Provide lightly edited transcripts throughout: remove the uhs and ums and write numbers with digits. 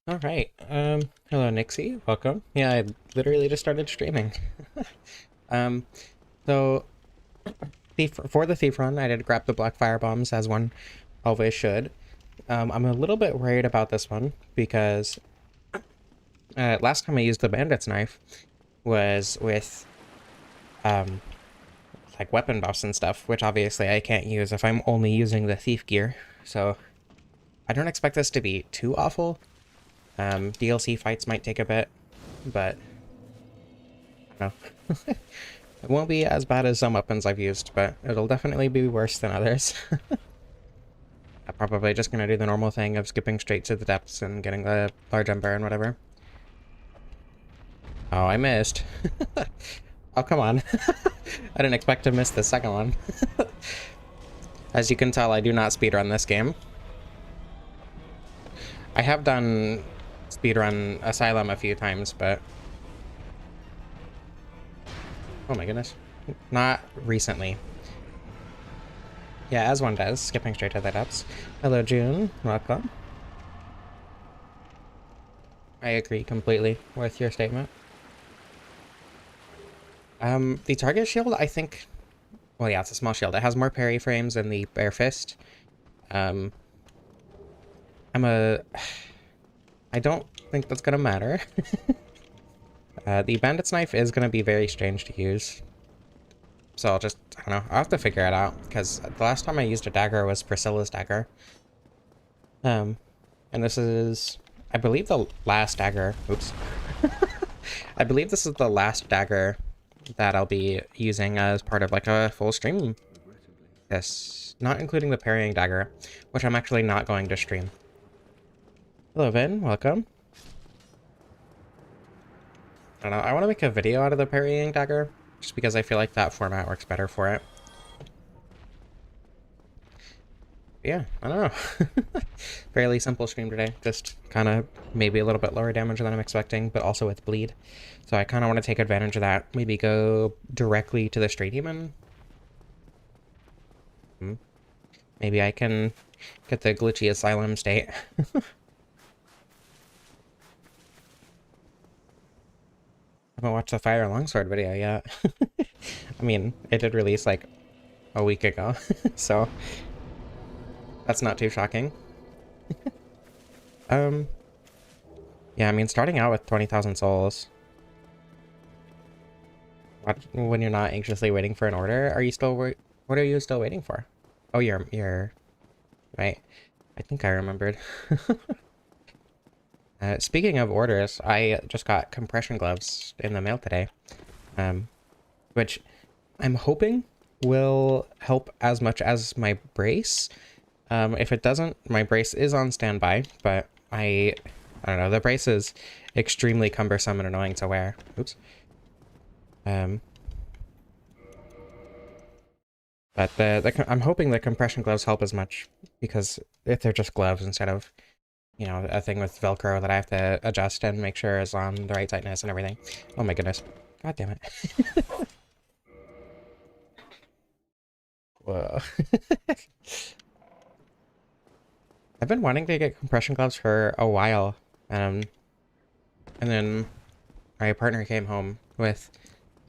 All right. Hello, Nixie. Welcome. Yeah, I literally just started streaming. Um, so for the thief run, I did grab the black fire bombs as one always should. I'm a little bit worried about this one because last time I used the bandit's knife was with um like weapon buffs and stuff, which obviously I can't use if I'm only using the thief gear. So I don't expect this to be too awful. DLC fights might take a bit, but no. It won't be as bad as some weapons I've used, but it'll definitely be worse than others. I'm probably just gonna do the normal thing of skipping straight to the depths and getting the large ember and whatever. Oh, I missed. Oh, come on. I didn't expect to miss the second one. As you can tell, I do not speedrun this game. I have done speedrun Asylum a few times, but... Oh my goodness. Not recently. Yeah, as one does, skipping straight to the depths. Hello, June. Welcome. I agree completely with your statement. The target shield, I think... Well, yeah, it's a small shield. It has more parry frames than the bare fist. I don't think that's gonna matter. The bandit's knife is gonna be very strange to use. So I don't know, I'll have to figure it out, because the last time I used a dagger was Priscilla's dagger. And this is, I believe, the last dagger. Oops. I believe this is the last dagger that I'll be using as part of like a full stream. Yes, not including the parrying dagger, which I'm actually not going to stream. Hello, Vin. Welcome. I don't know, I want to make a video out of the parrying dagger, just because I feel like that format works better for it. Yeah, I don't know. Fairly simple stream today. Just kind of maybe a little bit lower damage than I'm expecting, but also with bleed. So I kind of want to take advantage of that. Maybe go directly to the Stray Demon. Maybe I can get the glitchy asylum state. I haven't watched the Fire Longsword video yet. I mean, it did release like a week ago, so that's not too shocking. Yeah, I mean, starting out with 20,000 souls. When you're not anxiously waiting for an order, are you still what are you still waiting for? Oh, you're right. I think I remembered. Speaking of orders, I just got compression gloves in the mail today, which I'm hoping will help as much as my brace. If it doesn't, my brace is on standby, but I don't know, the brace is extremely cumbersome and annoying to wear. Oops. But I'm hoping the compression gloves help as much, because if they're just gloves instead of, you know, a thing with Velcro that I have to adjust and make sure is on the right tightness and everything. Oh my goodness. God damn it. Whoa. I've been wanting to get compression gloves for a while, and then my partner came home with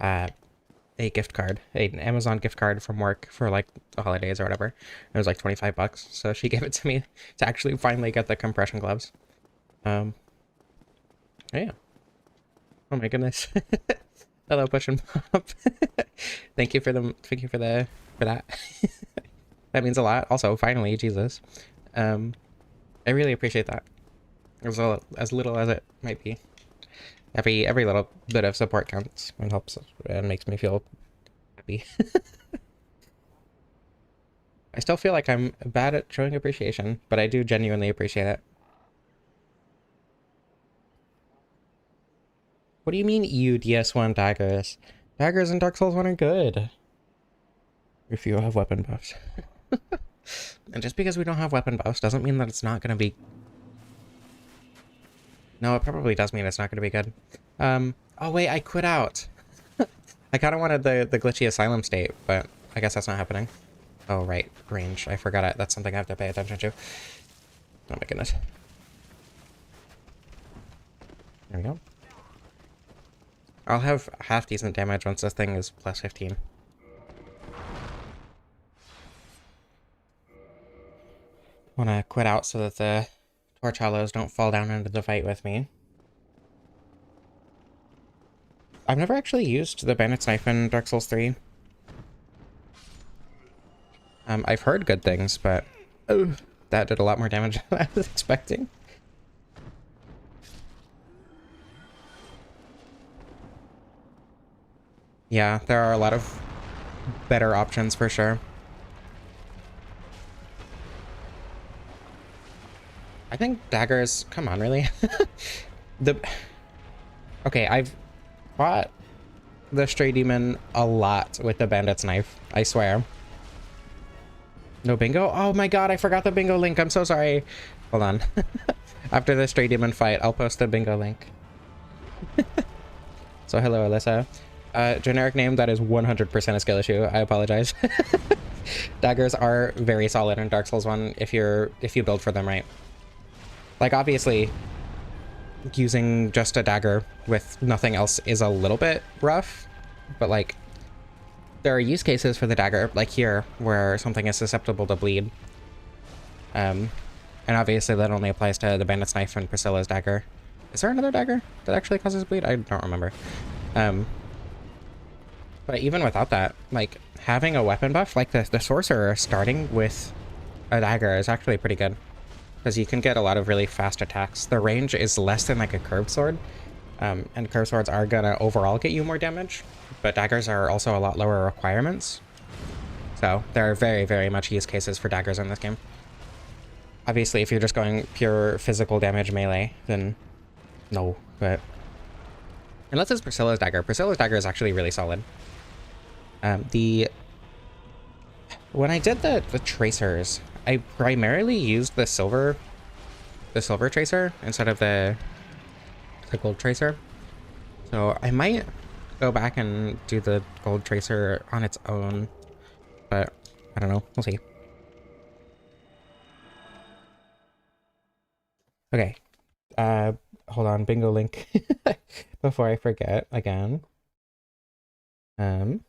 a gift card, an Amazon gift card from work for like the holidays or whatever. It was like 25 bucks, so she gave it to me to actually finally get the compression gloves. Yeah. Oh my goodness. Hello, Push and Pop. Thank you for that. That means a lot. Also, finally, Jesus. I really appreciate that. As little as it might be. Every little bit of support counts and helps and makes me feel happy. I still feel like I'm bad at showing appreciation, but I do genuinely appreciate it. What do you mean EU DS1 daggers? Daggers in Dark Souls 1 are good. If you have weapon buffs. And just because we don't have weapon buffs doesn't mean that it's not gonna be... No, it probably does mean it's not gonna be good. Oh wait, I quit out. I kind of wanted the glitchy asylum state, but I guess that's not happening. Oh right, range. I forgot it. That's something I have to pay attention to. Oh my goodness. There we go. I'll have half decent damage once this thing is plus 15. Wanna quit out so that the Torch Hollows don't fall down into the fight with me. I've never actually used the Bandit's Knife in Dark Souls 3. I've heard good things, but that did a lot more damage than I was expecting. Yeah, there are a lot of better options for sure. I think daggers, come on, really? Okay, I've fought the Stray Demon a lot with the Bandit's Knife, I swear. No bingo? Oh my god, I forgot the bingo link. I'm so sorry. Hold on. After the Stray Demon fight, I'll post the bingo link. So hello, Alyssa. Generic name, that is 100% a skill issue. I apologize. Daggers are very solid in Dark Souls 1 if you build for them right. Like, obviously, using just a dagger with nothing else is a little bit rough, but like, there are use cases for the dagger, like here, where something is susceptible to bleed. And obviously that only applies to the Bandit's Knife and Priscilla's dagger. Is there another dagger that actually causes bleed? I don't remember. But even without that, like, having a weapon buff, like the Sorcerer starting with a dagger is actually pretty good. Because you can get a lot of really fast attacks. The range is less than like a curved sword. And curved swords are gonna overall get you more damage, but daggers are also a lot lower requirements. So there are very, very much use cases for daggers in this game. Obviously, if you're just going pure physical damage melee, then no, but... Unless it's Priscilla's dagger. Priscilla's dagger is actually really solid. When I did the tracers, I primarily used the silver tracer instead of the gold tracer. So I might go back and do the gold tracer on its own, but I don't know. We'll see. Okay. Hold on. Bingo link before I forget again. One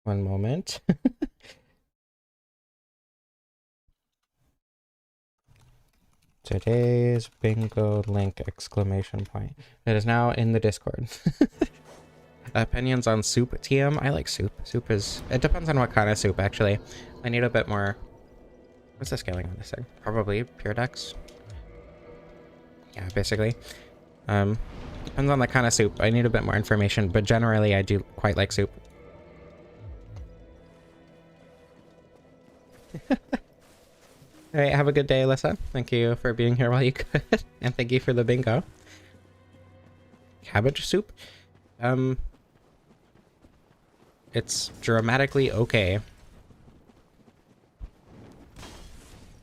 moment. Today's bingo link exclamation point. It is now in the Discord. Opinions on soup TM? I like soup. Soup is... It depends on what kind of soup, actually. I need a bit more... What's the scaling on this thing? Probably pure dex. Yeah, basically. Depends on the kind of soup. I need a bit more information, but generally I do quite like soup. Alright, have a good day, Alyssa. Thank you for being here while you could. And thank you for the bingo. Cabbage soup? It's dramatically okay.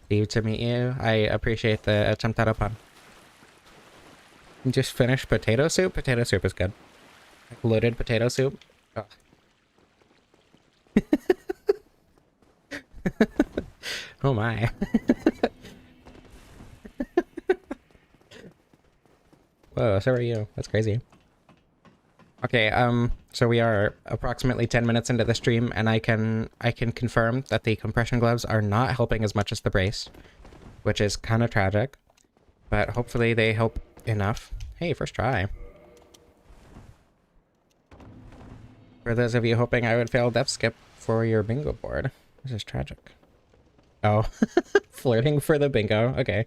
Steve, to meet you. I appreciate the attempt at a pun. Just finished potato soup? Potato soup is good. Loaded potato soup? Oh. Oh my. Whoa, so are you. That's crazy. Okay, so we are approximately 10 minutes into the stream, and I can confirm that the compression gloves are not helping as much as the brace, which is kind of tragic, but hopefully they help enough. Hey, first try. For those of you hoping I would fail death skip for your bingo board, this is tragic. Oh, flirting for the bingo. Okay.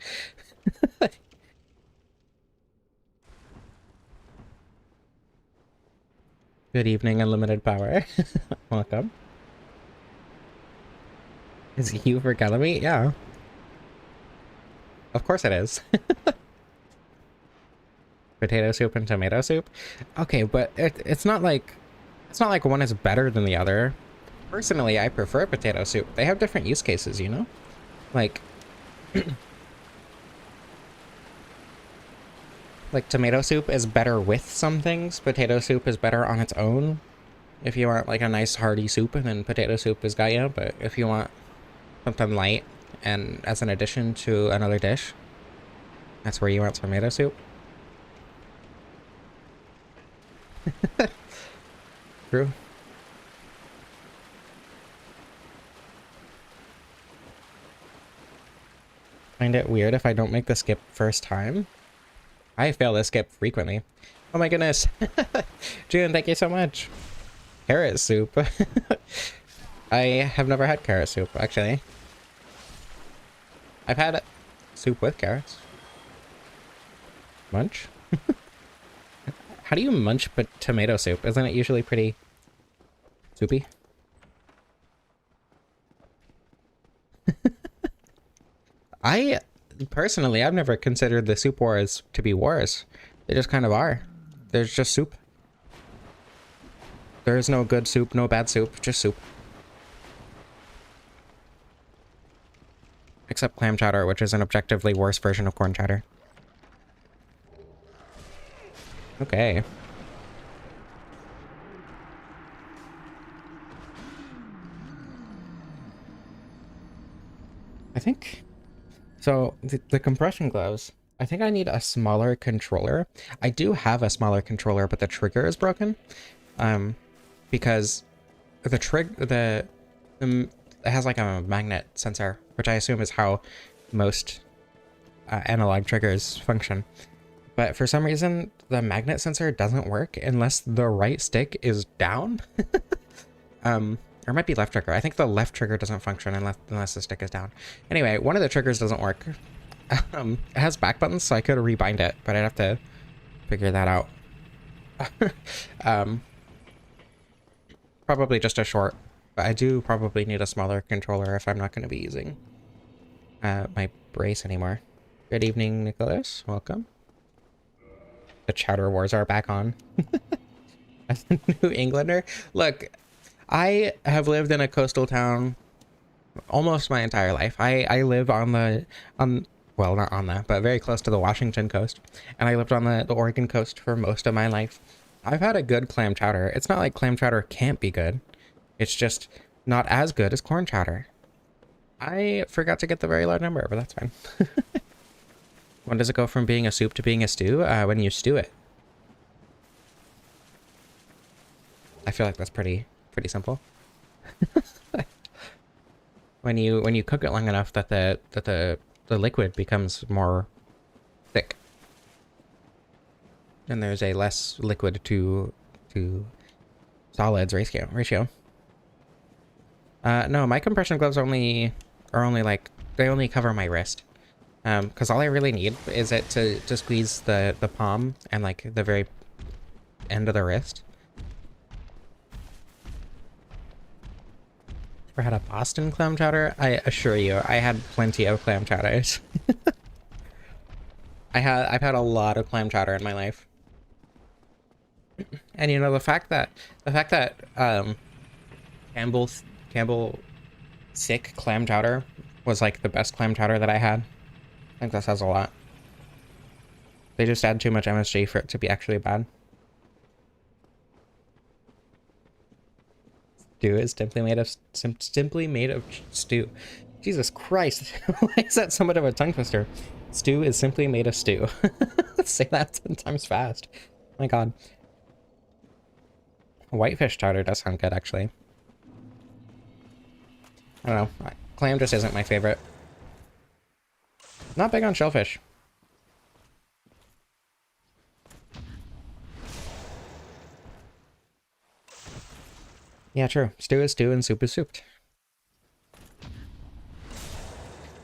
Good evening, unlimited power. Welcome. Is it you for Calamite? Yeah. Of course it is. Potato soup and tomato soup? Okay, but it's not like one is better than the other. Personally, I prefer potato soup. They have different use cases, you know? Like... like, tomato soup is better with some things. Potato soup is better on its own. If you want, like, a nice hearty soup, then potato soup is got you. But if you want something light and as an addition to another dish, That's where you want tomato soup? True. Find it weird if I don't make the skip first time? I fail this skip frequently. Oh my goodness. June, thank you so much. Carrot soup. I have never had carrot soup, actually. I've had soup with carrots. Munch? How do you munch but tomato soup? Isn't it usually pretty soupy? Personally, I've never considered the soup wars to be wars. They just kind of are. There's just soup. There is no good soup, no bad soup, just soup. Except clam chowder, which is an objectively worse version of corn chowder. Okay. I think... So, the compression gloves, I think I need a smaller controller. I do have a smaller controller, but the trigger is broken. Because it has like a magnet sensor, which I assume is how most analog triggers function. But for some reason, the magnet sensor doesn't work unless the right stick is down. Or it might be left trigger. I think the left trigger doesn't function unless the stick is down. Anyway, one of the triggers doesn't work. It has back buttons, so I could rebind it, but I'd have to figure that out. Probably just a short, but I do probably need a smaller controller if I'm not going to be using my brace anymore. Good evening, Nicholas. Welcome. The chowder wars are back on. As a New Englander, look, I have lived in a coastal town almost my entire life. I live on well, not on the, but very close to the Washington coast, and I lived on the Oregon coast for most of my life. I've had a good clam chowder. It's not like clam chowder can't be good. It's just not as good as corn chowder. I forgot to get the very large number, but that's fine. When does it go from being a soup to being a stew? When you stew it. I feel like that's pretty simple. When you cook it long enough that the liquid becomes more thick, and there's a less liquid to solids ratio. No, my compression gloves are only like, they only cover my wrist. Because all I really need is it to squeeze the palm and like the very end of the wrist. Ever had a Boston clam chowder? I assure you, I had plenty of clam chowders. I've had a lot of clam chowder in my life. And you know, the fact that Campbell sick clam chowder was like the best clam chowder that I had. I think that says a lot. They just add too much MSG for it to be actually bad. Stew is simply made of stew. Jesus Christ. Why is that so much of a tongue twister? Stew is simply made of stew. Let's say that 10 times fast. My god. Whitefish chowder does sound good, actually. I don't know. Clam just isn't my favorite. Not big on shellfish. Yeah, true. Stew is stew and soup is souped.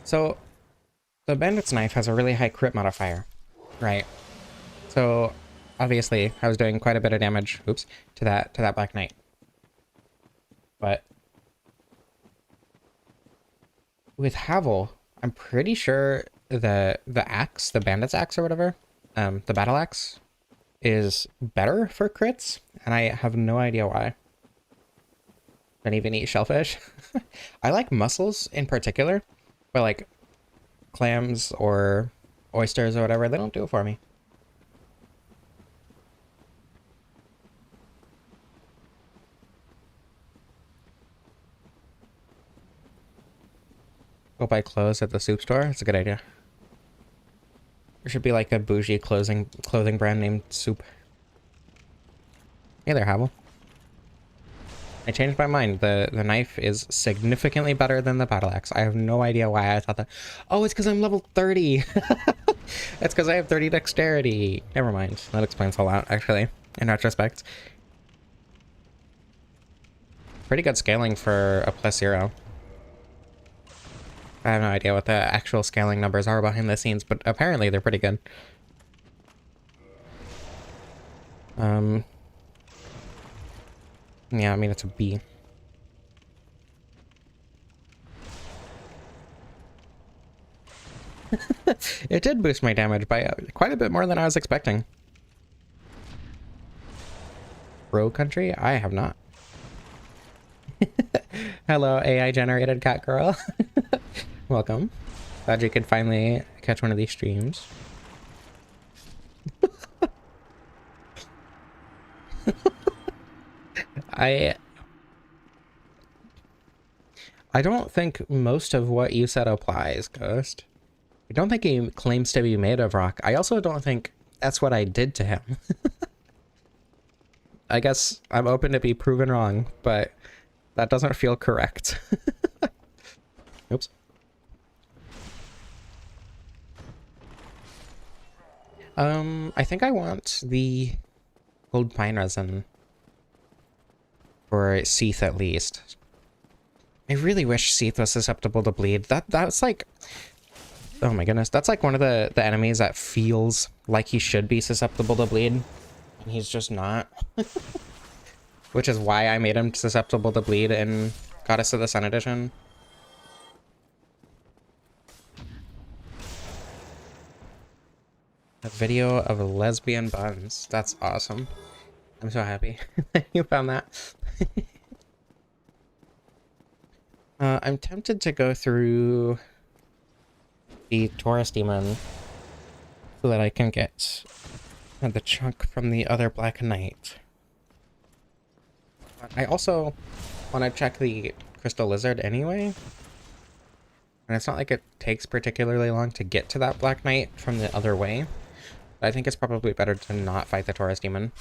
So, the bandit's knife has a really high crit modifier, right? So, obviously, I was doing quite a bit of damage, oops, to that Black Knight. But with Havel, I'm pretty sure the axe, the bandit's axe or whatever, the battle axe, is better for crits, and I have no idea why. Don't even eat shellfish. I like mussels in particular, but like clams or oysters or whatever, they don't do it for me. Go buy clothes at the soup store. That's a good idea. There should be like a bougie clothing brand named Soup. Hey there, Havel. I changed my mind. The knife is significantly better than the battle axe. I have no idea why I thought that. Oh, it's because I'm level 30. It's because I have 30 dexterity. Never mind. That explains a lot, actually, in retrospect. Pretty good scaling for a +0. I have no idea what the actual scaling numbers are behind the scenes, but apparently they're pretty good. Yeah, I mean, it's a B. It did boost my damage by quite a bit more than I was expecting. Bro country? I have not. Hello, AI-generated cat girl. Welcome. Glad you could finally catch one of these streams. I don't think most of what you said applies, Ghost. I don't think he claims to be made of rock. I also don't think that's what I did to him. I guess I'm open to be proven wrong, but that doesn't feel correct. Oops. I think I want the gold pine resin for Seath at least. I really wish Seath was susceptible to bleed. That's like, oh my goodness, that's like one of the enemies that feels like he should be susceptible to bleed, and he's just not. Which is why I made him susceptible to bleed in Goddess of the Sun edition. A video of lesbian buns. That's awesome. I'm so happy you found that. I'm tempted to go through the Taurus Demon so that I can get the chunk from the other Black Knight. I also want to check the Crystal Lizard anyway. And it's not like it takes particularly long to get to that Black Knight from the other way. But I think it's probably better to not fight the Taurus Demon.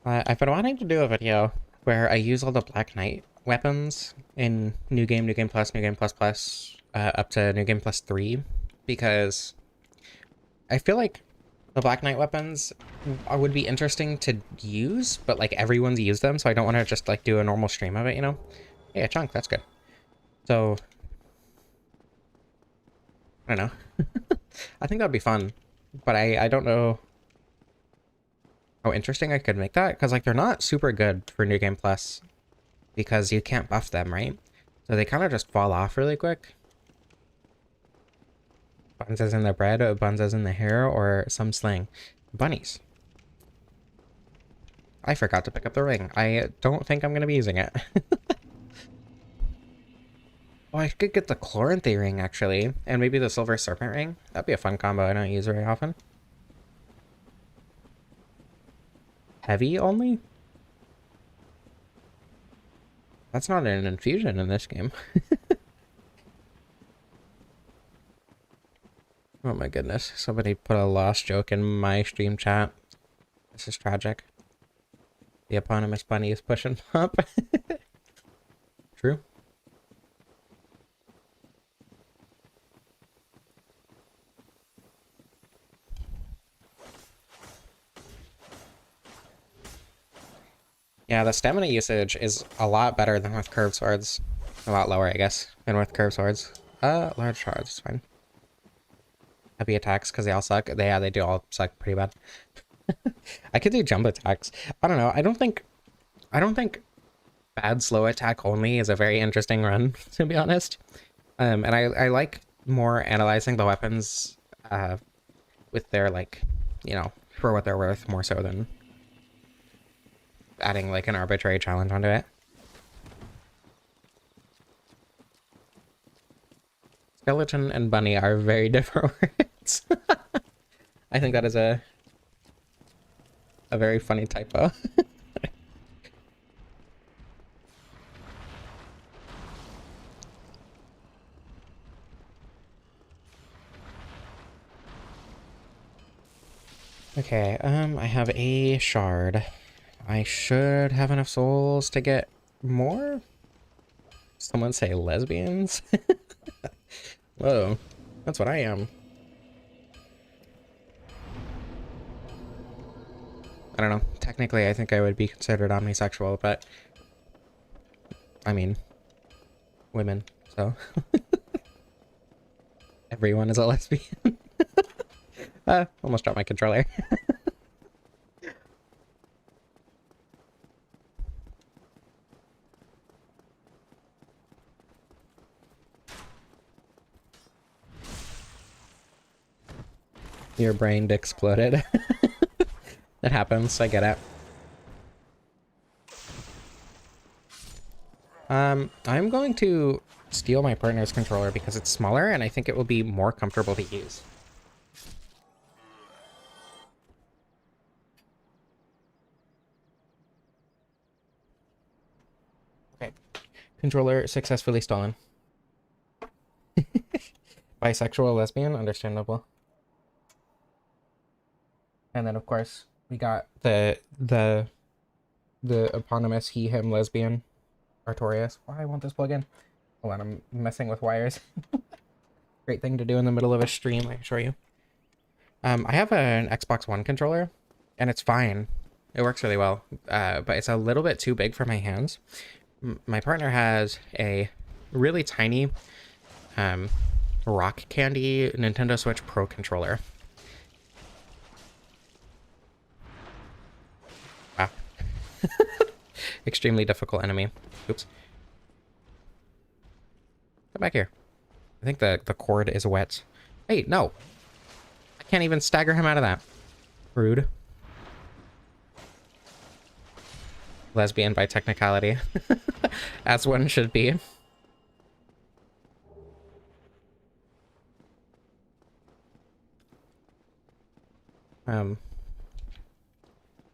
I've been wanting to do a video where I use all the Black Knight weapons in New Game Plus, New Game Plus, up to New Game Plus 3, because I feel like the Black Knight weapons would be interesting to use, but like everyone's used them, so I don't want to just like do a normal stream of it, you know? Yeah, a chunk, that's good. So, I don't know. I think that'd be fun, but I don't know how interesting I could make that, because like they're not super good for New Game Plus because you can't buff them, right? So they kind of just fall off really quick. Buns as in the bread, or buns as in the hair, or some slang. Bunnies. I forgot to pick up the ring. I don't think I'm going to be using it. Oh, I could get the Chloranthy ring, actually. And maybe the Silver Serpent ring. That'd be a fun combo I don't use very often. Heavy only? That's not an infusion in this game. Oh my goodness. Somebody put a lost joke in my stream chat. This is tragic. The eponymous bunny is pushing up. True. Yeah, the stamina usage is a lot better than with curved swords. A lot lower, I guess, than with curved swords. Large shards, it's fine. Heavy attacks, because they all suck. They do all suck pretty bad. I could do jump attacks. I don't know. I don't think bad slow attack only is a very interesting run, to be honest. And I like more analyzing the weapons with their, like, you know, for what they're worth, more so than adding like an arbitrary challenge onto it. Skeleton and bunny are very different words. I think that is a very funny typo. Okay, I have a shard. I should have enough souls to get more? Someone say lesbians? Whoa, that's what I am. I don't know. Technically, I think I would be considered omnisexual, but I mean, women, so everyone is a lesbian. Almost dropped my controller. Your brain exploded. It happens, I get it. I'm going to steal my partner's controller because it's smaller and I think it will be more comfortable to use. Okay. Controller successfully stolen. Bisexual, lesbian, understandable. And then of course we got the eponymous he him lesbian Artorias. Why I want this plug in? Hold on, I'm messing with wires. Great thing to do in the middle of a stream, I assure you. I have an Xbox One controller and it's fine. It works really well, but it's a little bit too big for my hands. My partner has a really tiny Rock Candy Nintendo Switch Pro controller. Wow. Extremely difficult enemy. Oops. Come back here. I think the cord is wet. Hey, no. I can't even stagger him out of that. Rude. Lesbian by technicality. As one should be.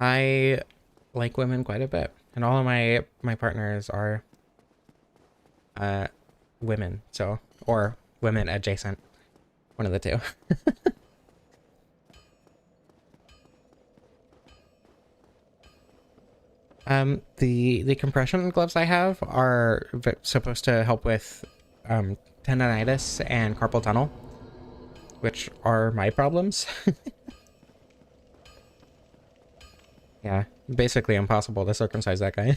I like women quite a bit. And all of my partners are women, so, or women adjacent. One of the two. The compression gloves I have are supposed to help with tendonitis and carpal tunnel, which are my problems. Yeah, basically impossible to circumcise that guy.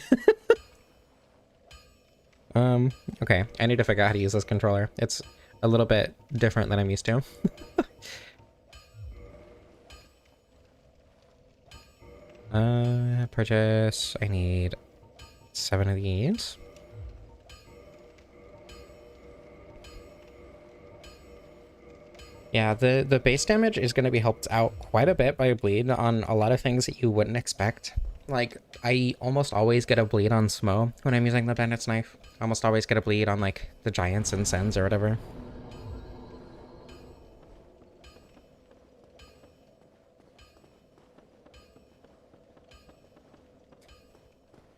Okay, I need to figure out how to use this controller. It's a little bit different than I'm used to. Purchase. I need 7 of these. Yeah, the base damage is going to be helped out quite a bit by a bleed on a lot of things that you wouldn't expect. Like, I almost always get a bleed on Smo when I'm using the Bandit's Knife. I almost always get a bleed on, like, the Giants and Sens or whatever.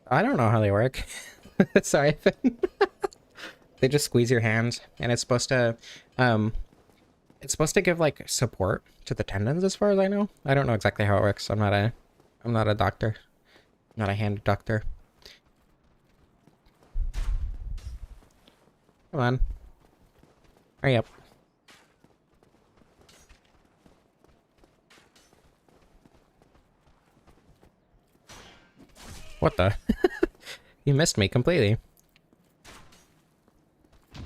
I don't know how they work. Sorry. They just squeeze your hand, and it's supposed to give like support to the tendons as far as I know. I don't know exactly how it works. I'm not a doctor. I'm not a hand doctor. Come on. Hurry up. What the? You missed me completely. There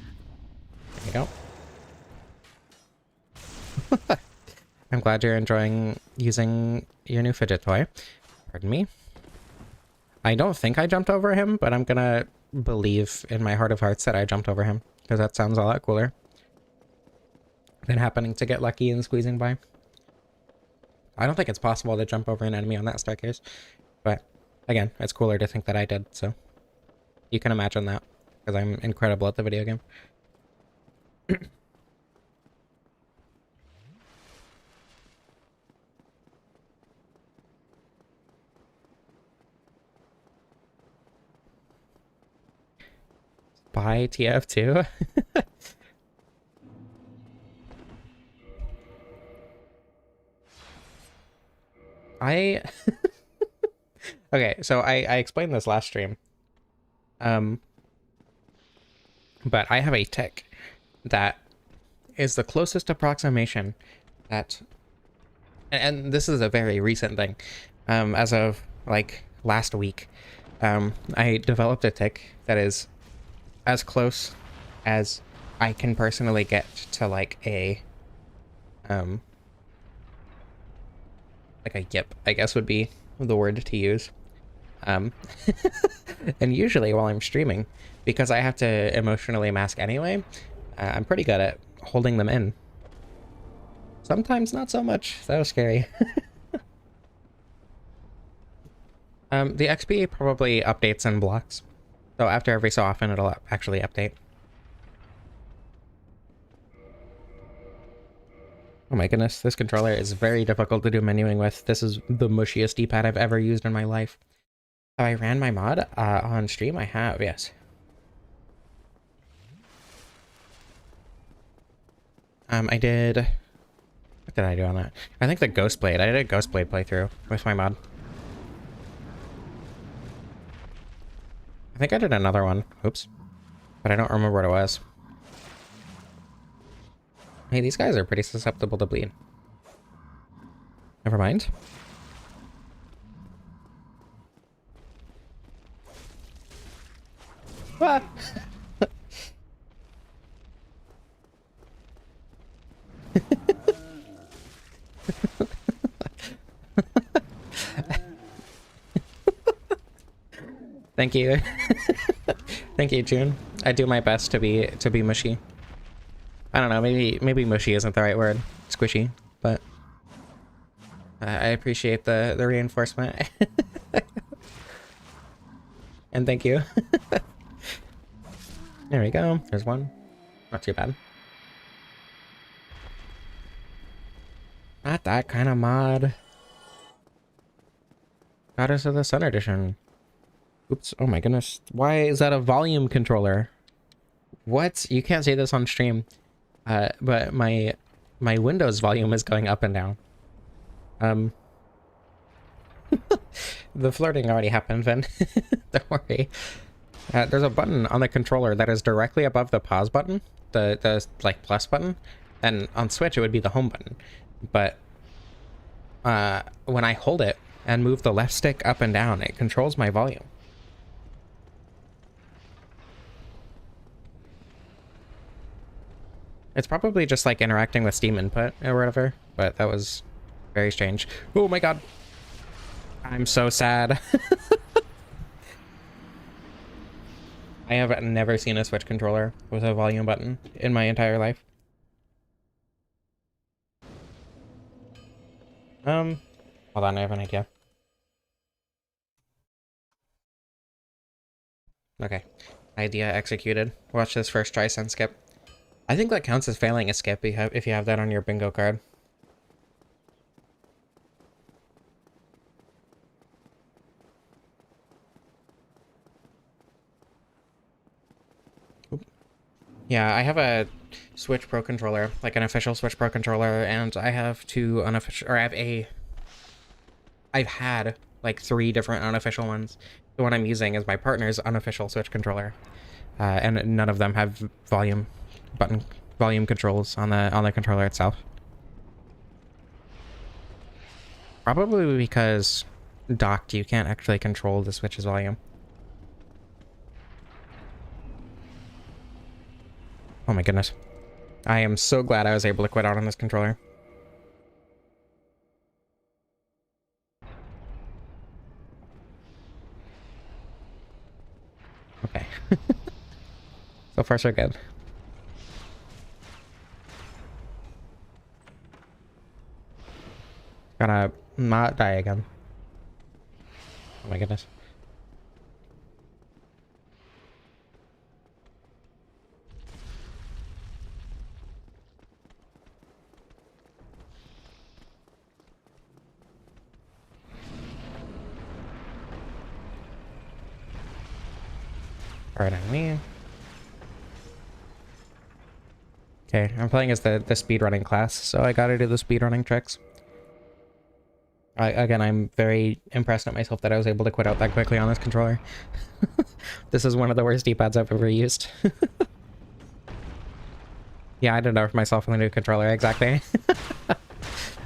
you go. I'm glad you're enjoying using your new fidget toy. Pardon me. I don't think I jumped over him, but I'm gonna believe in my heart of hearts that I jumped over him, because that sounds a lot cooler than happening to get lucky and squeezing by. I don't think it's possible to jump over an enemy on that staircase, but again, it's cooler to think that I did, so you can imagine that, because I'm incredible at the video game. Buy TF2? I okay, so I explained this last stream. But I have a tick that is the closest approximation that, and this is a very recent thing, as of like last week, I developed a tick that is as close as I can personally get to like a yip, I guess would be the word to use. And usually while I'm streaming, because I have to emotionally mask anyway, I'm pretty good at holding them in. Sometimes not so much. That was scary. The XP probably updates in blocks. So after every so often, it'll actually update. Oh my goodness, this controller is very difficult to do menuing with. This is the mushiest D-pad I've ever used in my life. Have I ran my mod on stream? I have, yes. I did... What did I do on that? I think the Ghostblade. I did a Ghostblade playthrough with my mod. I think I did another one. Oops. But I don't remember what it was. Hey, these guys are pretty susceptible to bleed. Never mind. Ah! Thank you. Thank you, June. I do my best to be mushy. I don't know, maybe mushy isn't the right word. Squishy, but I appreciate the reinforcement. And thank you. There we go. There's one. Not too bad. Not that kind of mod. Goddess of the Sun edition. Oops. Oh my goodness. Why is that a volume controller? What? You can't say this on stream. But my Windows volume is going up and down. The flirting already happened, Vin. Don't worry. There's a button on the controller that is directly above the pause button, the like plus button, and on Switch it would be the home button. But when I hold it and move the left stick up and down, it controls my volume. It's probably just like interacting with Steam input or whatever, but that was very strange. Oh my god. I'm so sad. I have never seen a Switch controller with a volume button in my entire life. Hold on, I have an idea. Okay. Idea executed. Watch this first try, send skip. I think that counts as failing a skip if you have that on your bingo card. Oop. Yeah, I have a Switch Pro controller, like an official Switch Pro controller, and I have two unofficial, or I've had like 3 different unofficial ones. The one I'm using is my partner's unofficial Switch controller, and none of them have volume controls on the controller itself. Probably because docked, you can't actually control the Switch's volume. Oh my goodness. I am so glad I was able to quit out on this controller. Okay. So far so good. Gonna not die again. Oh my goodness. Alright, on me. Okay, I'm playing as the speedrunning class, so I gotta do the speedrunning tricks. Again, I'm very impressed at myself that I was able to quit out that quickly on this controller. This is one of the worst D-pads I've ever used. Yeah, I did it for myself in the new controller, exactly.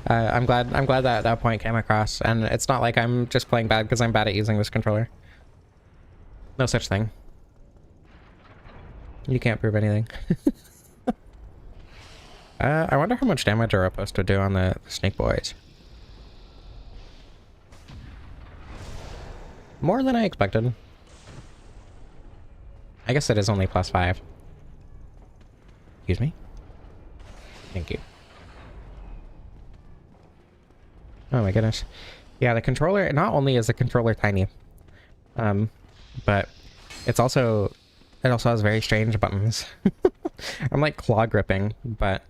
I'm glad that that point came across, and it's not like I'm just playing bad because I'm bad at using this controller. No such thing. You can't prove anything. I wonder how much damage a riposte would do on the snake boys. More than I expected. I guess it is only +5. Excuse me? Thank you. Oh my goodness. Yeah, the controller, not only is the controller tiny, but it also has very strange buttons. I'm like claw gripping, but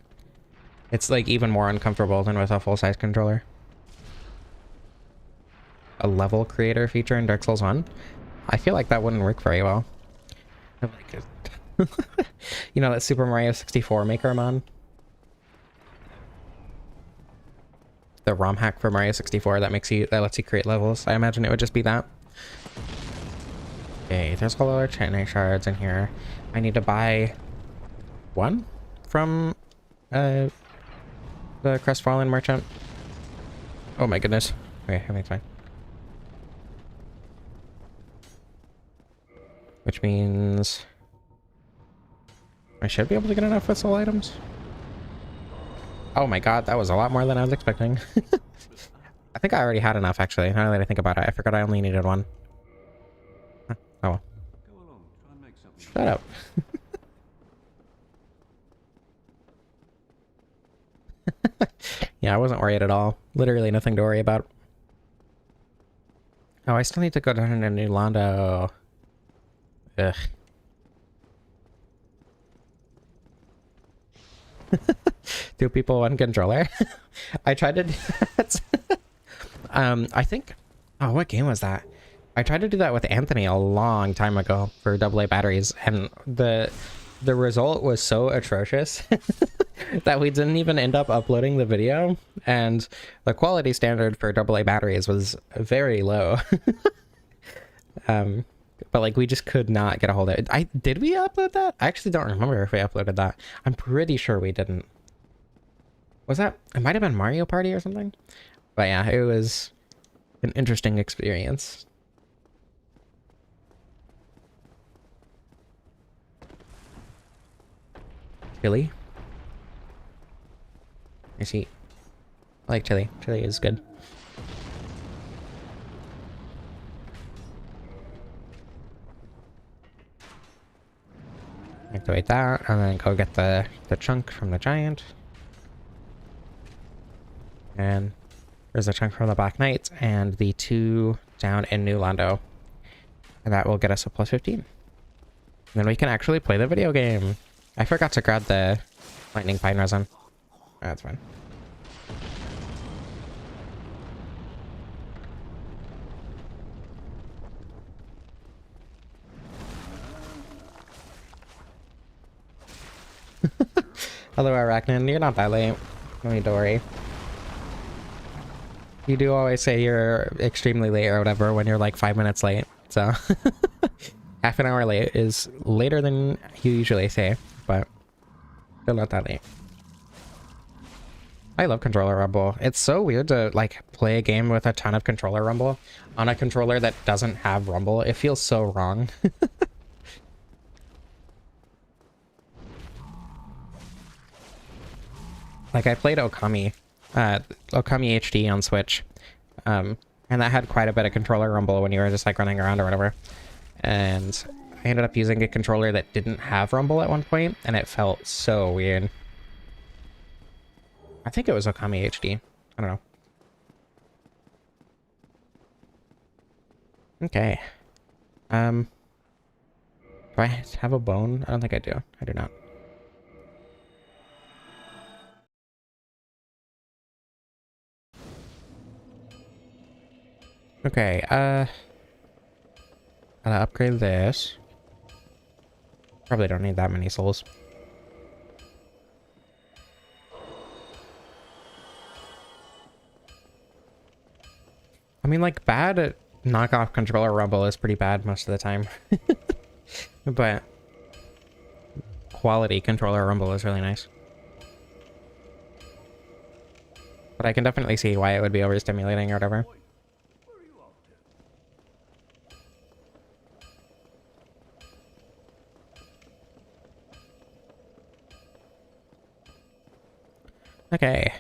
it's like even more uncomfortable than with a full-size controller. A level creator feature in Dark Souls 1? I feel like that wouldn't work very well. I like it. You know that Super Mario 64 Maker mod? The ROM hack for Mario 64 that lets you create levels. I imagine it would just be that. Okay, there's all our Titanite shards in here. I need to buy one from the Crestfallen merchant. Oh my goodness. Okay, everything's fine. Which means I should be able to get enough whistle items. Oh my god, that was a lot more than I was expecting. I think I already had enough, actually. Now that I think about it, I forgot I only needed one. Huh. Oh well. Shut up. Yeah, I wasn't worried at all. Literally nothing to worry about. Oh, I still need to go down to New Londo. Ugh. Two people, one controller. I tried to do that. I think... Oh, what game was that? I tried to do that with Anthony a long time ago for AA batteries, and the result was so atrocious that we didn't even end up uploading the video, and the quality standard for AA batteries was very low. But like we just could not get a hold of it. Did we upload that? I actually don't remember if we uploaded that. I'm pretty sure we didn't. Was that? It might have been Mario Party or something. But yeah, it was an interesting experience. Chili. I see. I like chili. Chili is good. Activate that, and then go get the chunk from the giant. And there's a chunk from the Black Knight, and the 2 down in New Londo. And that will get us a +15. And then we can actually play the video game. I forgot to grab the lightning pine resin. Oh, that's fine. Hello, Arachnin. You're not that late. No need to worry. You do always say you're extremely late or whatever when you're like 5 minutes late. So half an hour late is later than you usually say, but still not that late. I love controller rumble. It's so weird to like play a game with a ton of controller rumble on a controller that doesn't have rumble. It feels so wrong. Like I played Okami HD on Switch, and that had quite a bit of controller rumble when you were just like running around or whatever. And I ended up using a controller that didn't have rumble at one point, and it felt so weird. I think it was Okami HD. I don't know. Okay. Do I have a bone? I don't think I do. I do not. Okay, gotta upgrade this. Probably don't need that many souls. I mean, like, bad knockoff controller rumble is pretty bad most of the time. But quality controller rumble is really nice. But I can definitely see why it would be overstimulating or whatever. Okay.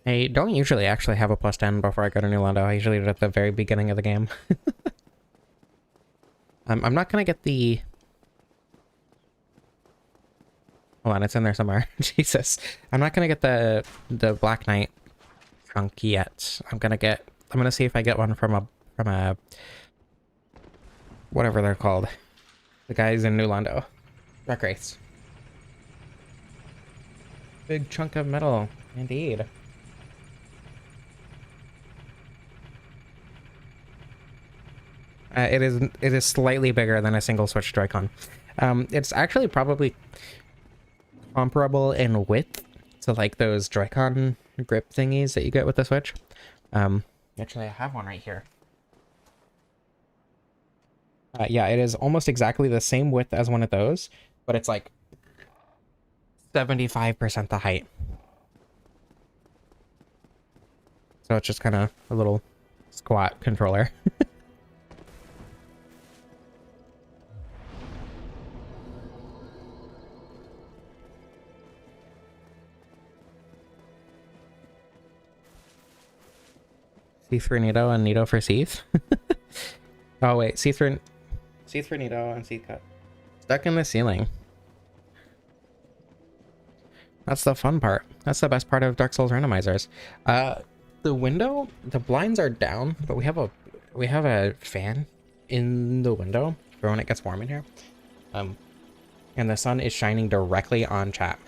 I don't usually actually have a plus 10 before I go to New Londo. I usually do it at the very beginning of the game. I'm not gonna get the... Hold on, it's in there somewhere. Jesus. I'm not gonna get the Black Knight trunk yet. I'm gonna see if I get one from a whatever they're called. The guys in New Londo. Wreck Wraiths. Big chunk of metal, indeed. It is slightly bigger than a single switch Joy-Con. It's actually probably comparable in width to like those Joy-Con grip thingies that you get with the Switch. Actually, I have one right here. Yeah, it is almost exactly the same width as one of those, but it's like 75% the height. So it's just kind of a little squat controller. Seath for Nito and Nito for Seath. Oh wait, Seath for Nito and Seath cut stuck in the ceiling. That's the fun part. That's the best part of Dark Souls randomizers. The window, the blinds are down, but we have a fan in the window for when it gets warm in here. And the sun is shining directly on chat.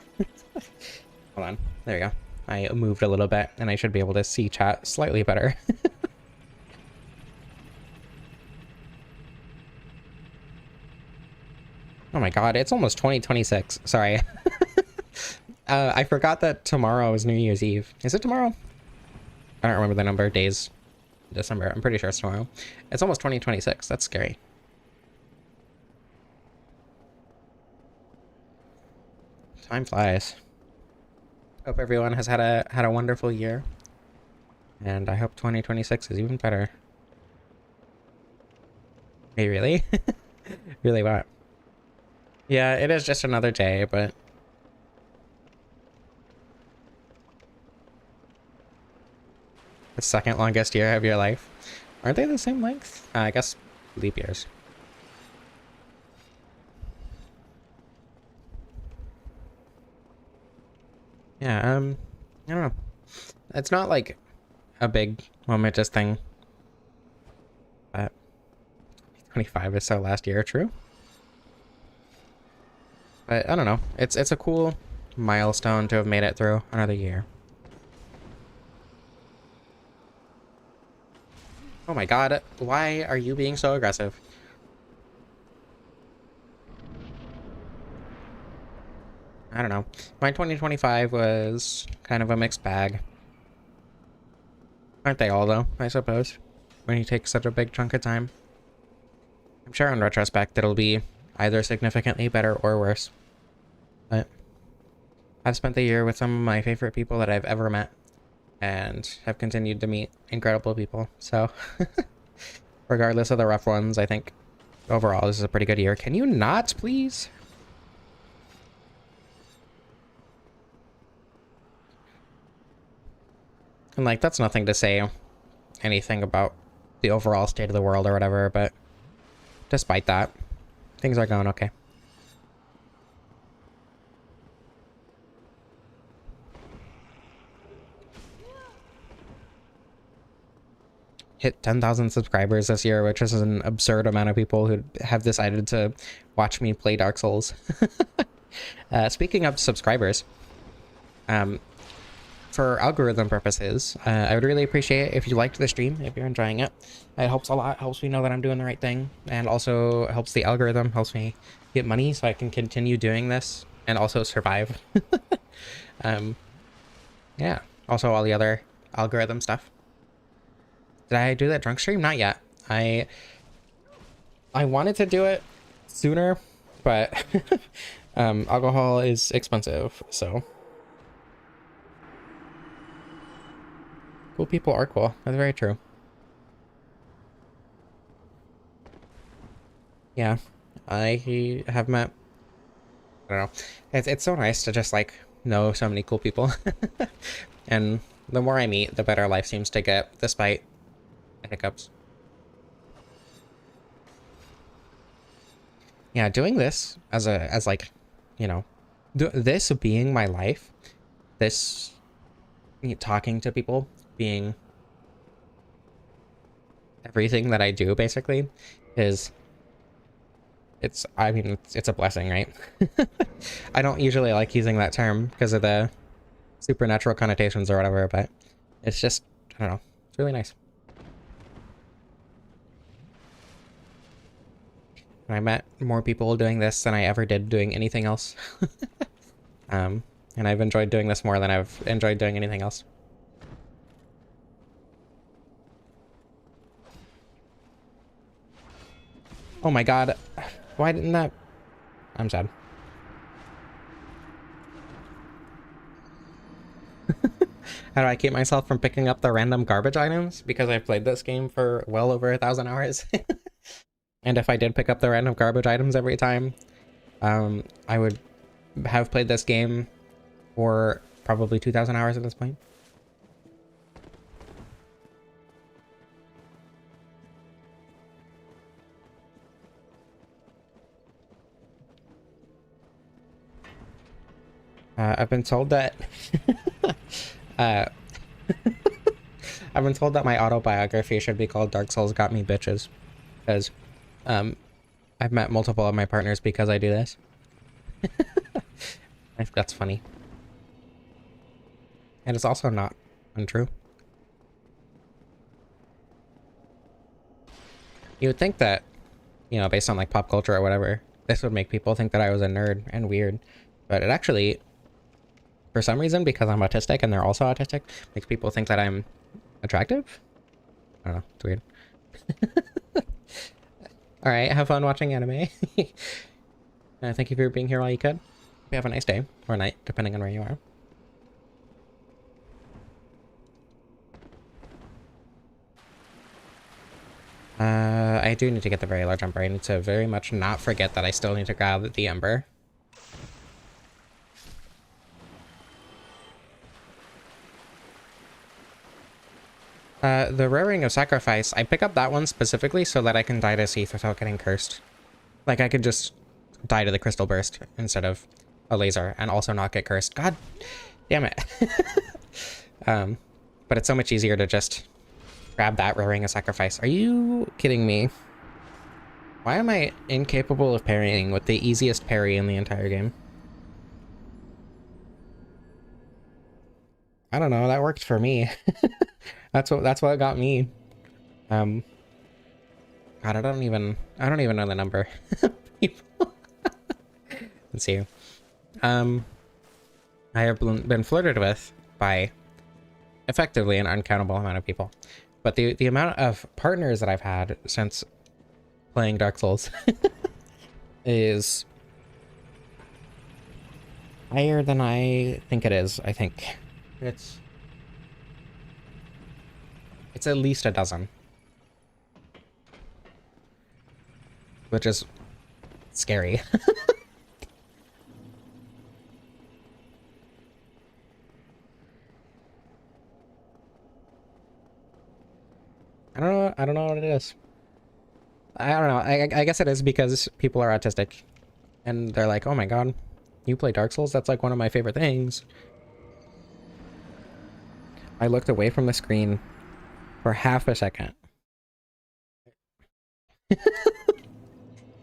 Hold on, there you go. I moved a little bit and I should be able to see chat slightly better. Oh my god, it's almost 2026. Sorry. I forgot that tomorrow is New Year's Eve. Is it tomorrow? I don't remember the number of days in December. I'm pretty sure it's tomorrow. It's almost 2026. That's scary. Time flies. Hope everyone has had a wonderful year. And I hope 2026 is even better. Hey, really? Really what? Yeah, it is just another day, but... The second longest year of your life. Aren't they the same length? I guess leap years. Yeah, I don't know. It's not like a big momentous thing. But 25 is so last year, true? But I don't know. It's a cool milestone to have made it through another year. Oh my god, why are you being so aggressive? I don't know. My 2025 was kind of a mixed bag. Aren't they all, though, I suppose? When you take such a big chunk of time. I'm sure in retrospect it'll be either significantly better or worse. But I've spent the year with some of my favorite people that I've ever met. And have continued to meet incredible people. So, regardless of the rough ones, I think overall this is a pretty good year. Can you not, please? And like, that's nothing to say anything about the overall state of the world or whatever, but despite that, things are going okay. Hit 10,000 subscribers this year, which is an absurd amount of people who have decided to watch me play Dark Souls. Speaking of subscribers, for algorithm purposes, I would really appreciate it if you liked the stream, if you're enjoying it. It helps a lot, helps me know that I'm doing the right thing, and also helps the algorithm, helps me get money so I can continue doing this and also survive. Yeah, also all the other algorithm stuff. Did I do that drunk stream? Not yet. I wanted to do it sooner, but alcohol is expensive, so. Cool people are cool. That's very true. Yeah, I have met, I don't know. It's so nice to just like know so many cool people. And the more I meet, the better life seems to get, despite hiccups. Yeah, doing this as like, you know, this being my life, this talking to people being everything that I do basically is, I mean, it's a blessing, right? I don't usually like using that term because of the supernatural connotations or whatever, but it's just, I don't know, it's really nice. I met more people doing this than I ever did doing anything else. And I've enjoyed doing this more than I've enjoyed doing anything else. Oh my god. Why didn't that... I'm sad. How do I keep myself from picking up the random garbage items? Because I've played this game for well over 1,000 hours. And if I did pick up the random garbage items every time, I would have played this game for probably 2,000 hours at this point. I've been told that I've been told that my autobiography should be called Dark Souls Got Me Bitches, because I've met multiple of my partners because I do this. I think that's funny. And it's also not untrue. You would think that, you know, based on like pop culture or whatever, this would make people think that I was a nerd and weird, but it actually, for some reason, because I'm autistic and they're also autistic, makes people think that I'm attractive? I don't know, it's weird. Alright, have fun watching anime. Thank you for being here while you could. Hope you have a nice day, or night, depending on where you are. I do need to get the very large ember. I need to very much not forget that I still need to grab the ember. The Rare Ring of Sacrifice, I pick up that one specifically so that I can die to Seath without getting cursed. Like, I could just die to the Crystal Burst instead of a laser and also not get cursed. God damn it. But it's so much easier to just grab that Rare Ring of Sacrifice. Are you kidding me? Why am I incapable of parrying with the easiest parry in the entire game? I don't know, that worked for me. That's what got me. God, I don't even know the number. Let's see. I have been flirted with by effectively an uncountable amount of people. But the amount of partners that I've had since playing Dark Souls is higher than I think it is, I think. It's at least a dozen. Which is scary. I don't know what it is. I don't know. I guess it is because people are autistic. And they're like, oh my god, you play Dark Souls? That's like one of my favorite things. I looked away from the screen for half a second.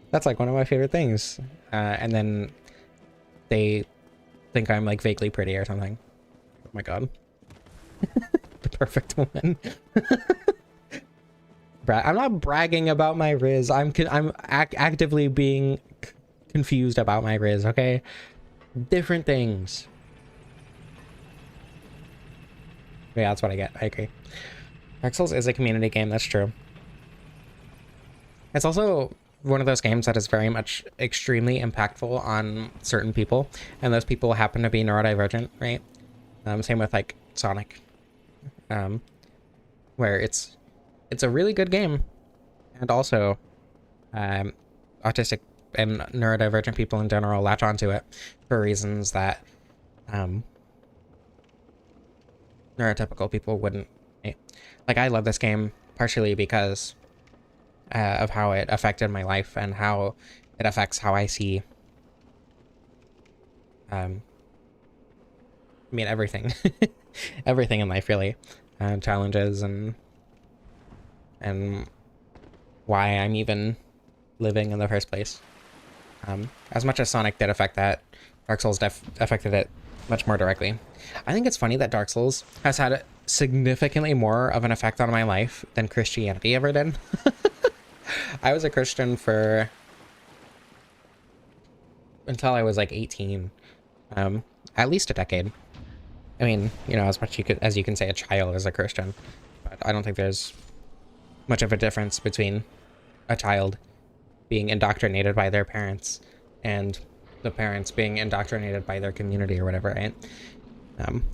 That's like one of my favorite things. And then they think I'm like vaguely pretty or something. Oh my god. The perfect woman. I'm not bragging about my Riz. I'm actively being confused about my Riz, okay? Different things. Yeah, that's what I get. I agree. Dark Souls is a community game, that's true. It's also one of those games that is very much extremely impactful on certain people, and those people happen to be neurodivergent, right? Same with like Sonic, um, where it's a really good game, and also um, autistic and neurodivergent people in general latch onto it for reasons that um, neurotypical people wouldn't. Right? Like, I love this game partially because of how it affected my life and how it affects how I see, I mean, everything, everything in life really, challenges and why I'm even living in the first place. As much as Sonic did affect that, Dark Souls affected it much more directly. I think it's funny that Dark Souls has had significantly more of an effect on my life than Christianity ever did. I was a Christian for until I was like 18, at least a decade. I mean, you know, as much as you can say a child is a Christian, but I don't think there's much of a difference between a child being indoctrinated by their parents and the parents being indoctrinated by their community or whatever, right?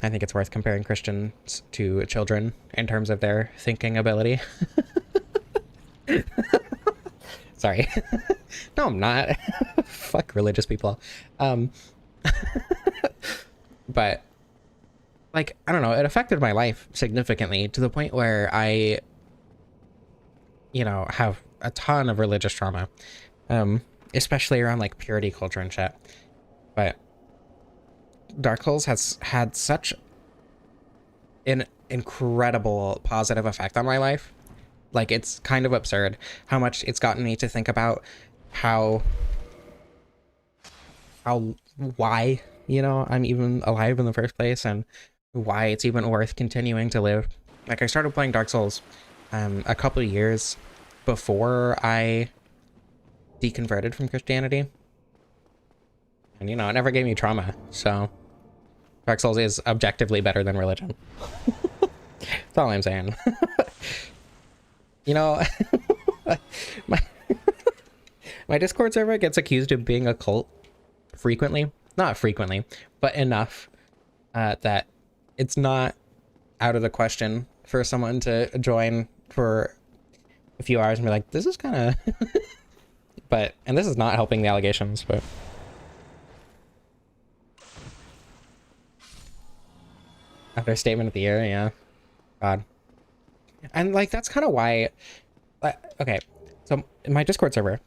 I think it's worth comparing Christians to children in terms of their thinking ability. Sorry. No, I'm not. Fuck religious people. But like, I don't know, it affected my life significantly to the point where I, you know, have a ton of religious trauma, especially around like purity culture and shit. But Dark Souls has had such an incredible positive effect on my life. Like, it's kind of absurd how much it's gotten me to think about how why, you know, I'm even alive in the first place, and why it's even worth continuing to live. Like, I started playing Dark Souls a couple of years before I deconverted from Christianity. And, you know, it never gave me trauma, so Dark Souls is objectively better than religion. That's all I'm saying. You know, my, my Discord server gets accused of being a cult frequently. Not frequently, but enough that it's not out of the question for someone to join for a few hours and be like, this is kind of... But, and this is not helping the allegations, but... After statement of the year, yeah. God. And, like, that's kind of why... okay, so my Discord server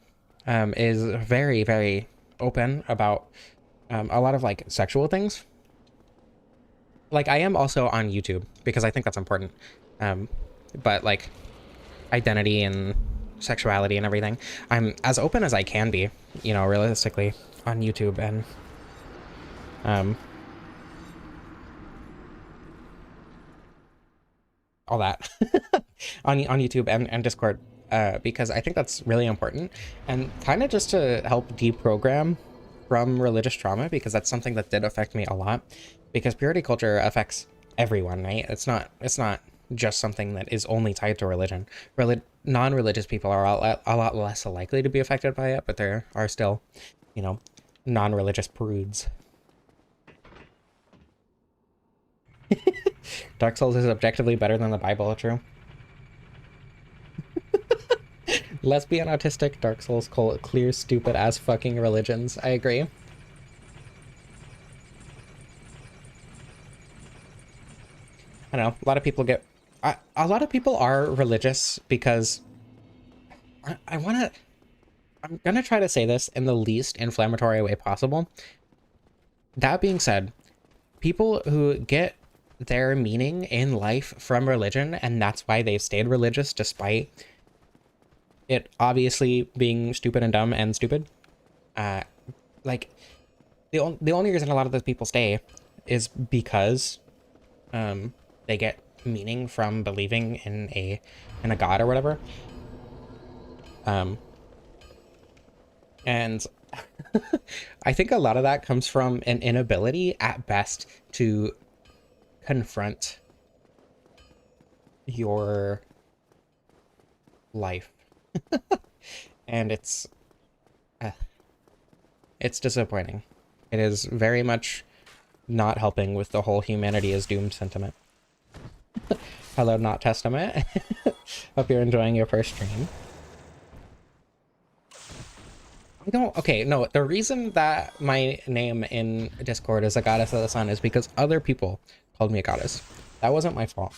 is very, very open about a lot of, like, sexual things. Like, I am also on YouTube, because I think that's important. But, like, identity and sexuality and everything, I'm as open as I can be, you know, realistically, on YouTube, and all that on YouTube and Discord, because I think that's really important, and kind of just to help deprogram from religious trauma, because that's something that did affect me a lot, because purity culture affects everyone, right? It's not just something that is only tied to religion. Non-religious people are a lot less likely to be affected by it, but there are still, you know, non-religious prudes. Dark Souls is objectively better than the Bible, true. Lesbian, autistic, Dark Souls, clear, stupid ass fucking religions. I agree. I don't know, a lot of people get... a lot of people are religious because... I'm gonna try to say this in the least inflammatory way possible. That being said, people who get their meaning in life from religion, and that's why they've stayed religious despite it obviously being stupid and dumb and stupid. Like, the only reason a lot of those people stay is because they get meaning from believing in a god or whatever. And I think a lot of that comes from an inability at best to confront your life. And uh, it's disappointing. It is very much not helping with the whole humanity is doomed sentiment. Hello, Not Testament. Hope you're enjoying your first stream. Okay, no, the reason that my name in Discord is a goddess of the sun is because other people called me a goddess. That wasn't my fault.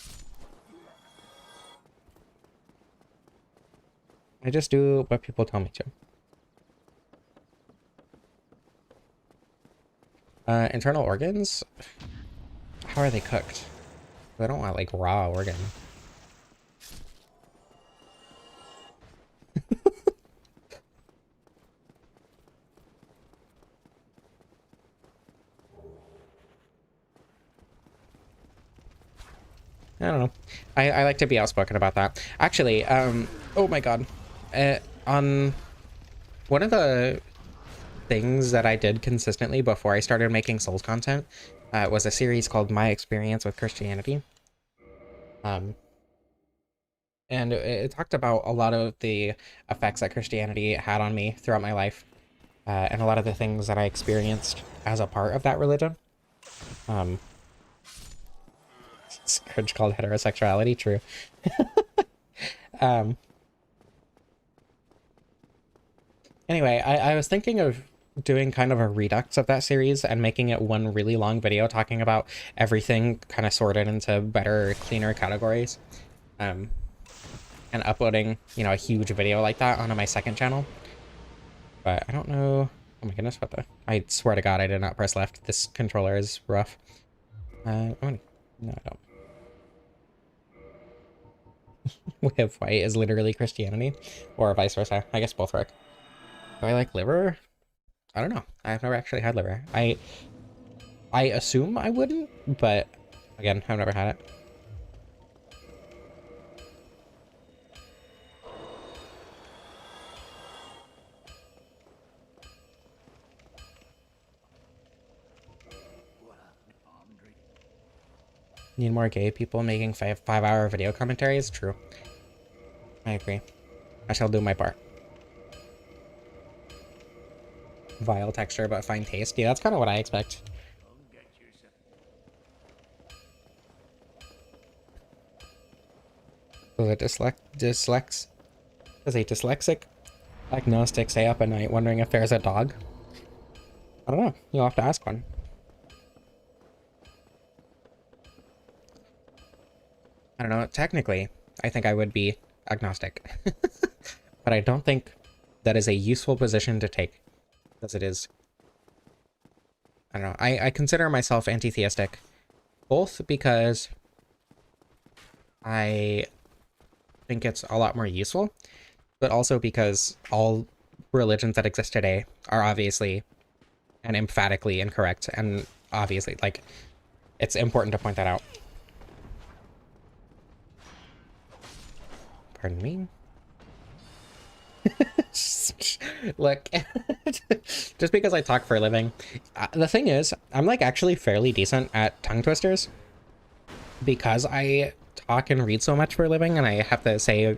I just do what people tell me to. Internal organs? How are they cooked? I don't want, like, raw organ. I don't know. I like to be outspoken about that. Actually, oh my god. On one of the things that I did consistently before I started making Souls content was a series called My Experience with Christianity. And it talked about a lot of the effects that Christianity had on me throughout my life, and a lot of the things that I experienced as a part of that religion. Scourge called heterosexuality, true. Anyway, I was thinking of doing kind of a redux of that series and making it one really long video talking about everything kind of sorted into better, cleaner categories. And uploading, you know, a huge video like that onto my second channel. But I don't know. Oh my goodness, what the? I swear to God, I did not press left. This controller is rough. No, I don't. With white is literally Christianity, or vice versa. I guess both work. Do I like liver? I don't know. I've never actually had liver. I assume I wouldn't, but again, I've never had it. Need more gay people making five-hour video commentaries? True. I agree. I shall do my part. Vile texture, but fine taste. Yeah, that's kind of what I expect. Does a dyslexic agnostic stay up at night wondering if there's a dog? I don't know. You'll have to ask one. I don't know. Technically, I think I would be agnostic. But I don't think that is a useful position to take, as it is. I don't know. I consider myself anti-theistic, both because I think it's a lot more useful, but also because all religions that exist today are obviously and emphatically incorrect, and obviously, like, it's important to point that out. Pardon me? Look, just because I talk for a living, the thing is, I'm like actually fairly decent at tongue twisters because I talk and read so much for a living, and I have to say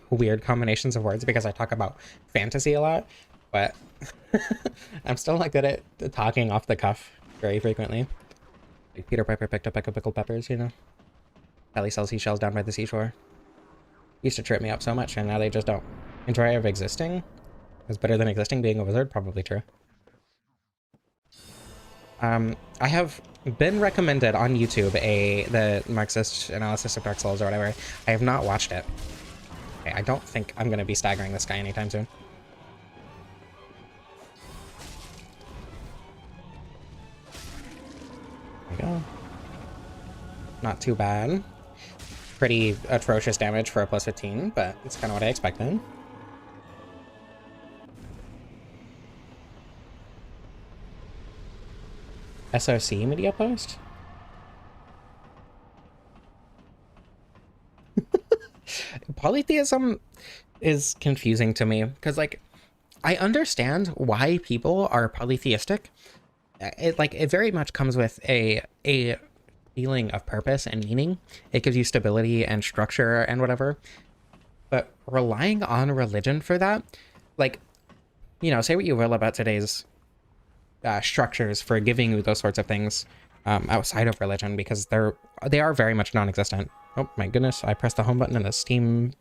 weird combinations of words because I talk about fantasy a lot, but I'm still not good at talking off the cuff very frequently. Like Peter Piper picked up pickled peppers, you know? Sally sells seashells down by the seashore. Used to trip me up so much, and now they just don't. Enjoy of existing is better than existing being a wizard, probably true. I have been recommended on YouTube the Marxist analysis of Dark Souls or whatever. I have not watched it. Okay, I don't think I'm gonna be staggering this guy anytime soon. There we go. Not too bad. Pretty atrocious damage for a plus 15, but it's kind of what I expected. SOC media post? Polytheism is confusing to me because, like, I understand why people are polytheistic. It very much comes with a feeling of purpose and meaning. It gives you stability and structure and whatever. But relying on religion for that, like, you know, say what you will about today's structures for giving you those sorts of things outside of religion, because they are very much non-existent. Oh my goodness, I pressed the home button and the Steam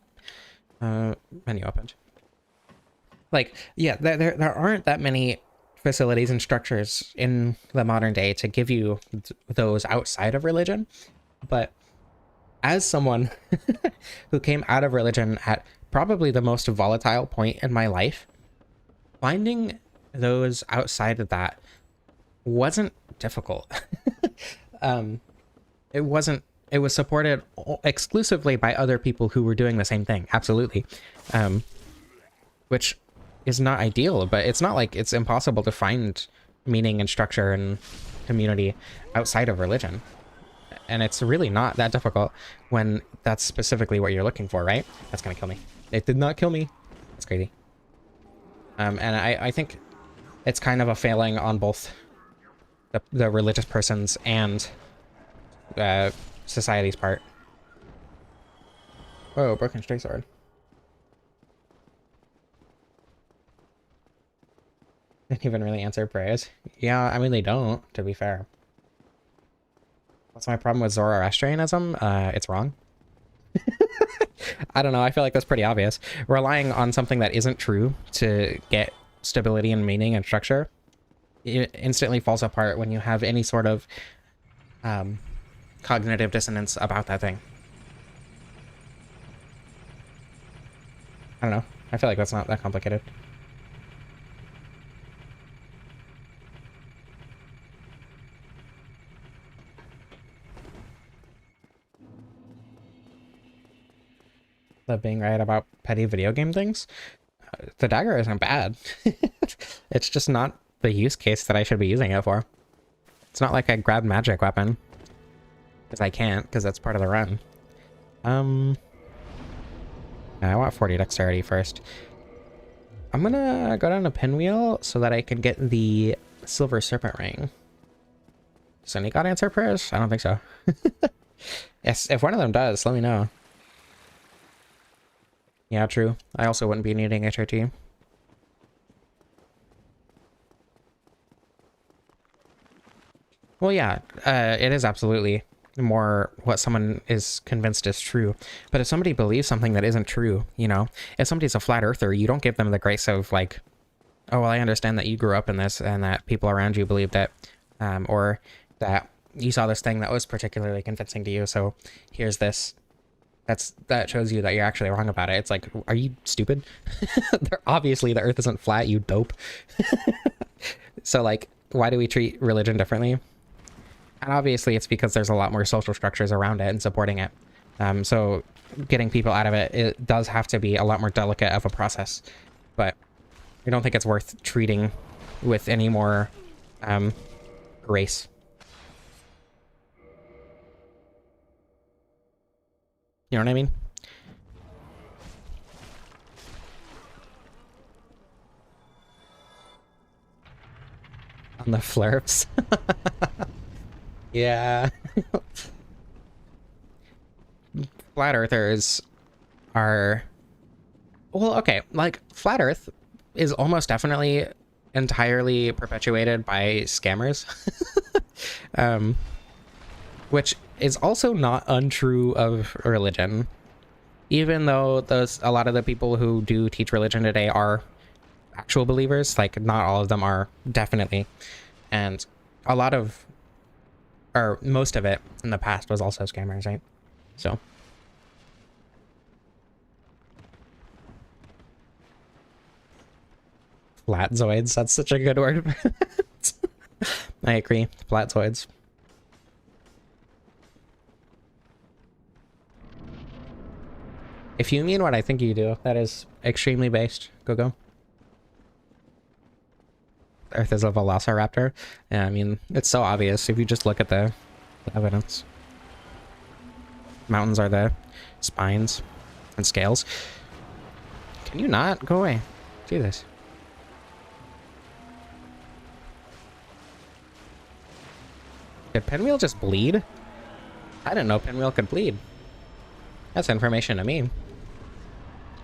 menu opened. Like, yeah, there aren't that many facilities and structures in the modern day to give you those outside of religion. But as someone who came out of religion at probably the most volatile point in my life, finding those outside of that wasn't difficult. It wasn't. It was supported exclusively by other people who were doing the same thing. Absolutely. Which is not ideal, but it's not like it's impossible to find meaning and structure and community outside of religion. And it's really not that difficult when that's specifically what you're looking for, right? That's gonna kill me. It did not kill me. That's crazy. And I think it's kind of a failing on both the religious person's and society's part. Whoa, broken straight sword. Didn't even really answer prayers. Yeah, I mean, they don't, to be fair. What's my problem with Zoroastrianism? It's wrong. I don't know, I feel like that's pretty obvious. Relying on something that isn't true to get stability and meaning and structure, it instantly falls apart when you have any sort of cognitive dissonance about that thing. I don't know. I feel like that's not that complicated. Love being right about petty video game things. The dagger isn't bad. It's just not the use case that I should be using it for. It's not like I grabbed magic weapon. Because I can't, because that's part of the run. I want 40 dexterity first. I'm gonna go down a pinwheel so that I can get the silver serpent ring. Does any god answer prayers? I don't think so. Yes, if one of them does, let me know. Yeah, true. I also wouldn't be needing HRT. Well, yeah, it is absolutely more what someone is convinced is true. But if somebody believes something that isn't true, you know, if somebody's a flat earther, you don't give them the grace of like, oh, well, I understand that you grew up in this and that people around you believed it, or that you saw this thing that was particularly convincing to you, so here's this. That shows you that you're actually wrong about it. It's like, are you stupid? Obviously the earth isn't flat, you dope. So like, why do we treat religion differently? And obviously it's because there's a lot more social structures around it and supporting it. So getting people out of it, it does have to be a lot more delicate of a process. But I don't think it's worth treating with any more grace. You know what I mean? On the flirps. Yeah. Flat earthers are... Well, okay, like, flat earth is almost definitely entirely perpetuated by scammers. Which is also not untrue of religion. Even though a lot of the people who do teach religion today are actual believers, like, not all of them are, definitely. And a lot of, or most of it in the past was also scammers, right? So. Flatzoids, that's such a good word. I agree, flatzoids. If you mean what I think you do, that is extremely based. Go. Earth is a velociraptor. Yeah, I mean, it's so obvious if you just look at the evidence. Mountains are the spines and scales. Can you not? Go away. Jesus. Did Pinwheel just bleed? I didn't know Pinwheel could bleed. That's information to me.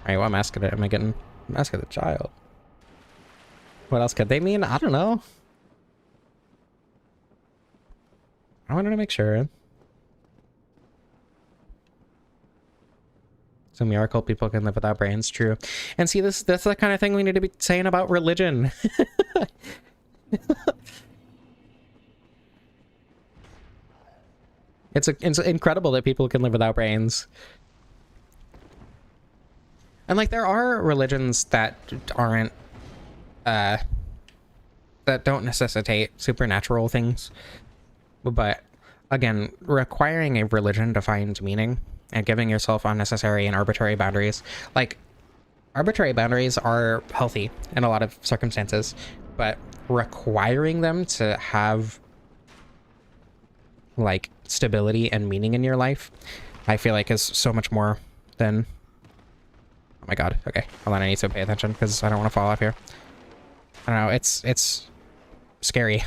Alright, what mask am I getting? Mask of the Child. What else could they mean? I don't know. I wanted to make sure. So miracle people can live without brains, true. And see, that's the kind of thing we need to be saying about religion. It's incredible that people can live without brains. And like there are religions that aren't that don't necessitate supernatural things. But again, requiring a religion to find meaning and giving yourself unnecessary and arbitrary boundaries. Like, arbitrary boundaries are healthy in a lot of circumstances, but requiring them to have like stability and meaning in your life, I feel like is so much more than... Oh my god. Okay, hold on, I need to pay attention because I don't want to fall off here. I don't know, it's scary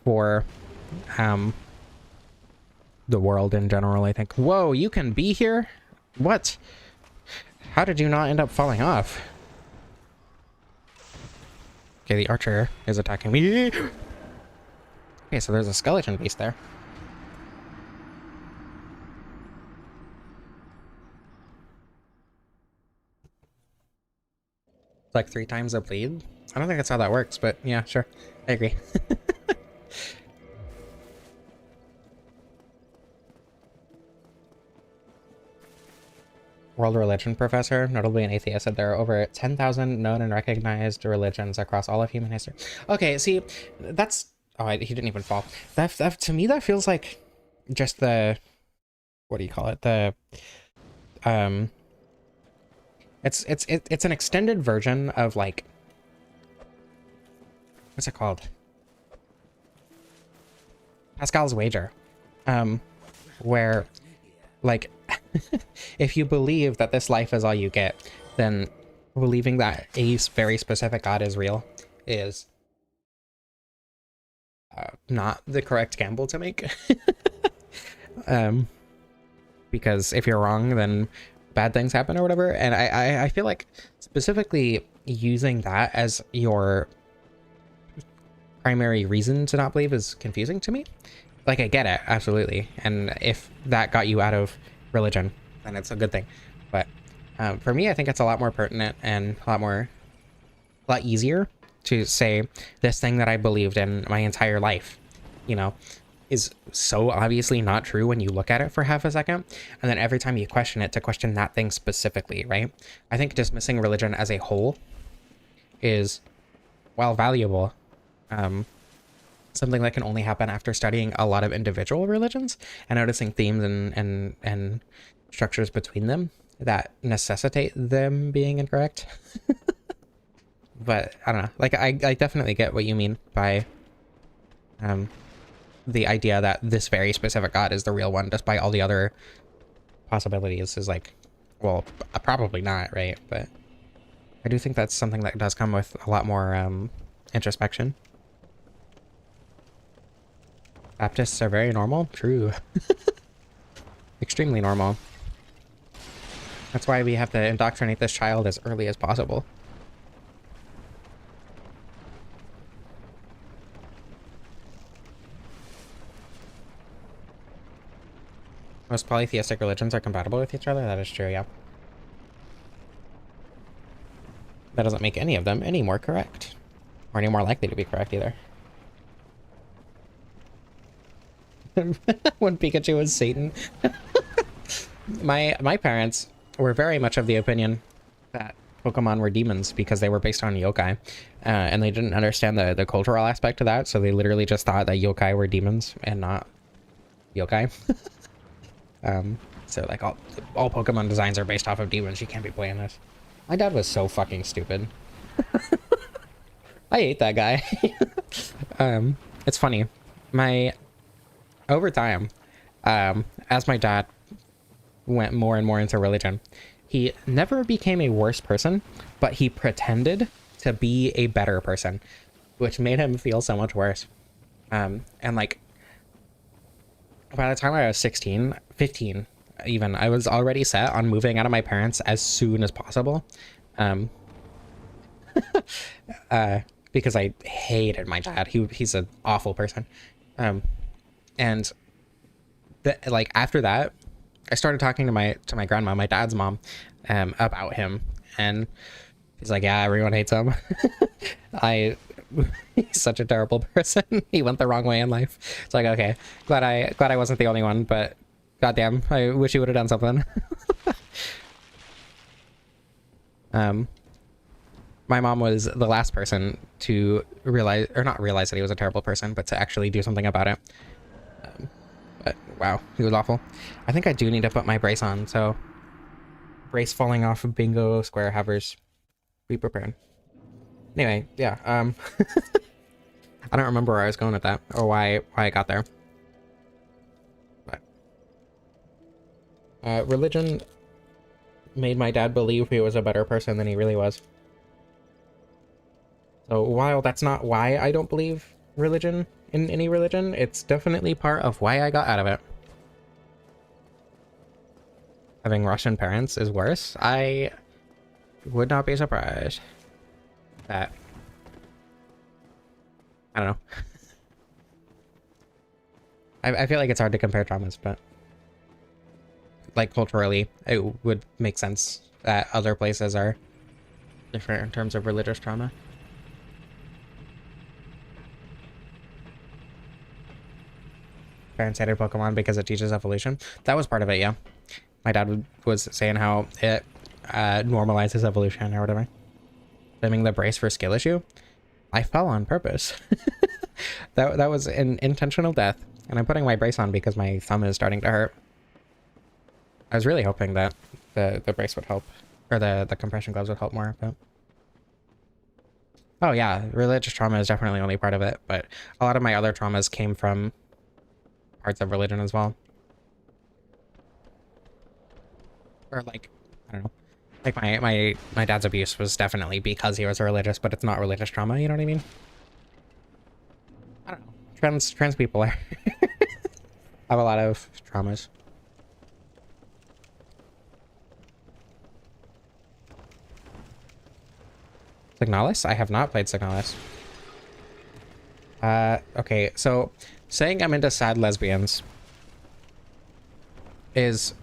for the world in general, I think. Whoa, you can be here? What? How did you not end up falling off? Okay, the archer is attacking me. Okay, so there's a skeleton beast there. It's like 3 times a bleed? I don't think that's how that works, but yeah, sure. I agree. World religion professor, notably an atheist, said there are over 10,000 known and recognized religions across all of human history. Okay, see, that's... Oh, he didn't even fall. That to me, that feels like just the... What do you call it? The... It's an extended version of, like... What's it called? Pascal's wager. Where, like... if you believe that this life is all you get, then believing that a very specific god is real is not the correct gamble to make. Because if you're wrong, then bad things happen or whatever. And I feel like specifically using that as your primary reason to not believe is confusing to me. Like, I get it, absolutely. And if that got you out of religion, then it's a good thing. But for me, I think it's a lot more pertinent and a lot easier to say this thing that I believed in my entire life, you know, is so obviously not true when you look at it for half a second, and then every time you question it, to question that thing specifically, right? I think dismissing religion as a whole is, while valuable, something that can only happen after studying a lot of individual religions and noticing themes and structures between them that necessitate them being incorrect. But I don't know, like I definitely get what you mean by the idea that this very specific god is the real one, despite all the other possibilities. Is like, well, probably not, right? But I do think that's something that does come with a lot more introspection. Baptists are very normal? True. Extremely normal. That's why we have to indoctrinate this child as early as possible. Most polytheistic religions are compatible with each other? That is true, yeah. That doesn't make any of them any more correct. Or any more likely to be correct, either. When Pikachu was Satan. My parents were very much of the opinion that Pokemon were demons because they were based on yokai, and they didn't understand the cultural aspect of that, so they literally just thought that yokai were demons and not yokai. So like all Pokemon designs are based off of demons. You can't be playing this. My dad was so fucking stupid. I hate that guy. It's funny. Over time, as my dad went more and more into religion, he never became a worse person, but he pretended to be a better person, which made him feel so much worse. And like, by the time I was 16, 15 even, I was already set on moving out of my parents as soon as possible. Um, because I hated my dad. He's an awful person. And like after that, I started talking to my grandma, my dad's mom, about him, and he's like, yeah, everyone hates him. He's such a terrible person. He went the wrong way in life. It's like, okay, glad I wasn't the only one, but goddamn, I wish he would have done something. My mom was the last person to realize, or not realize, that he was a terrible person, but to actually do something about it. But wow, he was awful. I think I do need to put my brace on, so brace falling off of bingo square havers. Be prepared. Anyway, yeah, I don't remember where I was going with that, or why I got there. But religion made my dad believe he was a better person than he really was. So while that's not why I don't believe religion in any religion, it's definitely part of why I got out of it. Having Russian parents is worse. I would not be surprised that, I don't know. I feel like it's hard to compare traumas, but like culturally, it would make sense that other places are different in terms of religious trauma. Parents hated Pokemon because it teaches evolution. That was part of it, yeah. My dad was saying how it normalizes evolution or whatever. Blaming the brace for skill issue. I fell on purpose. that was an intentional death, and I'm putting my brace on because my thumb is starting to hurt. I was really hoping that the brace would help, or the compression gloves would help more, but... Oh yeah, religious trauma is definitely only part of it, but a lot of my other traumas came from parts of religion as well. Or like, I don't know. Like my dad's abuse was definitely because he was religious, but it's not religious trauma, you know what I mean? I don't know. Trans people are have a lot of traumas. Signalis? I have not played Signalis. Okay, so saying I'm into sad lesbians is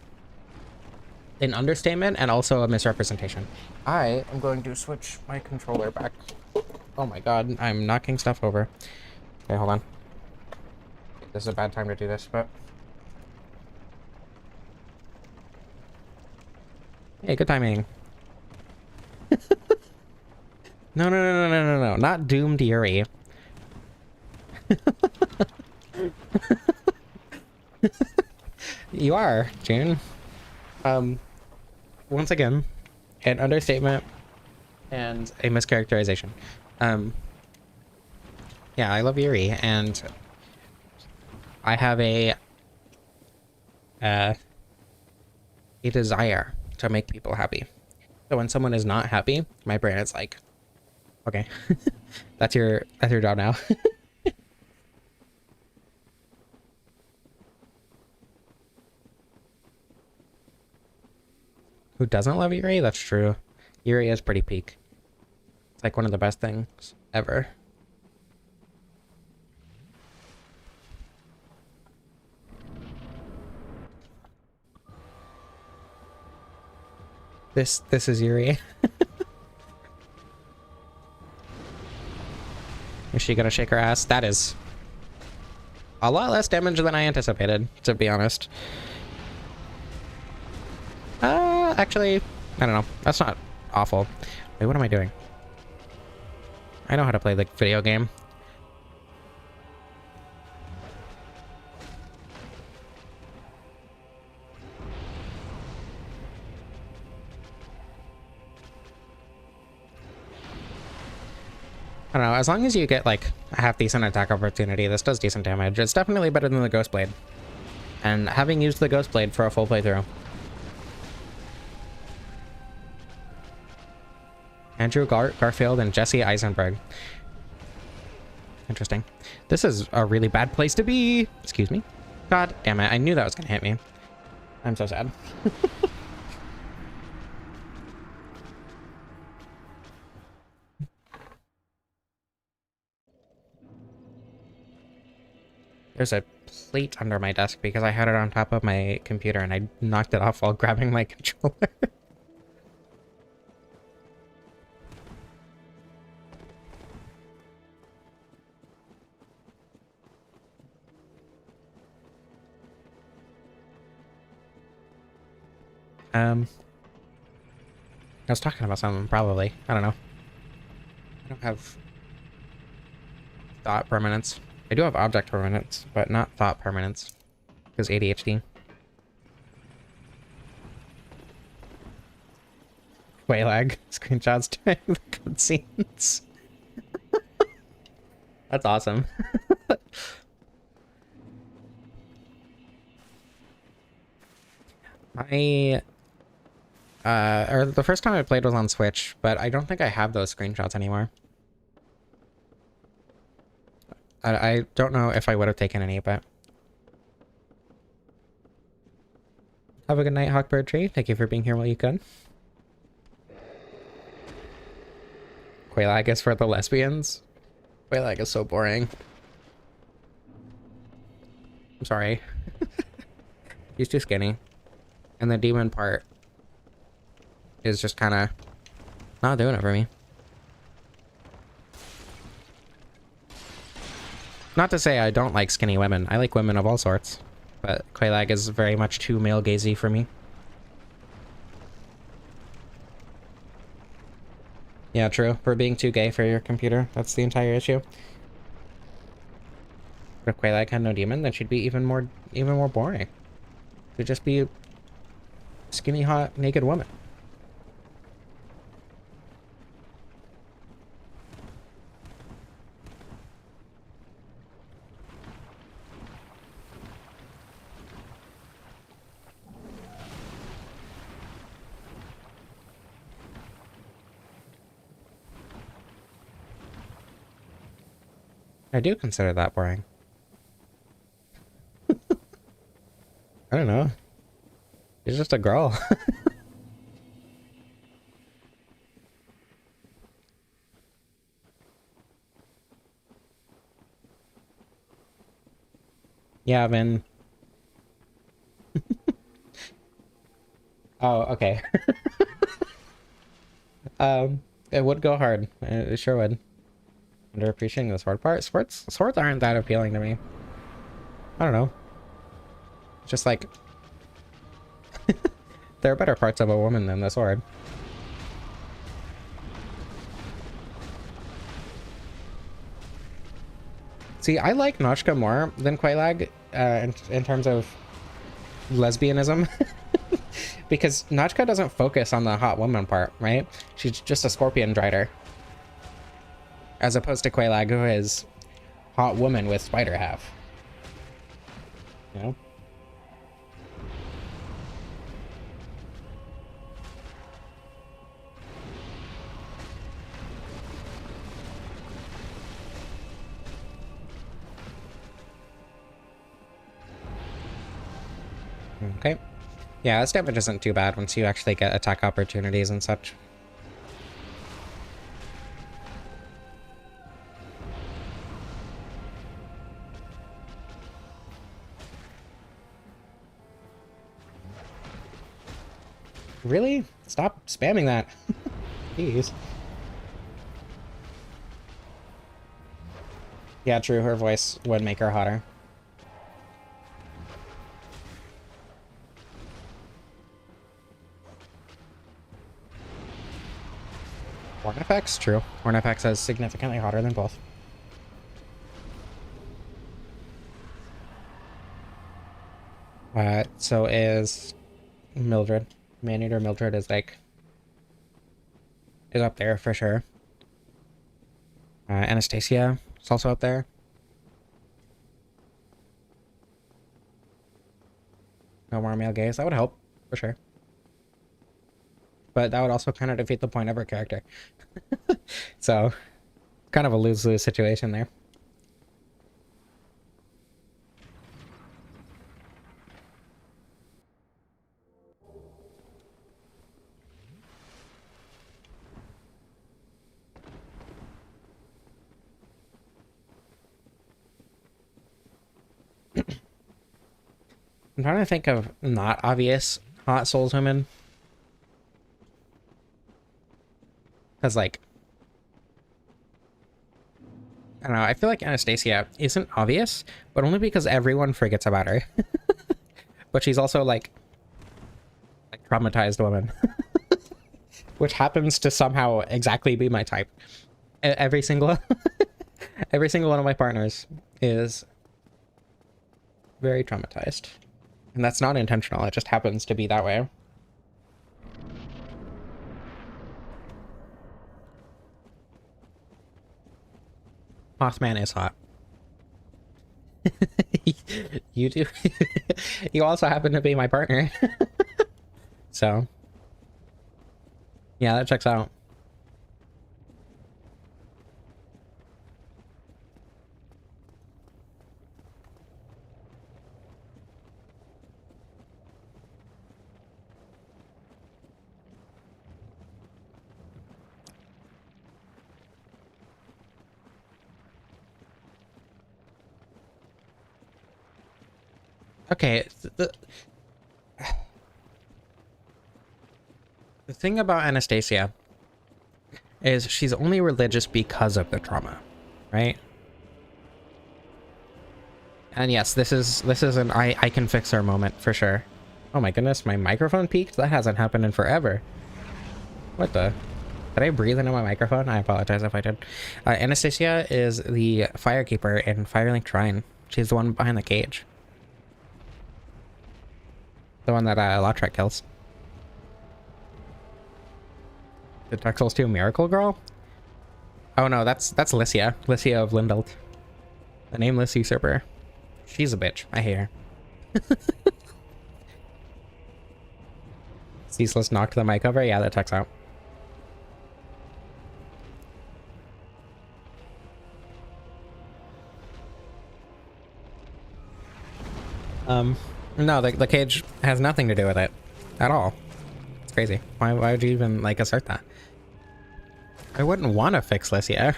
an understatement and also a misrepresentation. I am going to switch my controller back. Oh my god, I'm knocking stuff over. Okay, hold on. This is a bad time to do this, but... Hey, good timing. No, not Doomed Yuri. You are, June. Once again, an understatement and a mischaracterization. Yeah, I love Yuri, and I have a desire to make people happy. So when someone is not happy, my brain is like, okay, that's your job now. Who doesn't love Yuri? That's true. Yuri is pretty peak. It's like one of the best things ever. This is Yuri. Is she gonna shake her ass? That is a lot less damage than I anticipated, to be honest. Actually, I don't know. That's not awful. Wait, what am I doing? I know how to play the video game. I don't know, as long as you get like a half decent attack opportunity, this does decent damage. It's definitely better than the Ghost Blade. And having used the Ghost Blade for a full playthrough. Andrew Garfield and Jesse Eisenberg. Interesting. This is a really bad place to be. Excuse me. God damn it, I knew that was gonna hit me. I'm so sad. There's a plate under my desk because I had it on top of my computer and I knocked it off while grabbing my controller. I was talking about something, probably. I don't know. I don't have thought permanence. I do have object permanence, but not thought permanence. Because ADHD. Way lag. Screenshots during the cutscenes. That's awesome. Or the first time I played was on Switch, but I don't think I have those screenshots anymore. I don't know if I would have taken any, but... Have a good night, Hawkbird Tree. Thank you for being here while you could. Quelaag is for the lesbians. Quelaag is so boring. I'm sorry. He's too skinny. And the demon part is just kind of not doing it for me. Not to say I don't like skinny women. I like women of all sorts. But Quelaag is very much too male-gazy for me. Yeah, true. For being too gay for your computer. That's the entire issue. But if Quelaag had no demon, then she'd be even more boring. She'd just be a skinny, hot, naked woman. I do consider that boring. I don't know. She's just a girl. Yeah, Vin. Oh, okay. It would go hard. It sure would. Underappreciating the sword part? Swords aren't that appealing to me. I don't know. Just like... there are better parts of a woman than the sword. See, I like Noshka more than Quelaag in terms of lesbianism. Because Noshka doesn't focus on the hot woman part, right? She's just a scorpion drider. As opposed to Quelaag, who is hot woman with spider half. You know? Okay. Yeah, this damage isn't too bad once you actually get attack opportunities and such. Really? Stop spamming that. Jeez. Yeah, true. Her voice would make her hotter. Hornifex? True. Hornifex is significantly hotter than both. So is Mildred. Maneater Mildred is like... is up there for sure. Anastasia is also up there. No more male gays. That would help, for sure. But that would also kind of defeat the point of her character. So, kind of a lose-lose situation there. I'm trying to think of not obvious hot Souls women. Because, like, I don't know, I feel like Anastasia isn't obvious, but only because everyone forgets about her. But she's also, like traumatized woman. Which happens to somehow exactly be my type. Every single... every single one of my partners is very traumatized. And that's not intentional, it just happens to be that way. Mothman is hot. You do. You also happen to be my partner. So, yeah, that checks out. Okay, the thing about Anastasia is she's only religious because of the trauma, right? And yes, this is an I can fix her moment for sure. Oh my goodness, my microphone peaked? That hasn't happened in forever. What the? Did I breathe into my microphone? I apologize if I did. Anastasia is the firekeeper in Firelink Shrine. She's the one behind the cage. The one that Lautrec kills. The Dark Souls 2 Miracle Girl? Oh no, that's Lycia. Lycia of Lindelt. The nameless usurper. She's a bitch. I hate her. Ceaseless knocked the mic over? Yeah, that checks out. No, the cage has nothing to do with it. At all. It's crazy. Why would you even, like, assert that? I wouldn't want to fix Lycia.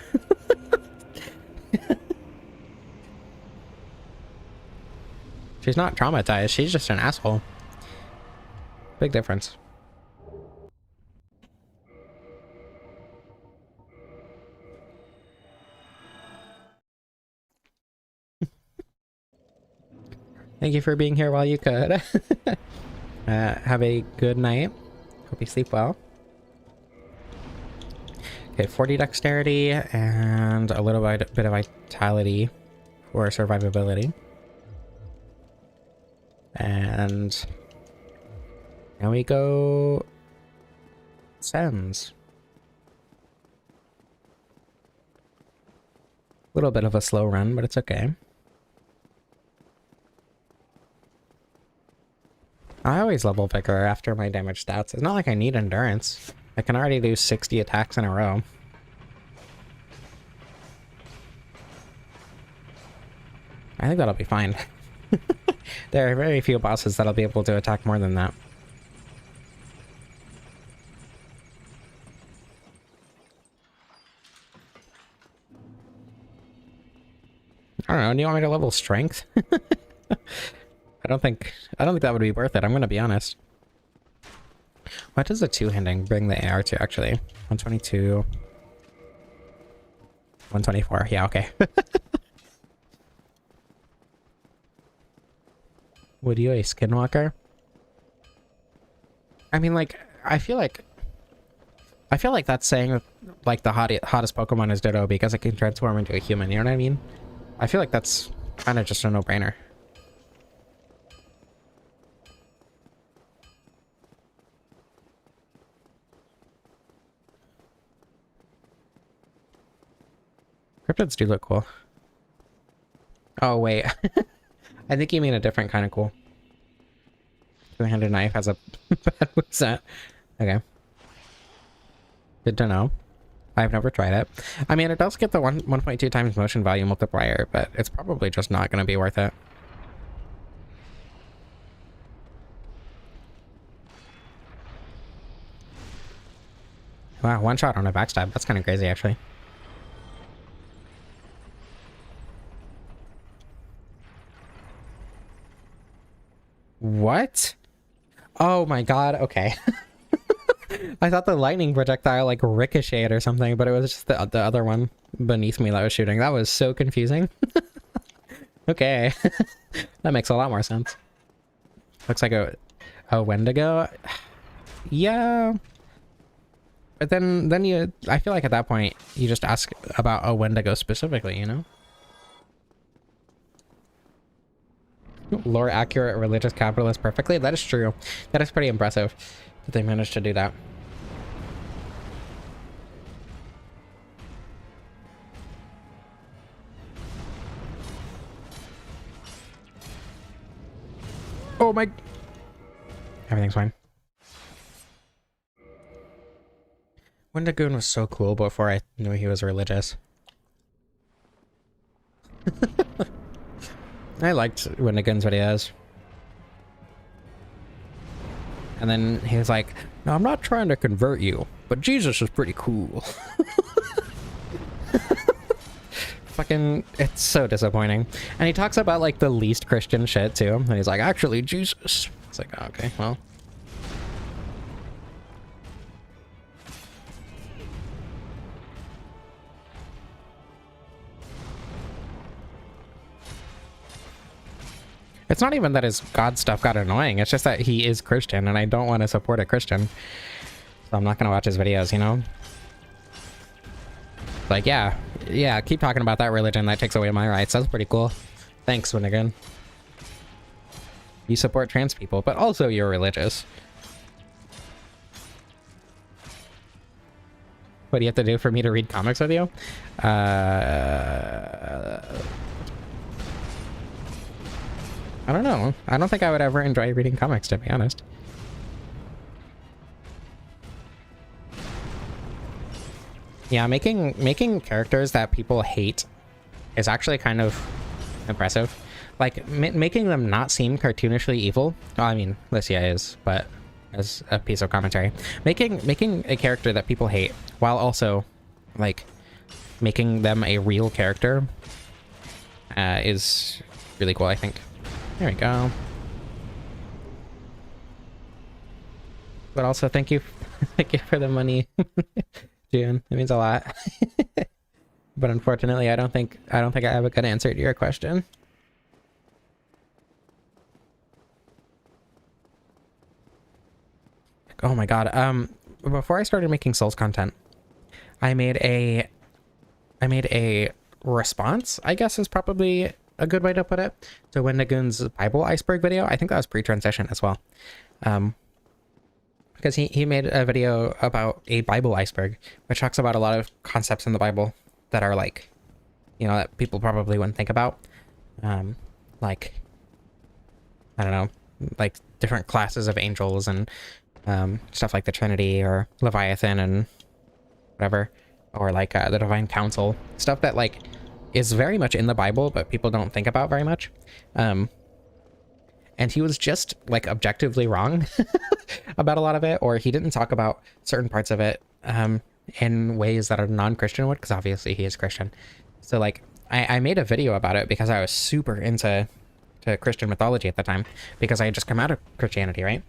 She's not traumatized, she's just an asshole. Big difference. Thank you for being here while you could. Have a good night. Hope you sleep well. Okay, 40 dexterity and a little bit of vitality for survivability. And now we go Sens. A little bit of a slow run, but it's okay. I always level Vigor after my damage stats. It's not like I need endurance. I can already do 60 attacks in a row. I think that'll be fine. There are very few bosses that'll be able to attack more than that. I don't know, do you want me to level strength? I don't think that would be worth it, I'm gonna be honest. What does the two-handing bring the AR to, actually? 122... 124, yeah, okay. Would you a skinwalker? I mean, like, I feel like that's saying, like, the hottest Pokemon is Ditto because it can transform into a human, you know what I mean? I feel like that's kind of just a no-brainer. Cryptids do look cool. Oh, wait. I think you mean a different kind of cool. Two-handed knife has a bad set. Okay. Good to know. I've never tried it. I mean, it does get the 1.2 times motion value multiplier, but it's probably just not going to be worth it. Wow, one shot on a backstab. That's kind of crazy, actually. What? Oh my god, okay. I thought the lightning projectile like ricocheted or something, but it was just the other one beneath me that was shooting. That was so confusing. Okay. That makes a lot more sense. Looks like a Wendigo. Yeah. But then you, I feel like at that point, you just ask about a Wendigo specifically, you know? Lore accurate religious capitalist perfectly. That is true. That is pretty impressive that they managed to do that. Oh my... Everything's fine. Wendigoon was so cool before I knew he was religious. I liked Wendigoon's videos. And then he was like, no, I'm not trying to convert you, but Jesus is pretty cool. Fucking, it's so disappointing. And he talks about like the least Christian shit too. And he's like, actually, Jesus. It's like, oh, okay, well. It's not even that his God stuff got annoying. It's just that he is Christian and I don't want to support a Christian. So I'm not going to watch his videos, you know? Like, yeah, keep talking about that religion that takes away my rights. That's pretty cool. Thanks, Winnigan. You support trans people, but also you're religious. What do you have to do for me to read comics with you? I don't know. I don't think I would ever enjoy reading comics, to be honest. Yeah, making characters that people hate is actually kind of impressive. Like, making them not seem cartoonishly evil. Well, I mean, Licia is, but as a piece of commentary. Making a character that people hate while also, like, making them a real character is really cool, I think. There we go. But also, thank you for the money, June. It means a lot. But unfortunately, I don't think I have a good answer to your question. Oh my god. Before I started making Souls content, I made a response, I guess is probably a good way to put it, to Wendigoon's Bible iceberg video. I think that was pre-transition as well. Because he made a video about a Bible iceberg, which talks about a lot of concepts in the Bible that are like, you know, that people probably wouldn't think about. Like, I don't know, like different classes of angels and stuff like the Trinity or Leviathan and whatever, or like the Divine Council, stuff that like is very much in the Bible, but people don't think about very much. And he was just like objectively wrong about a lot of it, or he didn't talk about certain parts of it in ways that a non-Christian would, because obviously he is Christian. So like I made a video about it because I was super into Christian mythology at the time, because I had just come out of Christianity, right?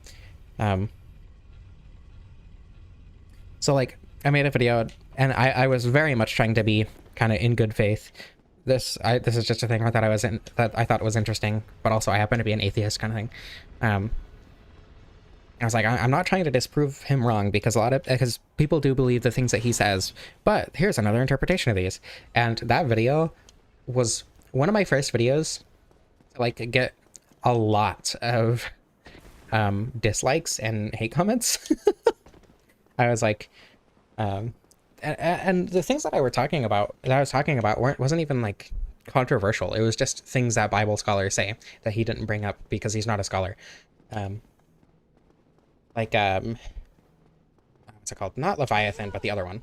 So like I made a video and I was very much trying to be kind of in good faith. This is just a thing that I thought was interesting, but also I happen to be an atheist kind of thing. I was like, I'm not trying to disprove him wrong, because because people do believe the things that he says, but here's another interpretation of these. And that video was one of my first videos to like get a lot of dislikes and hate comments. I was like, and the things that I was talking about wasn't even like controversial. It was just things that Bible scholars say that he didn't bring up because he's not a scholar. Like what's it called? Not Leviathan, but the other one.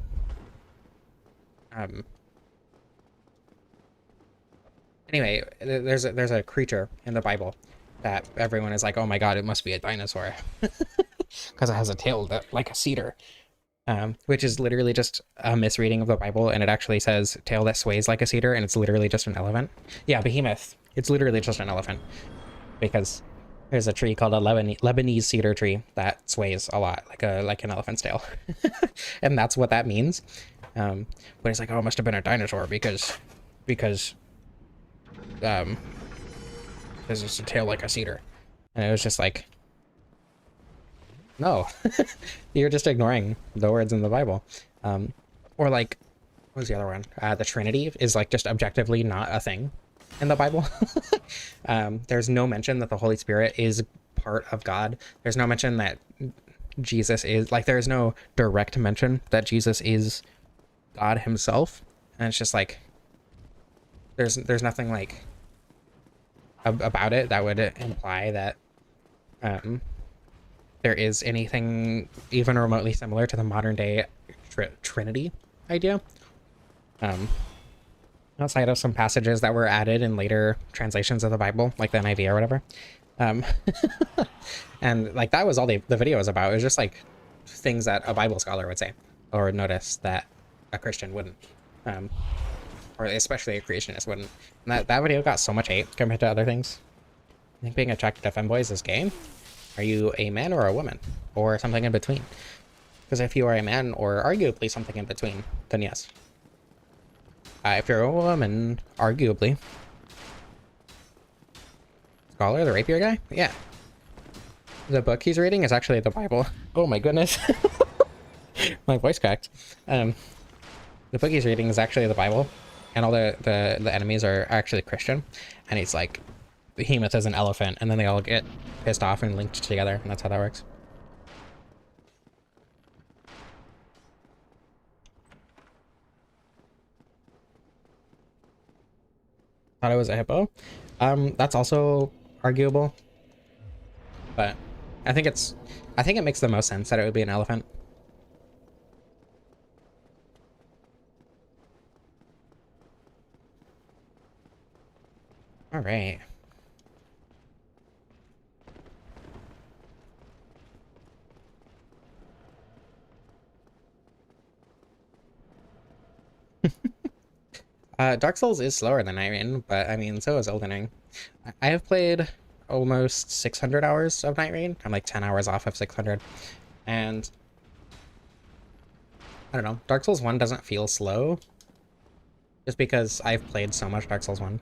Anyway, there's a creature in the Bible that everyone is like, oh my god, it must be a dinosaur because it has a tail like a cedar. Which is literally just a misreading of the Bible, and it actually says tail that sways like a cedar, and it's literally just an elephant. Yeah, behemoth. It's literally just an elephant, because There's a tree called a Lebanese cedar tree that sways a lot, like an elephant's tail, and that's what that means. But it's like, oh, it must have been a dinosaur because there's just a tail like a cedar, and it was just like, no, you're just ignoring the words in the Bible, or like, what was the other one? The Trinity is like just objectively not a thing in the Bible. There's no mention that the Holy Spirit is part of God. There's no mention that Jesus is, like, there's no direct mention that Jesus is God himself. And it's just like, there's nothing like about it that would imply that there is anything even remotely similar to the modern day Trinity idea. Outside of some passages that were added in later translations of the Bible, like the NIV or whatever. And like that was all the video was about. It was just like things that a Bible scholar would say or notice that a Christian wouldn't. Or especially a creationist wouldn't. And that video got so much hate compared to other things. I think being attracted to femboys is gay. Are you a man or a woman? Or something in between? Because if you are a man or arguably something in between, then yes. If you're a woman, arguably. Scholar, the rapier guy? Yeah. The book he's reading is actually the Bible. Oh my goodness. My voice cracked. The book he's reading is actually the Bible. And all the enemies are actually Christian. And he's like, Behemoth is an elephant. And then they all get pissed off and linked together. And that's how that works. Thought it was a hippo. That's also arguable, but I think it makes the most sense that it would be an elephant. All right. Dark Souls is slower than Night Rain, but I mean, so is Elden Ring. I have played almost 600 hours of Night Rain. I'm like 10 hours off of 600. And I don't know, Dark Souls 1 doesn't feel slow. Just because I've played so much Dark Souls 1.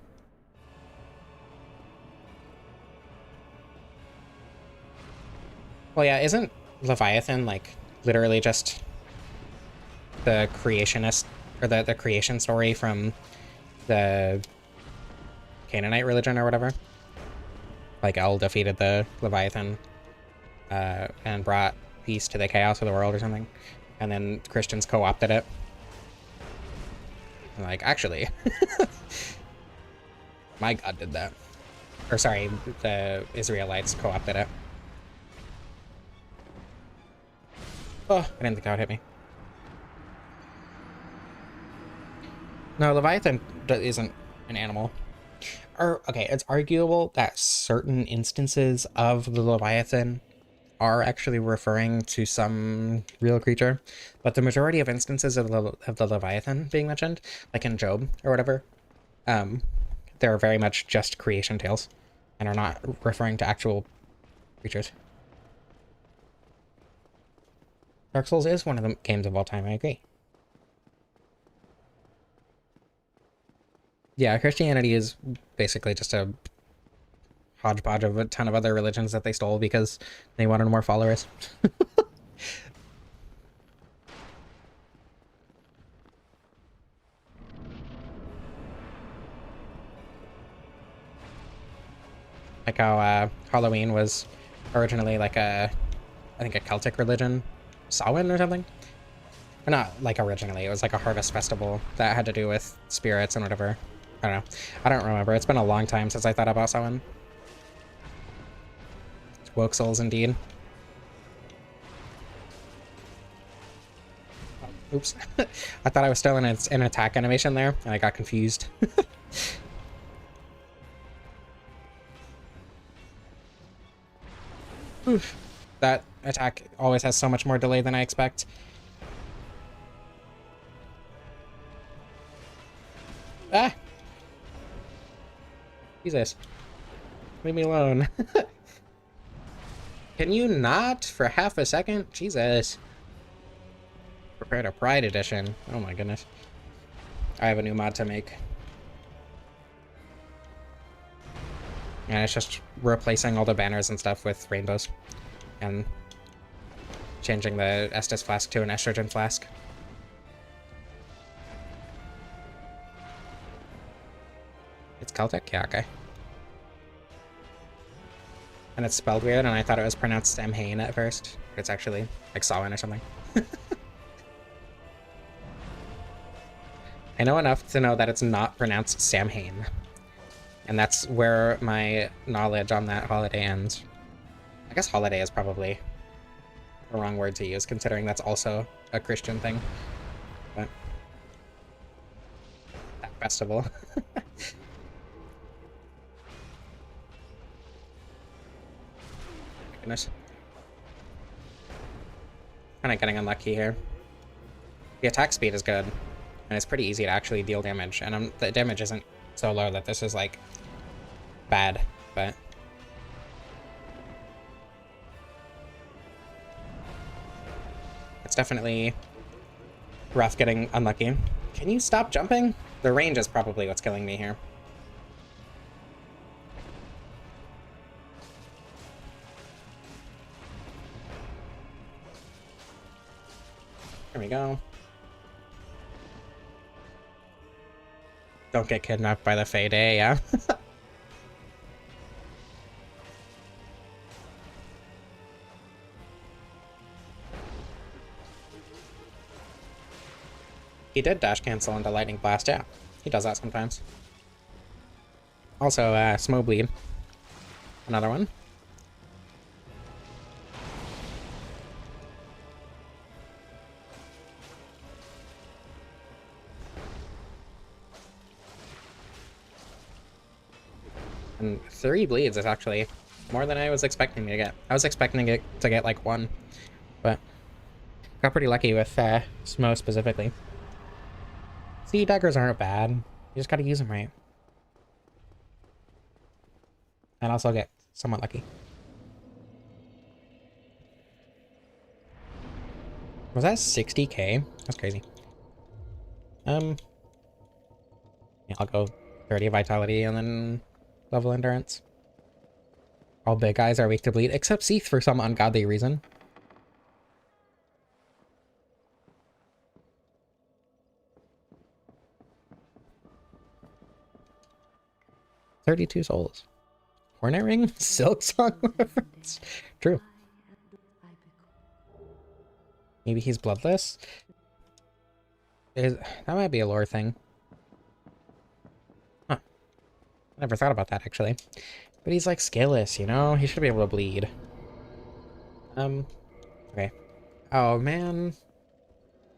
Well, yeah, isn't Leviathan like literally just the creationist or the creation story from the Canaanite religion or whatever? Like El defeated the Leviathan and brought peace to the chaos of the world or something, and then Christians co-opted it. And like, actually, my God did that. Or sorry, the Israelites co-opted it. Oh, I didn't think that would hit me. No, Leviathan isn't an animal. Or, okay, it's arguable that certain instances of the Leviathan are actually referring to some real creature, but the majority of instances of the Leviathan being mentioned, like in Job or whatever, they're very much just creation tales and are not referring to actual creatures. Dark Souls is one of the games of all time, I agree. Yeah, Christianity is basically just a hodgepodge of a ton of other religions that they stole because they wanted more followers. Like how Halloween was originally like I think a Celtic religion, Samhain or something? Or not like originally, it was like a harvest festival that had to do with spirits and whatever. I don't know. I don't remember. It's been a long time since I thought about Samhain. Woke souls indeed. Oops. I thought I was still in an attack animation there, and I got confused. Oof. That attack always has so much more delay than I expect. Ah! Jesus. Leave me alone. Can you not for half a second? Jesus. Prepared a Pride Edition. Oh my goodness. I have a new mod to make. And it's just replacing all the banners and stuff with rainbows. And changing the Estus flask to an estrogen flask. It's Celtic? Yeah, okay. And it's spelled weird, and I thought it was pronounced Samhain at first. It's actually like Samhain or something. I know enough to know that it's not pronounced Samhain. And that's where my knowledge on that holiday ends. I guess holiday is probably the wrong word to use, considering that's also a Christian thing. But that festival. Goodness. Kind of getting unlucky here. The attack speed is good, and it's pretty easy to actually deal damage, and the damage isn't so low that this is like bad, but it's definitely rough getting unlucky. Can you stop jumping? The range is probably what's killing me here. There we go. Don't get kidnapped by the Fade, yeah? He did dash cancel into Lightning Blast, yeah. He does that sometimes. Also, Smo Bleed. Another one. And 3 bleeds is actually more than I was expecting to get. I was expecting it to get like 1, but got pretty lucky with Smo specifically. See, daggers aren't bad. You just gotta use them right. And also get somewhat lucky. Was that 60k? That's crazy. Yeah, I'll go 30 vitality and then level endurance. All big guys are weak to bleed, except Seath for some ungodly reason. $32 souls. Hornet Ring? Silk Song reference? True. Maybe he's bloodless? That might be a lore thing. Huh. I never thought about that, actually. But he's like scaleless, you know? He should be able to bleed. Okay. Oh, man.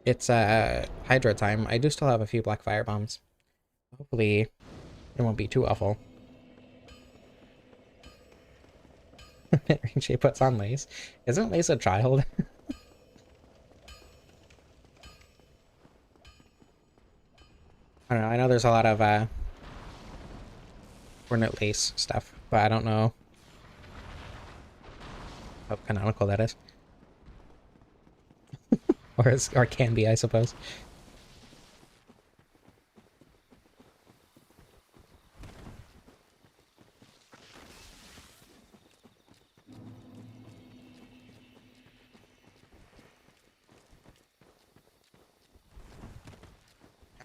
It's, Hydra time. I do still have a few black fire bombs. Hopefully, it won't be too awful. She puts on Lace. Isn't Lace a child? I don't know. I know there's a lot of Hornet Lace stuff, but I don't know how canonical that is. Or can be, I suppose.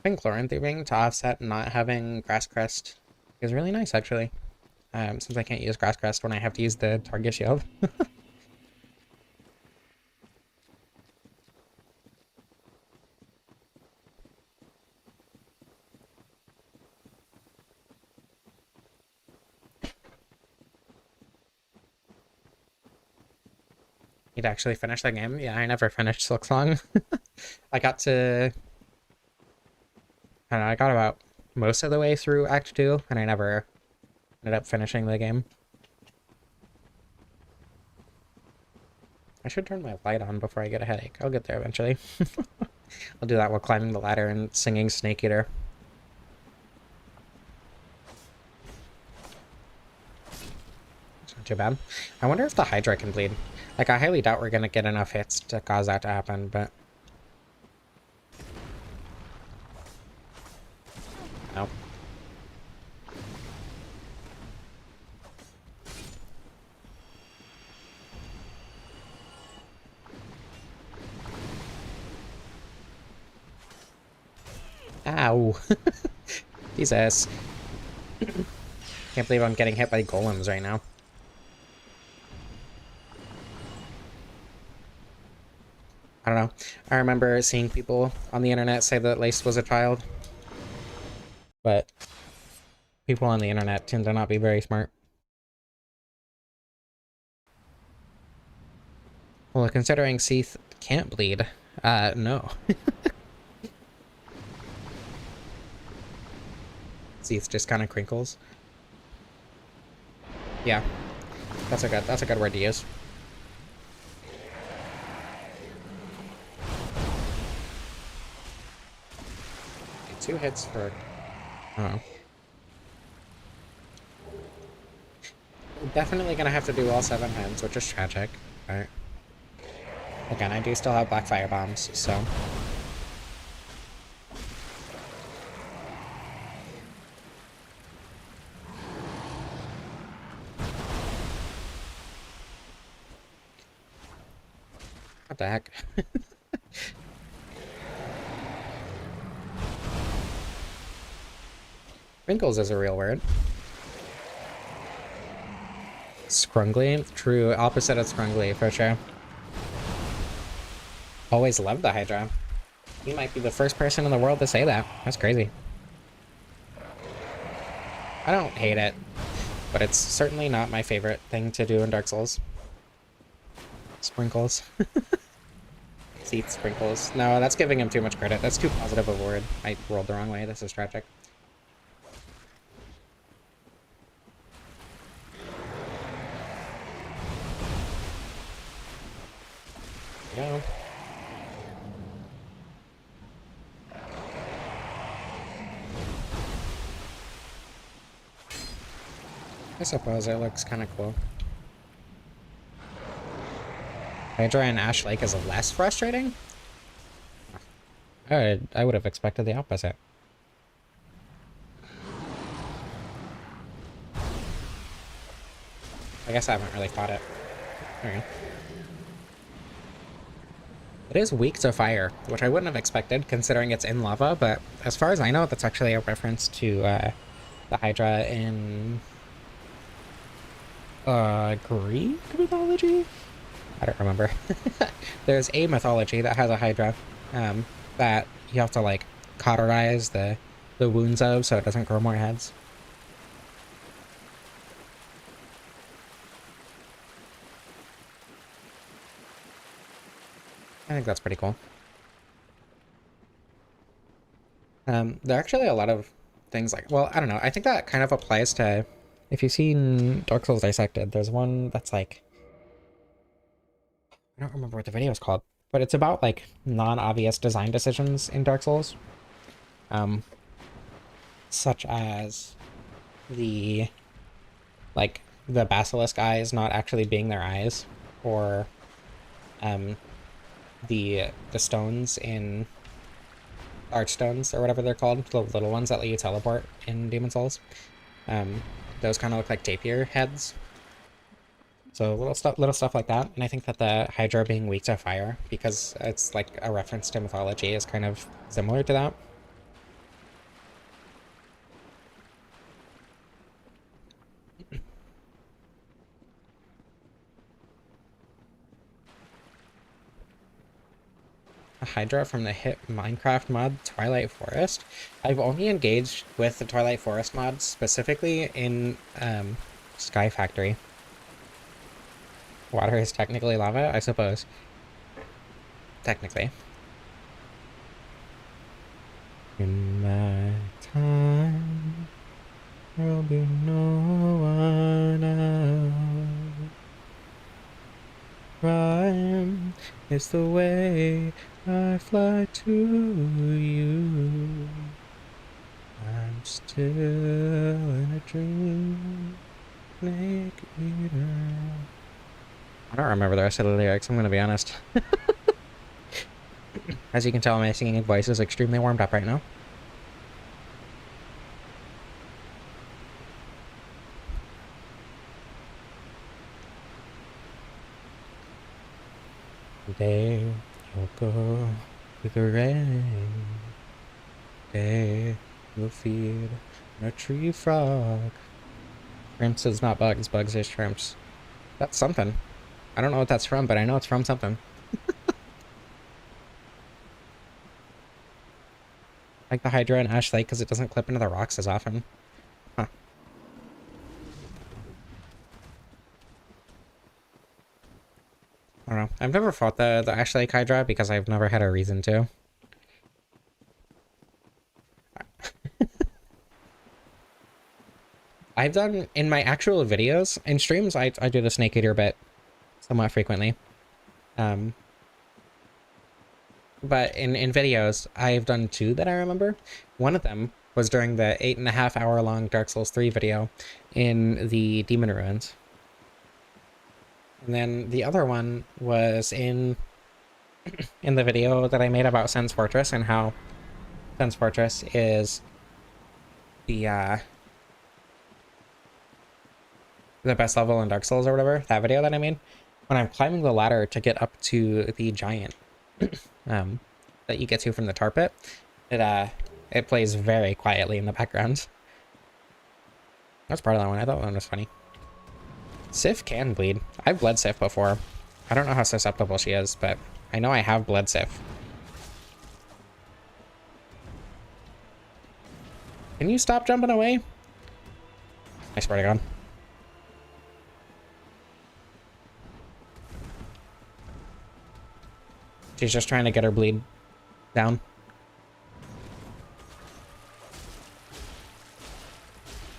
Having Chlorine Thieving to offset not having Grass Crest is really nice, actually. Since I can't use Grass Crest when I have to use the target shield. You'd actually finish the game? Yeah, I never finished Silksong. I got to... I don't know, I got about most of the way through Act 2, and I never ended up finishing the game. I should turn my light on before I get a headache. I'll get there eventually. I'll do that while climbing the ladder and singing Snake Eater. not too bad. I wonder if the Hydra can bleed. Like, I highly doubt we're gonna get enough hits to cause that to happen, but... Nope. Ow. Jesus. Can't believe I'm getting hit by golems right now. I don't know. I remember seeing people on the internet say that Lace was a child. But people on the internet tend to not be very smart. Well, considering Seath can't bleed, no. Seath just kind of crinkles. Yeah, that's a good word to use. Okay, 2 hits for... Oh. We're definitely gonna have to do all 7 hits, which is tragic. But again, I do still have black fire bombs, so... What the heck? Wrinkles is a real word. Scrungly? True, opposite of scrungly, for sure. Always loved the Hydra. You might be the first person in the world to say that. That's crazy. I don't hate it, but it's certainly not my favorite thing to do in Dark Souls. Sprinkles. Seath sprinkles. No, that's giving him too much credit. That's too positive a word. I rolled the wrong way. This is tragic. Go. I suppose it looks kind of cool. Hydra and Ash Lake is less frustrating? I would have expected the opposite. I guess I haven't really caught it. There we go. It is weak to fire, which I wouldn't have expected considering it's in lava, but as far as I know, that's actually a reference to the Hydra in Greek mythology? I don't remember. There's a mythology that has a Hydra that you have to like cauterize the wounds of so it doesn't grow more heads. I think that's pretty cool. There are actually a lot of things like, well, I don't know. I think that kind of applies to, if you've seen Dark Souls Dissected, there's one that's like, I don't remember what the video is called, but it's about like non-obvious design decisions in Dark Souls. Such as the, like, the basilisk eyes not actually being their eyes, or the stones in Archstones, or whatever they're called, the little ones that let you teleport in Demon Souls. Those kind of look like tapir heads. So little stuff like that, and I think that the Hydra being weak to fire, because it's like a reference to mythology, is kind of similar to that. A Hydra from the hit Minecraft mod Twilight Forest. I've only engaged with the Twilight Forest mod specifically in Sky Factory. Water is technically lava, I suppose. Technically. In my time, there'll be no one else. Rhyme is the way I fly to you. I'm still in a dream. Snake eater. I don't remember the rest of the lyrics, I'm gonna be honest. As you can tell, my singing voice is extremely warmed up right now. Today you'll go to the rain. Today you'll feed a tree frog. Shrimps is not bugs, bugs is shrimps. That's something. I don't know what that's from, but I know it's from something. Like the Hydra in Ash Lake because it doesn't clip into the rocks as often. Huh. I don't know. I've never fought the Ash Lake Hydra because I've never had a reason to. I've done, in my actual videos, in streams, I do the Snake Eater bit somewhat frequently. But in videos, I've done two that I remember. One of them was during the 8.5 hour long Dark Souls 3 video in the Demon Ruins. And then the other one was in the video that I made about Sen's Fortress and how Sen's Fortress is the best level in Dark Souls or whatever. That video that I made. When I'm climbing the ladder to get up to the giant that you get to from the tar pit, it plays very quietly in the background. That's part of that one. I thought that one was funny. Sif can bleed. I've bled Sif before. I don't know how susceptible she is, but I know I have bled Sif. Can you stop jumping away? I swear to God. She's just trying to get her bleed down.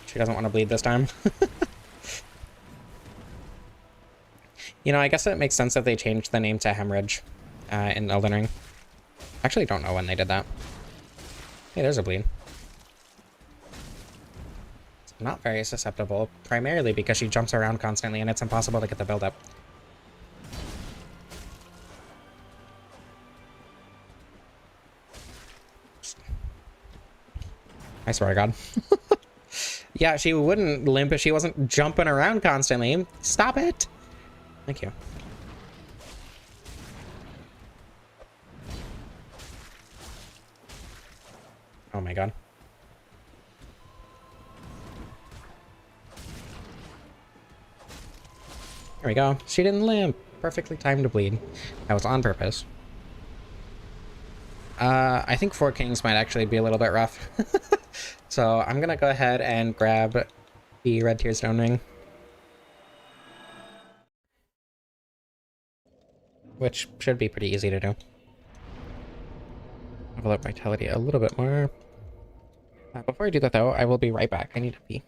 She doesn't want to bleed this time. You know, I guess it makes sense that they changed the name to Hemorrhage in Elden Ring. I actually don't know when they did that. Hey, there's a bleed. It's not very susceptible, primarily because she jumps around constantly and it's impossible to get the build up. I swear to God. Yeah, she wouldn't limp if she wasn't jumping around constantly. Stop it! Thank you. Oh my God. There we go. She didn't limp. Perfectly timed to bleed. That was on purpose. I think Four Kings might actually be a little bit rough. So I'm gonna go ahead and grab the Red Tear Stone Ring. Which should be pretty easy to do. Level up Vitality a little bit more. Before I do that though, I will be right back. I need to pee.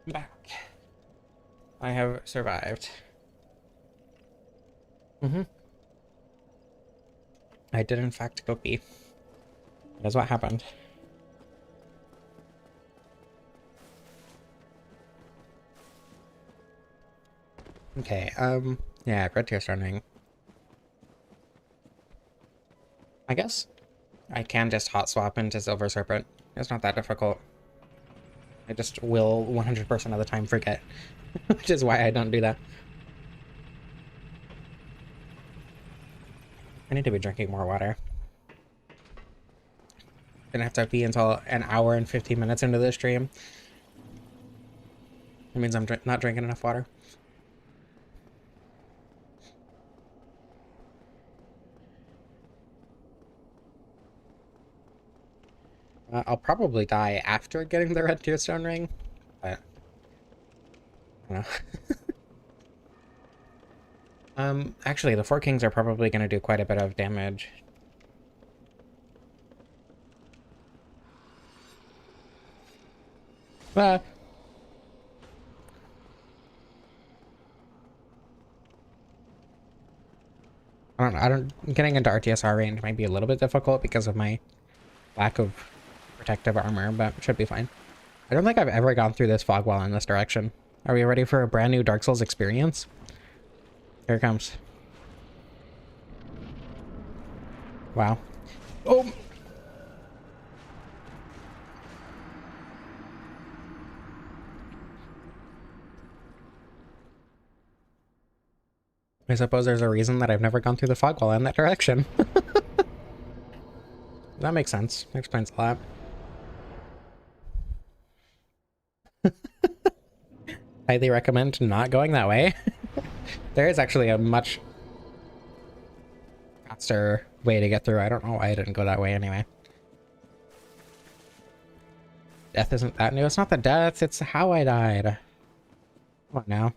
Back. I have survived. Mm-hmm. I did in fact go pee. That's what happened. Okay, yeah, red tear starting. I guess I can just hot swap into Silver Serpent. It's not that difficult. I just will 100% of the time forget, which is why I don't do that. I need to be drinking more water. Gonna have to pee until an hour and 15 minutes into the stream. That means I'm not drinking enough water. I'll probably die after getting the red tearstone ring, but I don't know. Actually, the Four Kings are probably going to do quite a bit of damage. But I don't, getting into RTSR range might be a little bit difficult because of my lack of protective armor, but it should be fine. I don't think I've ever gone through this fog wall in this direction. Are we ready for a brand new Dark Souls experience? Here it comes. Wow. Oh! I suppose there's a reason that I've never gone through the fog wall in that direction. That makes sense. That explains a lot. Highly recommend not going that way. There is actually a much faster way to get through. I don't know why I didn't go that way anyway. Death isn't that new. It's not the death, it's how I died. Come on now.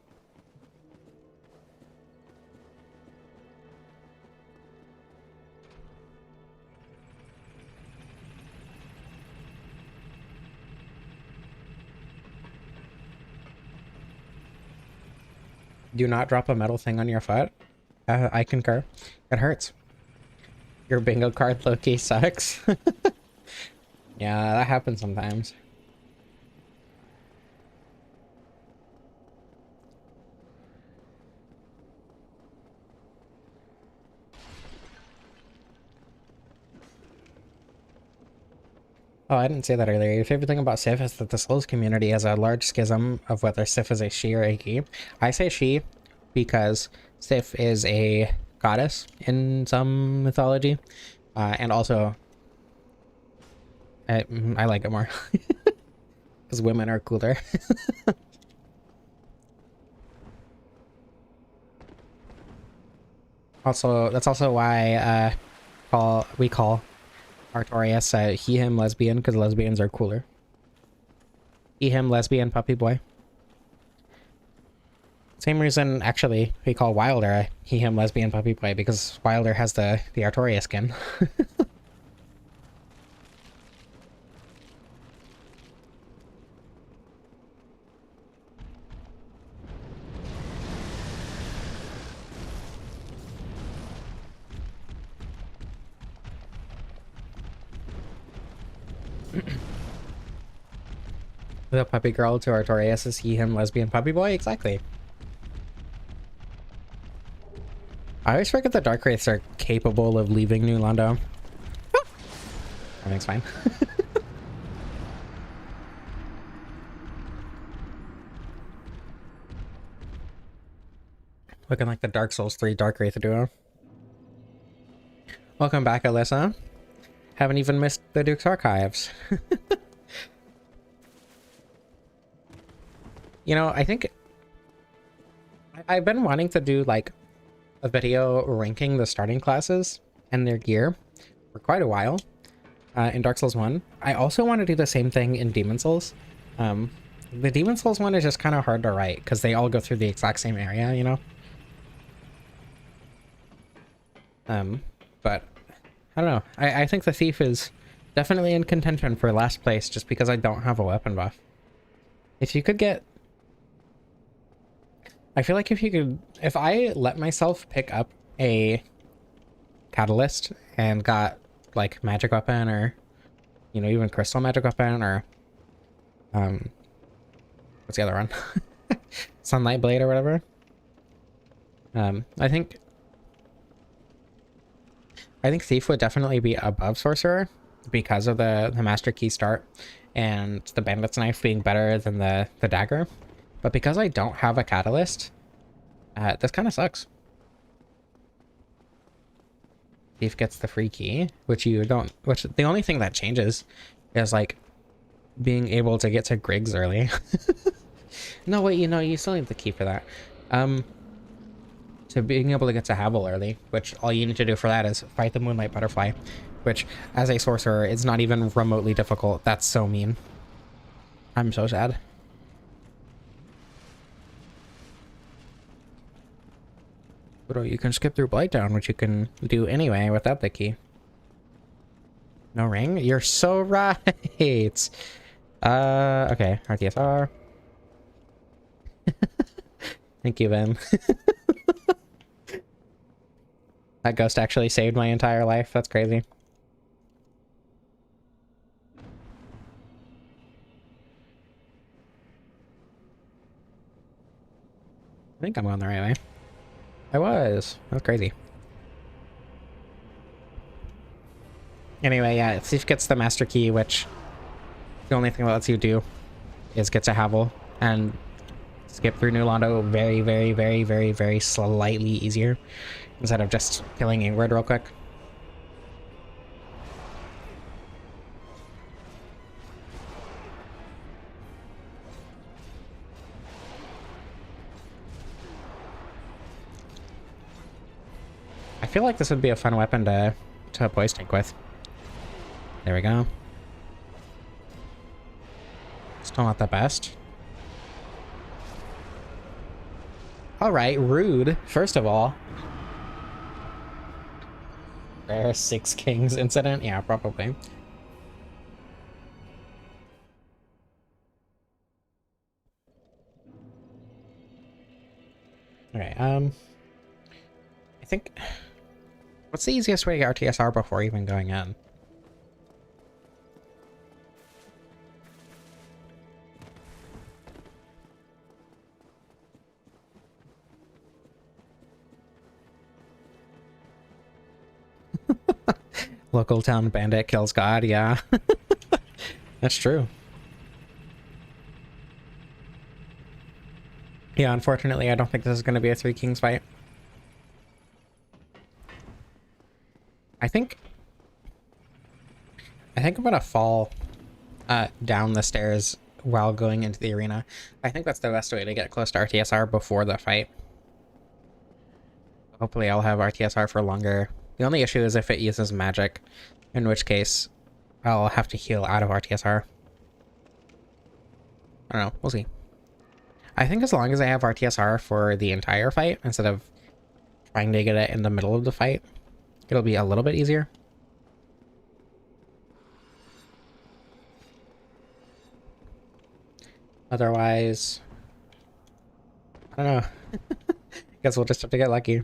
Do not drop a metal thing on your foot. I concur. It hurts. Your bingo card low-key sucks. Yeah, that happens sometimes. Oh, I didn't say that earlier. Your favorite thing about Sif is that the Souls community has a large schism of whether Sif is a she or a he. I say she because Sif is a goddess in some mythology. And also, I like it more. Because women are cooler. Also, that's also why we call Artorias he, him, lesbian, because lesbians are cooler. He, him, lesbian, puppy boy. Same reason, actually, we call Wilder a he, him, lesbian, puppy boy, because Wilder has the Artorias skin. The puppy girl to Artorias is he, him, lesbian, puppy boy? Exactly. I always forget that Dark Wraiths are capable of leaving New Londo. Everything's fine. Looking like the Dark Souls 3 Dark Wraith duo. Welcome back, Alyssa. Haven't even missed the Duke's Archives. You know, I think I've been wanting to do like a video ranking the starting classes and their gear for quite a while in Dark Souls 1. I also want to do the same thing in Demon Souls. The Demon Souls one is just kind of hard to write because they all go through the exact same area, you know? But I don't know. I think the Thief is definitely in contention for last place just because I don't have a weapon buff. If you could get... I feel like if I let myself pick up a catalyst and got like magic weapon, or you know, even crystal magic weapon, or what's the other one? Sunlight blade or whatever. I think thief would definitely be above sorcerer because of the master key start and the bandit's knife being better than the dagger. But because I don't have a catalyst, this kind of sucks. Thief gets the free key, which you don't, which the only thing that changes is like being able to get to Griggs early. No, wait, you know, you still need the key for that. To being able to get to Havel early, which all you need to do for that is fight the Moonlight Butterfly, which as a sorcerer, it's not even remotely difficult. That's so mean. I'm so sad. But you can skip through Blighttown, which you can do anyway without the key. No ring? You're so right. Okay, RTSR. Thank you, Ben. That ghost actually saved my entire life. That's crazy. I think I'm going the right way. I was. That's crazy. Anyway, yeah, Thief gets the master key, which the only thing that lets you do is get to Havel and skip through New Londo very, very, very, very, very slightly easier instead of just killing Ingrid real quick. I feel like this would be a fun weapon to poise tank with. There we go. Still not the best. Alright, rude, first of all. Rare 6 Kings incident? Yeah, probably. Okay, I think... What's the easiest way to get RTSR before even going in? Local town bandit kills God, yeah. That's true. Yeah, unfortunately, I don't think this is going to be a 3 Kings fight. I think I'm gonna fall down the stairs while going into the arena. I think that's the best way to get close to RTSR before the fight. Hopefully I'll have RTSR for longer. The only issue is if it uses magic, in which case I'll have to heal out of RTSR. I don't know, we'll see. I think as long as I have RTSR for the entire fight, instead of trying to get it in the middle of the fight, it'll be a little bit easier. Otherwise, I don't know. Guess we'll just have to get lucky.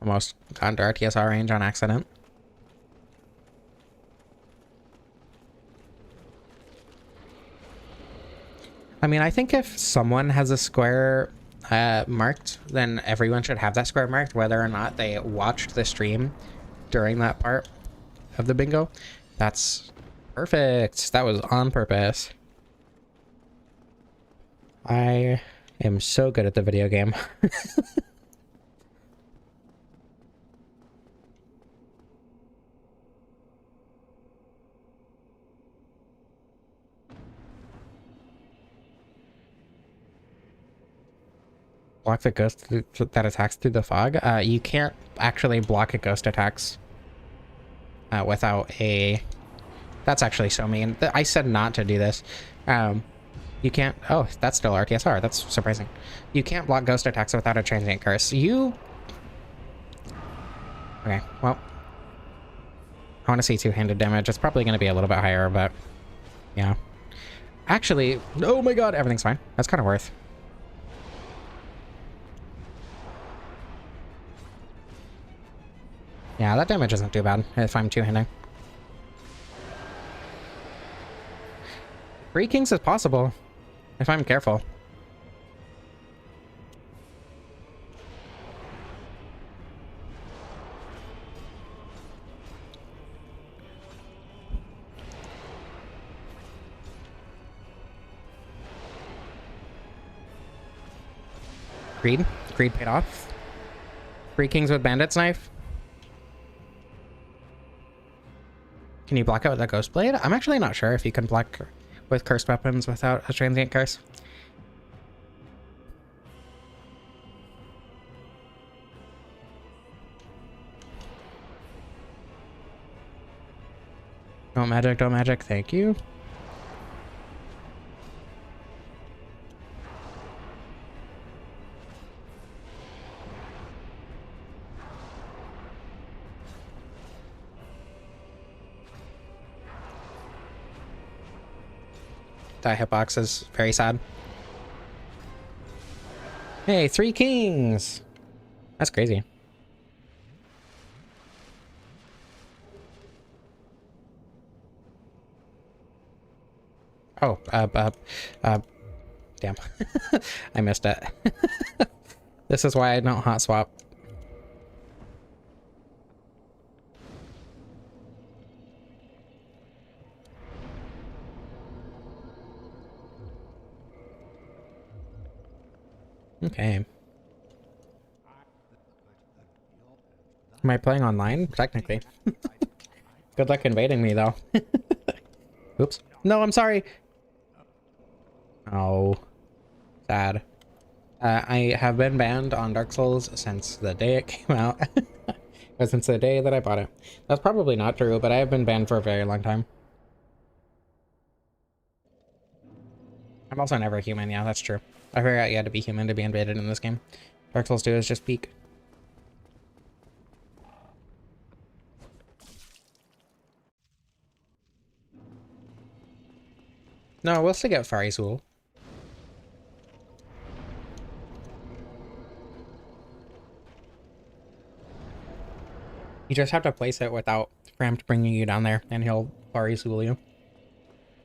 Almost got into RTSR range on accident. I mean, I think if someone has a square marked, then everyone should have that square marked, whether or not they watched the stream during that part of the bingo. That's perfect. That was on purpose. I am so good at the video game. Block the ghost that attacks through the fog. You can't actually block a ghost attacks without a... That's actually so mean. I said not to do this. You can't... Oh, that's still RTSR. That's surprising. You can't block ghost attacks without a transient curse. You... Okay, well... I want to see two-handed damage. It's probably going to be a little bit higher, but... Yeah. Actually... Oh my god, everything's fine. That's kind of worth. Yeah, that damage isn't too bad if I'm two-handing. 3 kings is possible if I'm careful. Greed. Greed paid off. 3 kings with bandit's knife. Can you block out with a ghost blade? I'm actually not sure if you can block with cursed weapons without a transient curse. Don't magic, don't magic, thank you. That hitbox is very sad. Hey, 3 kings! That's crazy. Oh, damn. I missed it. This is why I don't hot swap. Okay. Am I playing online? Technically. Good luck invading me, though. Oops. No, I'm sorry. Oh. Sad. I have been banned on Dark Souls since the day it came out. Or since the day that I bought it. That's probably not true, but I have been banned for a very long time. I'm also never human, yeah, that's true. I forgot you had to be human to be invaded in this game. Dark Souls 2 is just peak. No, we'll still get Farizul. You just have to place it without Frampt bringing you down there, and he'll Farizul you.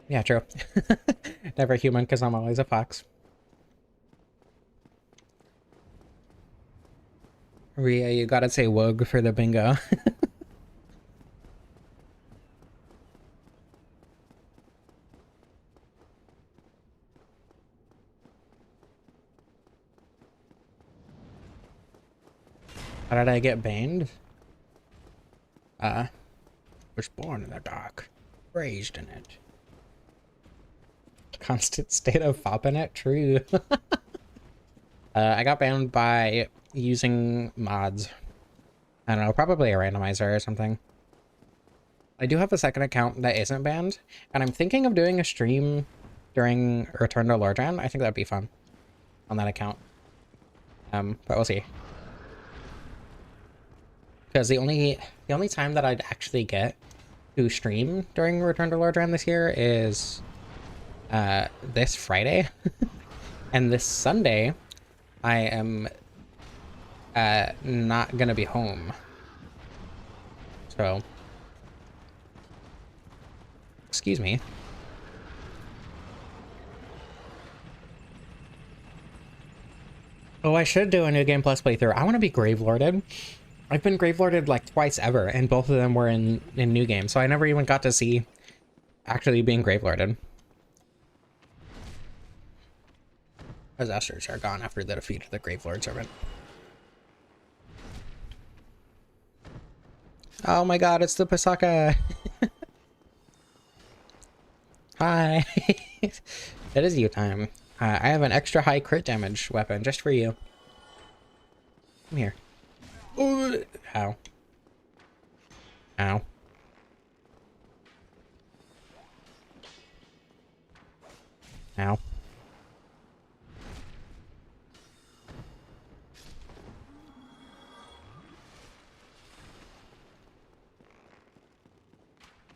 Yeah, true. Never human, because I'm always a fox. Rhea, you gotta say wug for the bingo. How did I get banned? Was born in the dark, raised in it. Constant state of fopping it, true. I got banned by using mods. I don't know, probably a randomizer or something. I do have a second account that isn't banned, and I'm thinking of doing a stream during Return to Lordran. I think that'd be fun on that account. But we'll see. Because the only time that I'd actually get to stream during Return to Lordran this year is this Friday. And this Sunday I am not gonna be home. So excuse me. Oh, I should do a New Game Plus playthrough. I want to be Gravelorded. I've been Gravelorded like twice ever, and both of them were in New Game, so I never even got to see actually being Gravelorded. Possessors are gone after the defeat of the Gravelord Servant. Oh my god, it's the Pasaka! Hi! It is you time. I have an extra high crit damage weapon just for you. Come here. Ooh. Ow. Ow. Ow.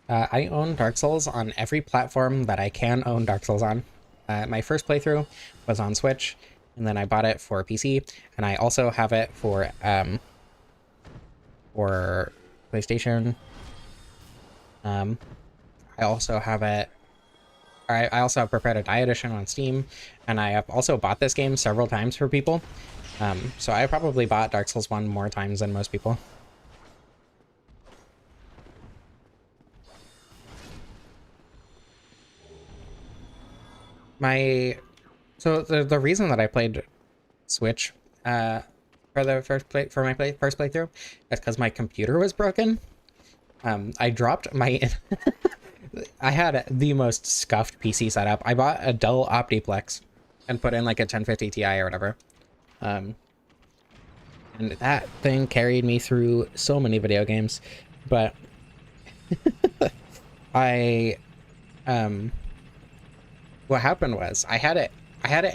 I own Dark Souls on every platform that I can own Dark Souls on. My first playthrough was on Switch, and then I bought it for PC, and I also have it for PlayStation. I also have it. I also have Prepare to Die Edition on Steam, and I have also bought this game several times for people. So I probably bought Dark Souls 1 more times than most people. So the reason that I played Switch for the first playthrough is because my computer was broken. I dropped my I had the most scuffed PC setup. I bought a Dell Optiplex and put in like a 1050 Ti or whatever. And that thing carried me through so many video games, but what happened was I had it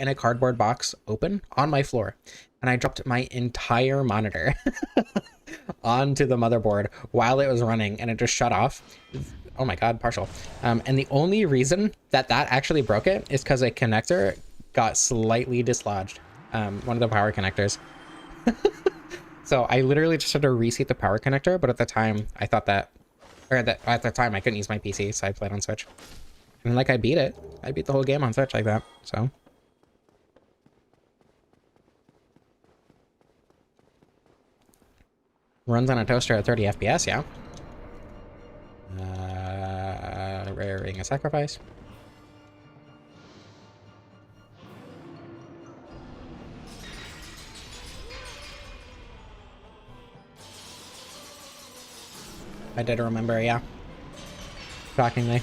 in a cardboard box open on my floor, and I dropped my entire monitor onto the motherboard while it was running, and it just shut off. Oh my god, partial. And the only reason that actually broke it is because a connector got slightly dislodged. One of the power connectors. So I literally just had to reset the power connector, but at the time I thought at the time I couldn't use my PC, so I played on Switch. And like I beat it. I beat the whole game on Switch like that, so. Runs on a toaster at 30 FPS, yeah. Raring a sacrifice. I did remember, yeah. Shockingly.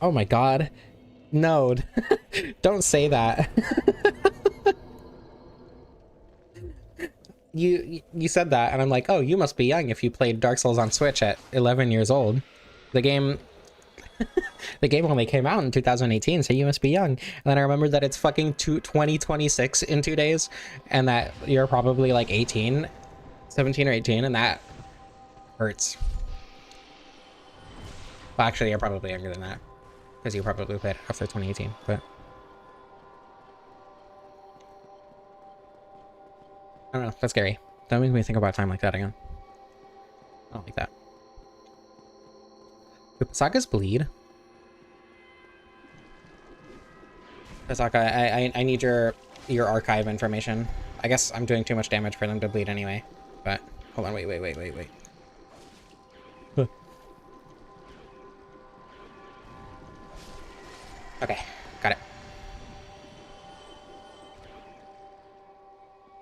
Oh my god. No. Don't say that. You said that, and I'm like, oh, you must be young if you played Dark Souls on Switch at 11 years old. The game only came out in 2018, so you must be young. And then I remembered that it's fucking 2026 in 2 days, and that you're probably like 17 or 18, and that hurts. Well, actually, you're probably younger than that, because you probably played after 2018, but I don't know, that's scary. Don't make me think about time like that again. I don't like that. Do Pasakas bleed? Pasaka, I need your archive information. I guess I'm doing too much damage for them to bleed anyway. But hold on, wait. Huh. Okay, got it.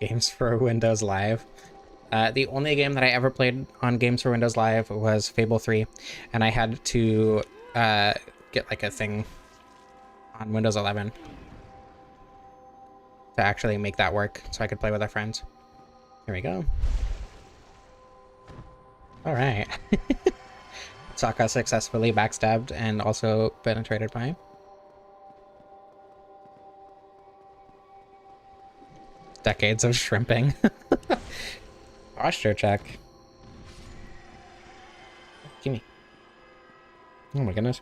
Games for Windows Live. The only game that I ever played on Games for Windows Live was Fable 3, and I had to get like a thing on Windows 11 to actually make that work so I could play with our friends. Here we go. All right. Sokka successfully backstabbed and also penetrated by him. Decades of shrimping. Posture check. Gimme. Oh my goodness.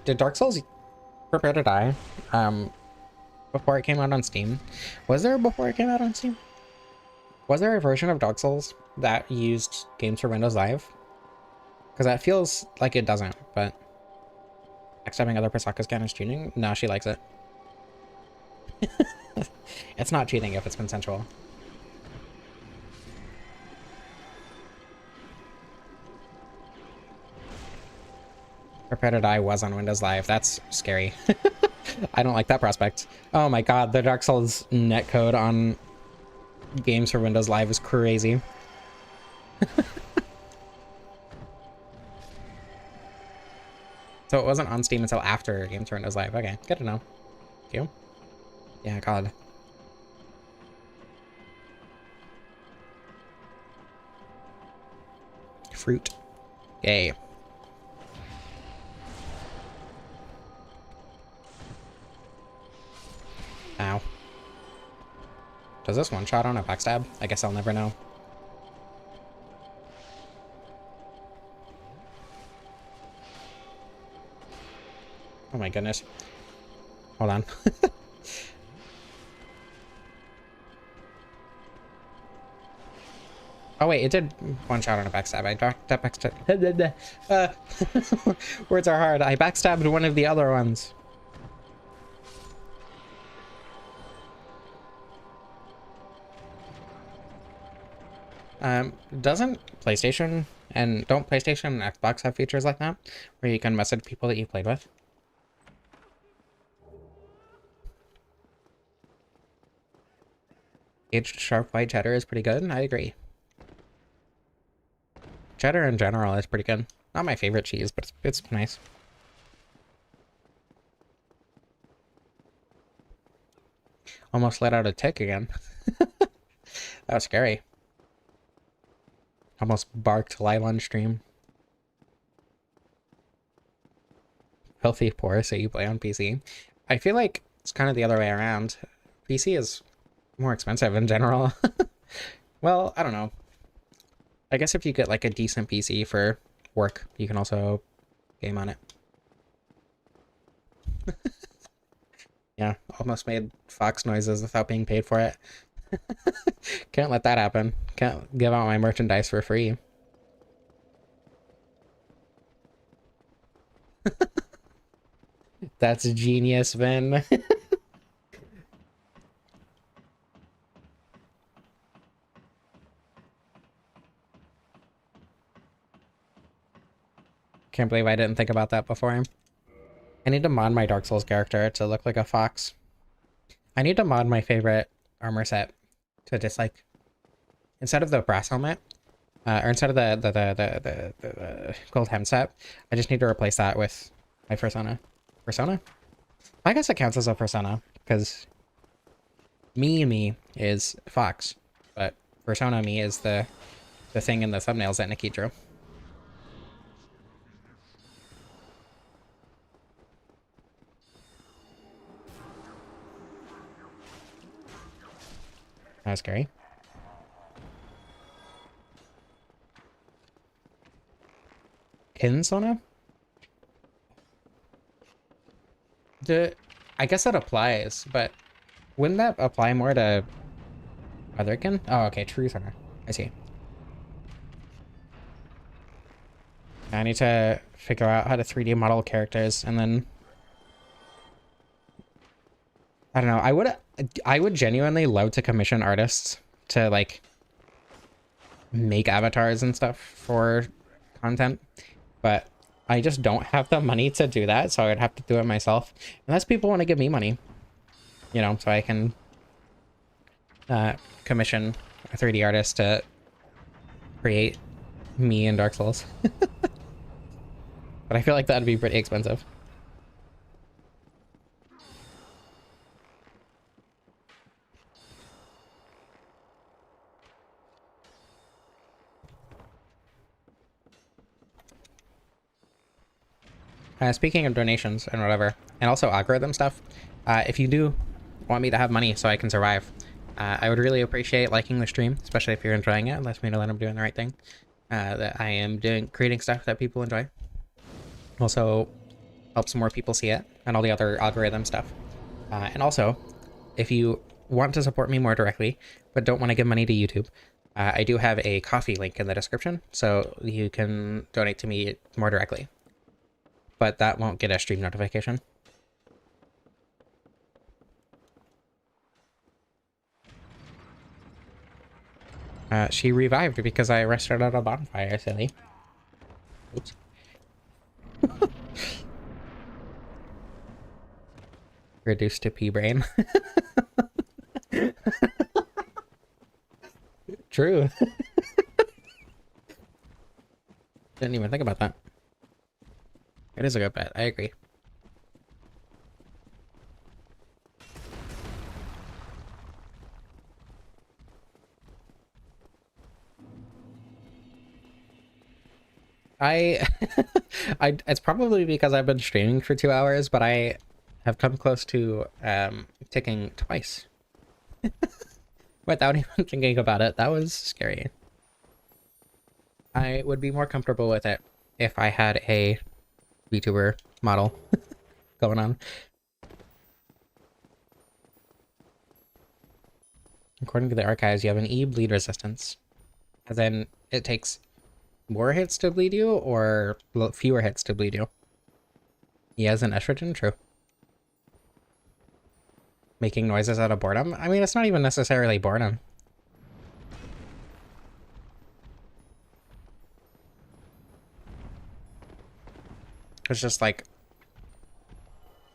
Did Dark Souls Prepare to Die before it came out on Steam? Was there before it came out on Steam? Was there a version of Dark Souls that used Games for Windows Live? Because that feels like it doesn't, but backstabbing other Pasaka's can is cheating? No, she likes it. It's not cheating if it's consensual. Prepare to Die was on Windows Live. That's scary. I don't like that prospect. Oh my god, the Dark Souls netcode on Games for Windows Live is crazy. So it wasn't on Steam until after Games for Windows Live. Okay, good to know. Thank you. Yeah, god. Fruit. Yay. Ow. Does this one shot on a backstab? I guess I'll never know. my goodness. Hold on. Oh wait, it did one shot on a backstab. I dropped that backstab. Words are hard. I backstabbed one of the other ones. Doesn't PlayStation and don't PlayStation and Xbox have features like that where you can message people that you played with? Aged sharp white cheddar is pretty good. I agree. Cheddar in general is pretty good. Not my favorite cheese, but it's nice. Almost let out a tick again. That was scary. Almost barked live on stream. Healthy poor, so you play on PC. I feel like it's kind of the other way around. PC is more expensive in general. Well, I don't know. I guess if you get like a decent PC for work, you can also game on it. Yeah, almost made fox noises without being paid for it. Can't let that happen. Can't give out my merchandise for free. That's genius, Vin. Can't believe I didn't think about that before. I need to mod my Dark Souls character to look like a fox. I need to mod my favorite armor set to just like, instead of the brass helmet, or instead of the gold hem set, I just need to replace that with my persona. Persona? I guess it counts as a persona because me is fox, but persona me is the thing in the thumbnails that Nikki drew. That was scary. Kinsona? I guess that applies, but wouldn't that apply more to otherkin? Oh, okay, Truth Hunter. I see. I need to figure out how to 3D model characters, and then I don't know. I would genuinely love to commission artists to like make avatars and stuff for content, but I just don't have the money to do that, so I would have to do it myself. Unless people want to give me money, you know, so I can commission a 3D artist to create me in Dark Souls. But I feel like that'd be pretty expensive. Speaking of donations and whatever, and also algorithm stuff, if you do want me to have money so I can survive, I would really appreciate liking the stream, especially if you're enjoying it. It lets me know that I'm doing the right thing, that I am creating stuff that people enjoy. Also helps more people see it, and all the other algorithm stuff. And also, if you want to support me more directly, but don't want to give money to YouTube, I do have a Ko-fi link in the description, so you can donate to me more directly. But that won't get a stream notification. She revived because I rested at a bonfire, silly. Oops. Reduced to pea brain. True. Didn't even think about that. It is a good bet. I agree. It's probably because I've been streaming for 2 hours, but I have come close to ticking twice. Without even thinking about it. That was scary. I would be more comfortable with it if I had a VTuber model. going on. According to the archives, you have an E bleed resistance. As in, it takes more hits to bleed you, or fewer hits to bleed you? He has an estrogen? True. Making noises out of boredom? I mean, it's not even necessarily boredom. It's just like,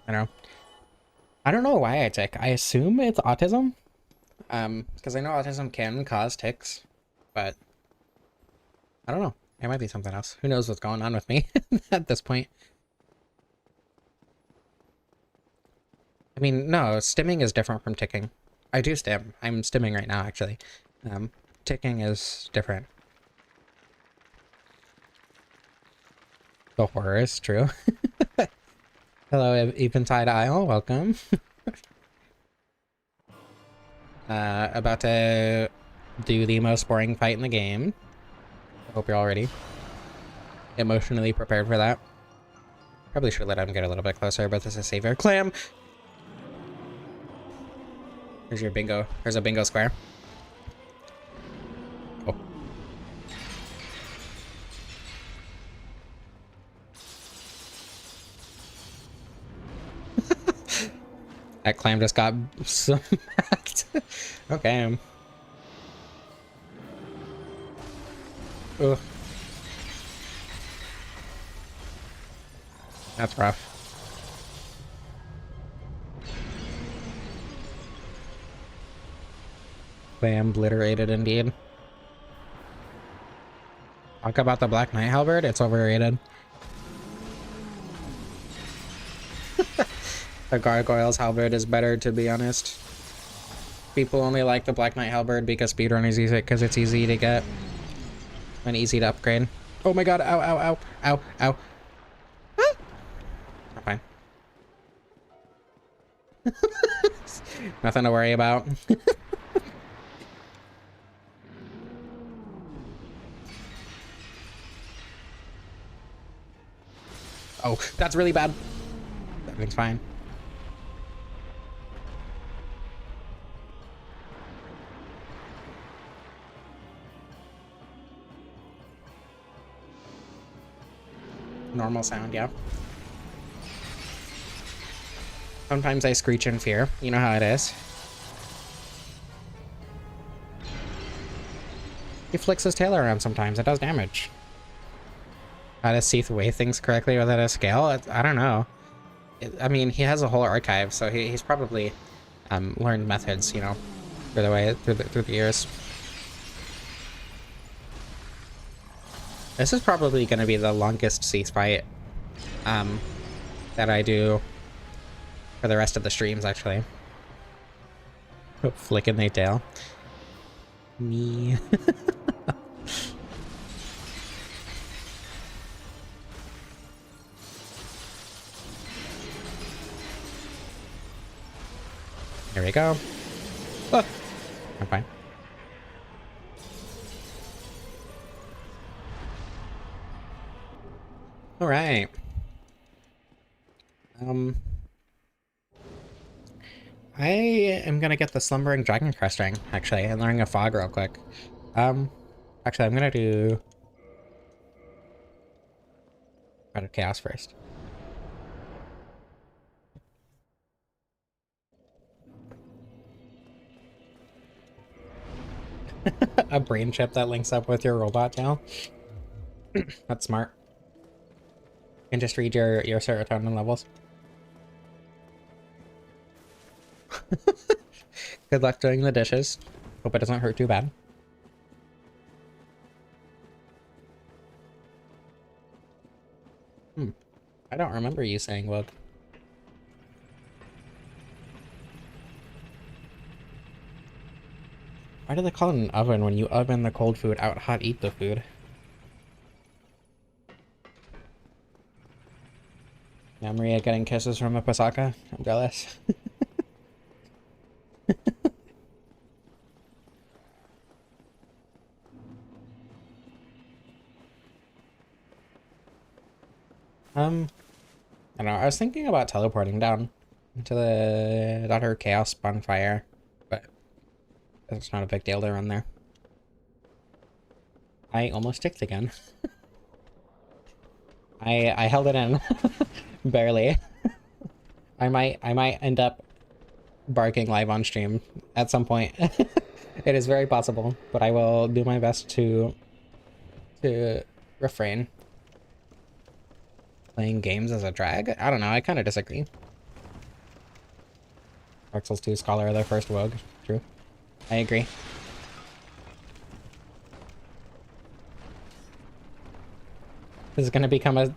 I don't know. I don't know why I tick. I assume it's autism. Because I know autism can cause tics, but I don't know. It might be something else. Who knows what's going on with me at this point? I mean, no, stimming is different from ticking. I do stim. I'm stimming right now, actually. Ticking is different. The horror is true. Hello, Eventide Isle. Welcome. About to do the most boring fight in the game. I hope you're all ready. Emotionally prepared for that. Probably should let him get a little bit closer, but this is savior. Clam! Here's your bingo. There's a bingo square. Oh. That clam just got smacked. Okay. Ugh. That's rough. Clam obliterated indeed. Talk about the Black Knight halberd, it's overrated. The Gargoyle's halberd is better, to be honest. People only like the Black Knight halberd because speedrunners use it because it's easy to get and easy to upgrade. Oh my god, ow, ow, ow, ow, ow. Ah! I'm fine. Nothing to worry about. Oh, that's really bad. Everything's fine. Normal sound, yeah. Sometimes I screech in fear. You know how it is. He flicks his tail around sometimes. It does damage. How does Seath weigh things correctly without a scale? I don't know. I mean, he has a whole archive, so he's probably learned methods, you know, through the years. This is probably going to be the longest Seath fight that I do for the rest of the streams, actually. Oh, flicking their tail. Me. Here we go. Oh, I'm fine. All right. I am gonna get the Slumbering Dragon Crest ring, actually, and learning a fog real quick. Actually, I'm gonna do Breath of Chaos first. A brain chip that links up with your robot tail. That's smart. You can just read your serotonin levels. Good luck doing the dishes. Hope it doesn't hurt too bad. I don't remember you saying Wook. Why do they call it an oven when you oven the cold food out hot eat the food? Now Maria getting kisses from a Pasaka? I'm jealous. I don't know, I was thinking about teleporting down to the Daughter Chaos bonfire, but it's not a big deal to run there. I almost ticked again. I held it in. Barely. I might end up barking live on stream at some point. It is very possible, but I will do my best to refrain. Playing games as a drag? I don't know, I kind of disagree. Dark Souls 2 Scholar, the first Wogue. True. I agree. This is gonna become a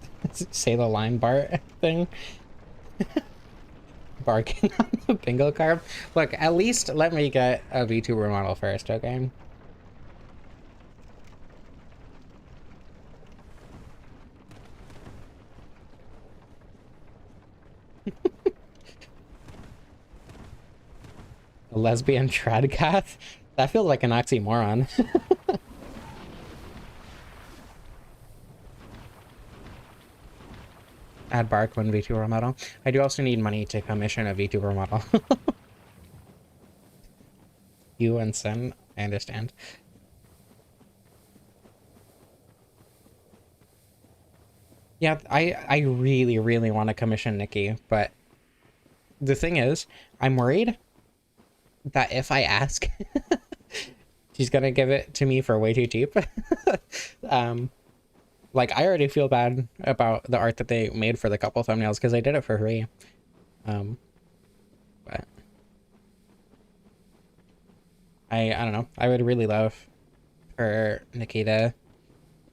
say the line bar thing. Barking on the bingo card. Look, at least let me get a VTuber model first, okay? A lesbian tradcath? That feels like an oxymoron. Add Bark when VTuber model. I do also need money to commission a VTuber model. You and Sin, I understand. Yeah, I really, really want to commission Nikki, but the thing is, I'm worried that if I ask, she's gonna give it to me for way too cheap. Like, I already feel bad about the art that they made for the couple thumbnails because I did it for free. But I don't know. I would really love for Nikki to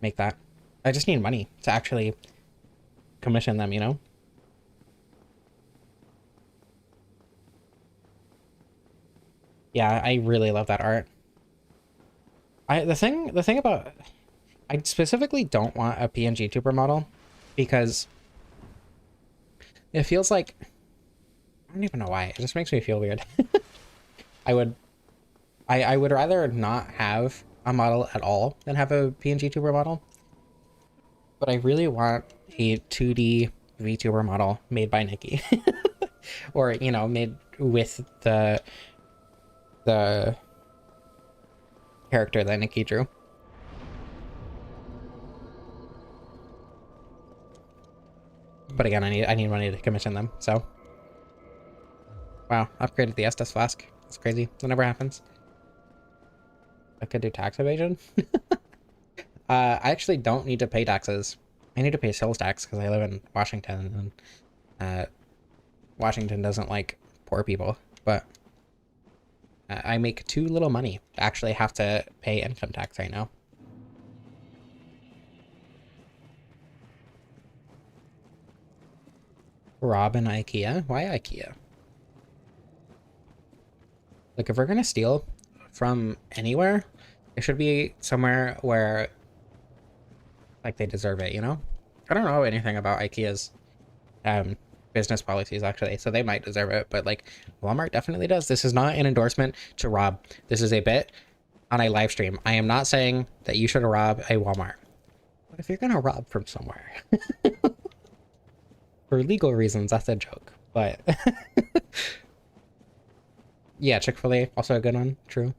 make that. I just need money to actually commission them, you know? Yeah, I really love that art. The thing about, I specifically don't want a PNG tuber model because it feels like, I don't even know why. It just makes me feel weird. I would rather not have a model at all than have a PNG tuber model. But I really want a 2D VTuber model made by Nikki. Or, you know, made with the character that Nikki drew. But again, I need money to commission them, so. Wow, upgraded the Estus flask. That's crazy. That never happens. I could do tax evasion. I actually don't need to pay taxes. I need to pay sales tax because I live in Washington, and Washington doesn't like poor people, but I make too little money to actually have to pay income tax right now. Rob and IKEA? Why IKEA? Like, if we're gonna steal from anywhere, it should be somewhere where, like, they deserve it, you know? I don't know anything about IKEA's business policies, actually, so they might deserve it, but, like, Walmart definitely does. This is not an endorsement to rob. This is a bit on a live stream. I am not saying that you should rob a Walmart. But if you're gonna rob from somewhere, for legal reasons, that's a joke, but... Yeah, Chick-fil-A, also a good one, true.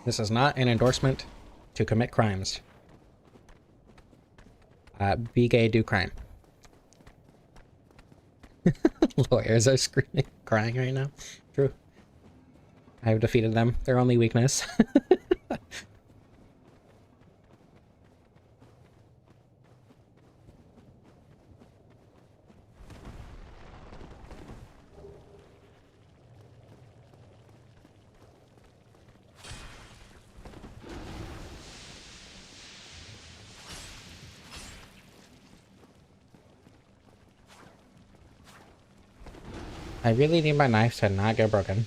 This is not an endorsement to commit crimes. Be gay, do crime. Lawyers are screaming, crying right now. True. I have defeated them. Their only weakness. I really need my knife to not get broken.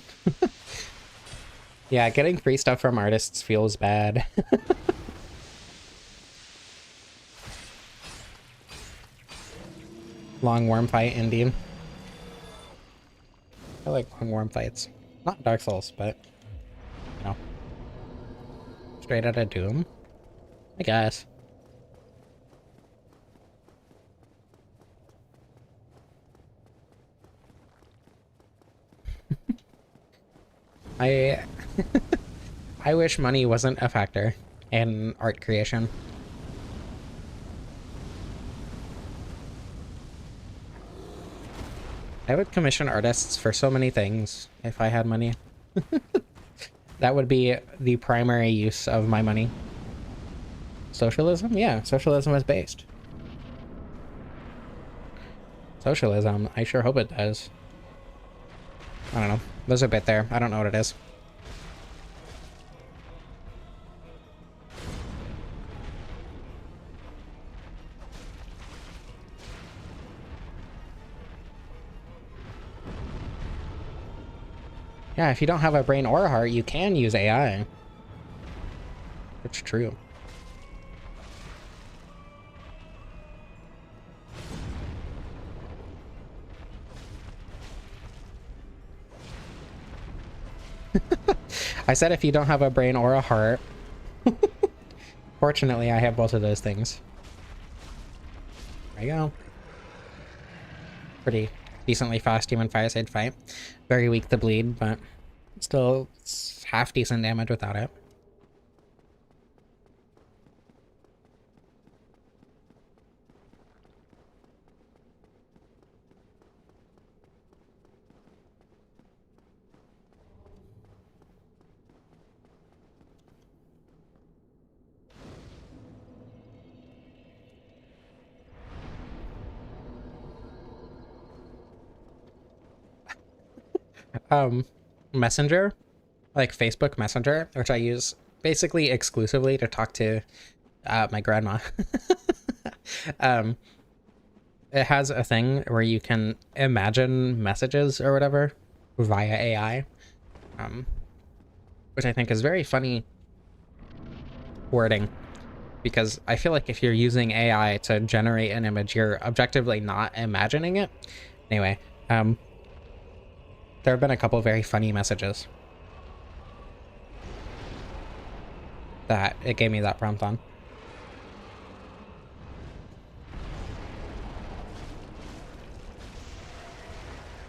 Yeah, getting free stuff from artists feels bad. Long worm fight, indeed. I like long worm fights. Not Dark Souls, but, you know. Straight out of Doom? I guess. I I wish money wasn't a factor in art creation. I would commission artists for so many things if I had money. That would be the primary use of my money. Socialism? Yeah, socialism is based. Socialism, I sure hope it does. I don't know. There's a bit there. I don't know what it is. Yeah, if you don't have a brain or a heart, you can use AI. It's true. I said if you don't have a brain or a heart. Fortunately, I have both of those things. There you go. Pretty decently fast human fireside fight. Very weak to bleed, but still it's half decent damage without it. Messenger, like Facebook Messenger, which I use basically exclusively to talk to my grandma. It has a thing where you can imagine messages or whatever via AI, which I think is very funny wording, because I feel like if you're using AI to generate an image, you're objectively not imagining it. Anyway, there have been a couple very funny messages that it gave me that prompt on.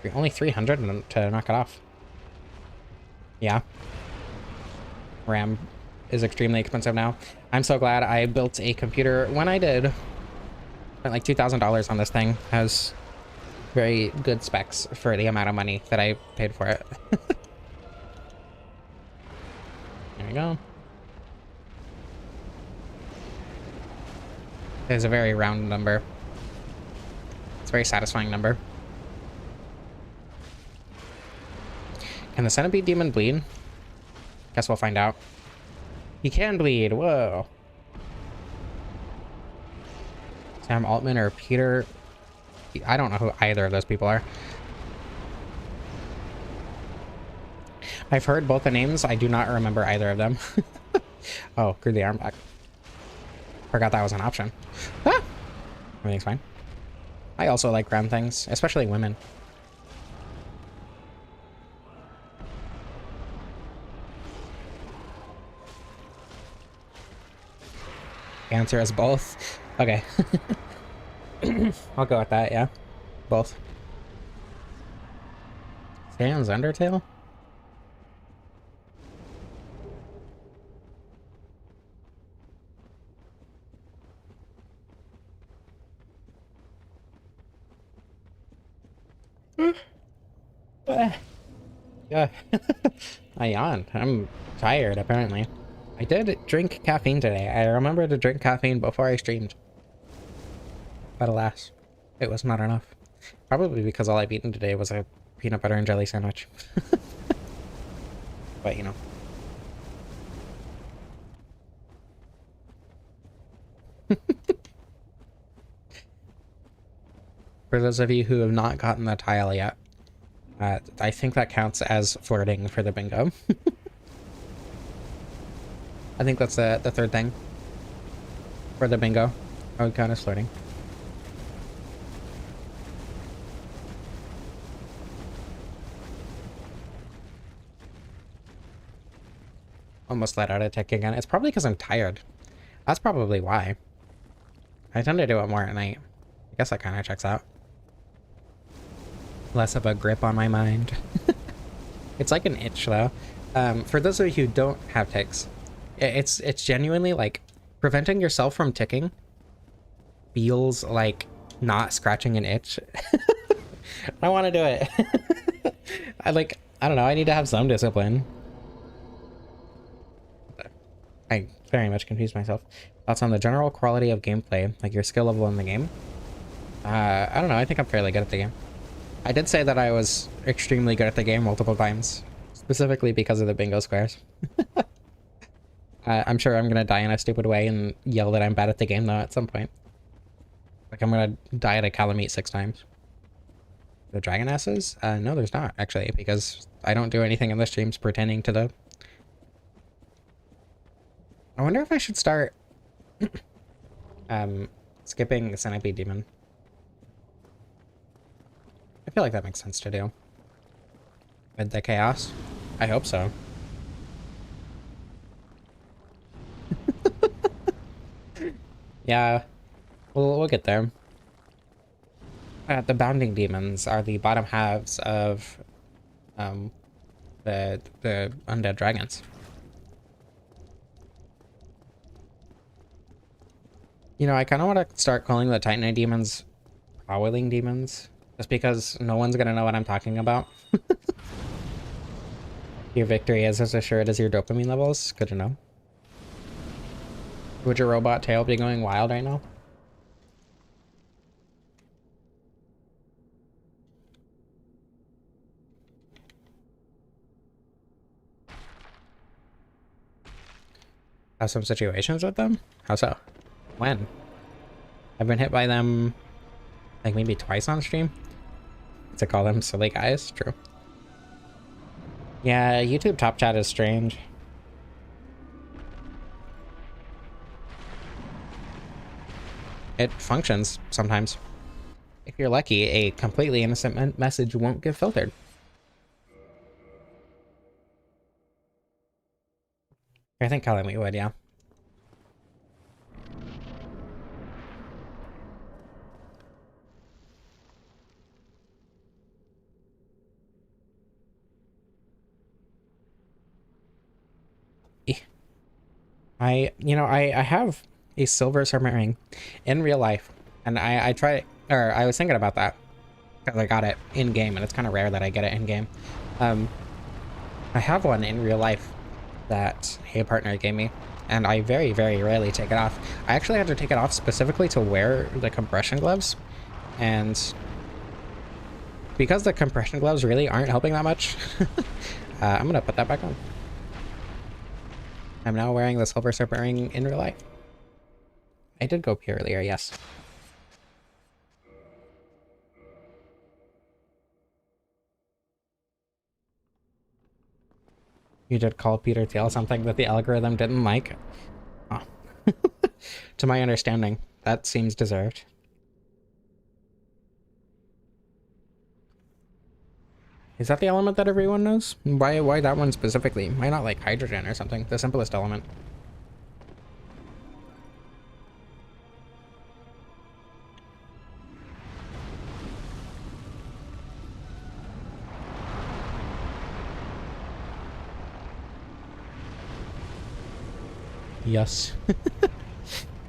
You're only 300 to knock it off. Yeah. RAM is extremely expensive now. I'm so glad I built a computer when I did. Spent like $2,000 on this thing. Has very good specs for the amount of money that I paid for it. There we go. It is a very round number. It's a very satisfying number. Can the centipede demon bleed? Guess we'll find out. He can bleed. Whoa. Sam Altman or Peter. I don't know who either of those people are. I've heard both the names. I do not remember either of them. Oh, grew the arm back. Forgot that was an option. Ah! Everything's fine. I also like ground things, especially women. Answer is both. Okay. I'll go with that, yeah. Both. Sans Undertale? Yeah. I yawned. I'm tired, apparently. I did drink caffeine today. I remember to drink caffeine before I streamed. But alas, it was not enough. Probably because all I've eaten today was a peanut butter and jelly sandwich. But, you know. For those of you who have not gotten the tile yet, I think that counts as flirting for the bingo. I think that's the third thing for the bingo. I would count as flirting. almost let out a tick again. It's probably because I'm tired. That's probably why. I tend to do it more at night. I guess that kind of checks out. Less of a grip on my mind. It's like an itch, though. For those of you who don't have ticks, it's genuinely like preventing yourself from ticking feels like not scratching an itch. I want to do it. I don't know, I need to have some discipline. I very much confused myself. Thoughts on the general quality of gameplay, like your skill level in the game? I don't know, I think I'm fairly good at the game. I did say that I was extremely good at the game multiple times, specifically because of the bingo squares. I'm sure I'm gonna die in a stupid way and yell that I'm bad at the game though at some point. Like I'm gonna die at a Calamite 6 times. The dragon asses? No, there's not actually, because I don't do anything in the streams pertaining to the. I wonder if I should start skipping Centipede Demon. I feel like that makes sense to do. With the chaos? I hope so. Yeah, we'll get there. The Bounding Demons are the bottom halves of the undead dragons. You know, I kind of want to start calling the Titanite demons Howling Demons, just because no one's gonna know what I'm talking about. Your victory is as assured as your dopamine levels. Good to know. Would your robot tail be going wild right now? Have some situations with them? How so? When? I've been hit by them like maybe twice on stream. To call them silly guys, true. Yeah, YouTube top chat is strange. It functions sometimes. If you're lucky, a completely innocent message won't get filtered. I think Calamite would, yeah. I have a silver serpent ring in real life, and I was thinking about that because I got it in game, and it's kind of rare that I get it in game. I have one in real life that a partner gave me, and I very, very rarely take it off. I actually had to take it off specifically to wear the compression gloves, and because the compression gloves really aren't helping that much, I'm gonna put that back on. I'm now wearing the silver serpent ring in real life. I did go pee earlier, yes. You did call Peter Thiel something that the algorithm didn't like? Oh. To my understanding, that seems deserved. Is that the element that everyone knows? Why that one specifically? Why not like hydrogen or something? The simplest element. Yes.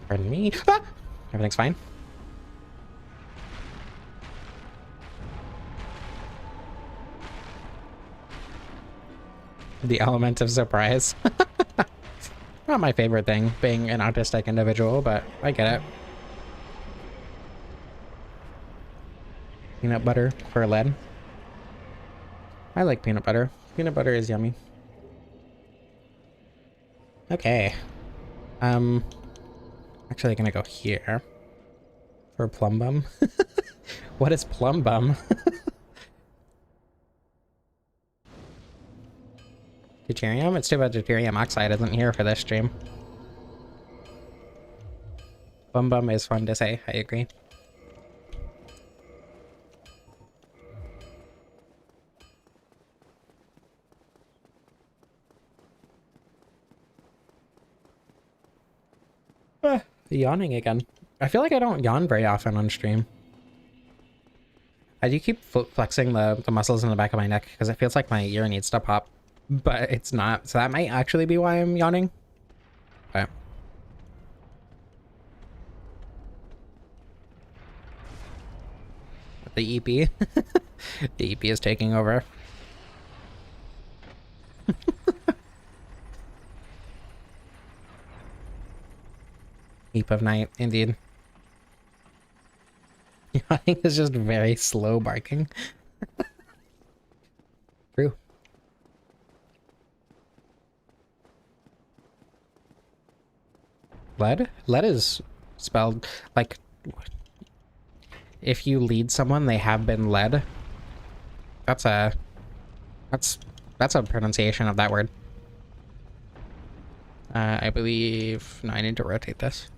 Pardon me. Ah! Everything's fine. The element of surprise. Not my favorite thing, being an autistic individual, but I get it. Peanut butter for lead. I like peanut butter. Peanut butter is yummy. Okay. Actually gonna go here for Plumbum. What is Plumbum? Deuterium? It's too bad deuterium oxide isn't here for this stream. Plumbum is fun to say, I agree. Yawning again. I feel like I don't yawn very often on stream. I do keep flexing the muscles in the back of my neck because it feels like my ear needs to pop, but it's not. So that might actually be why I'm yawning. But the EP, the EP is taking over. Heap of night, indeed. Yawning is just very slow barking. True. Lead? Lead is spelled like if you lead someone, they have been led. That's a pronunciation of that word. I believe. No, I need to rotate this.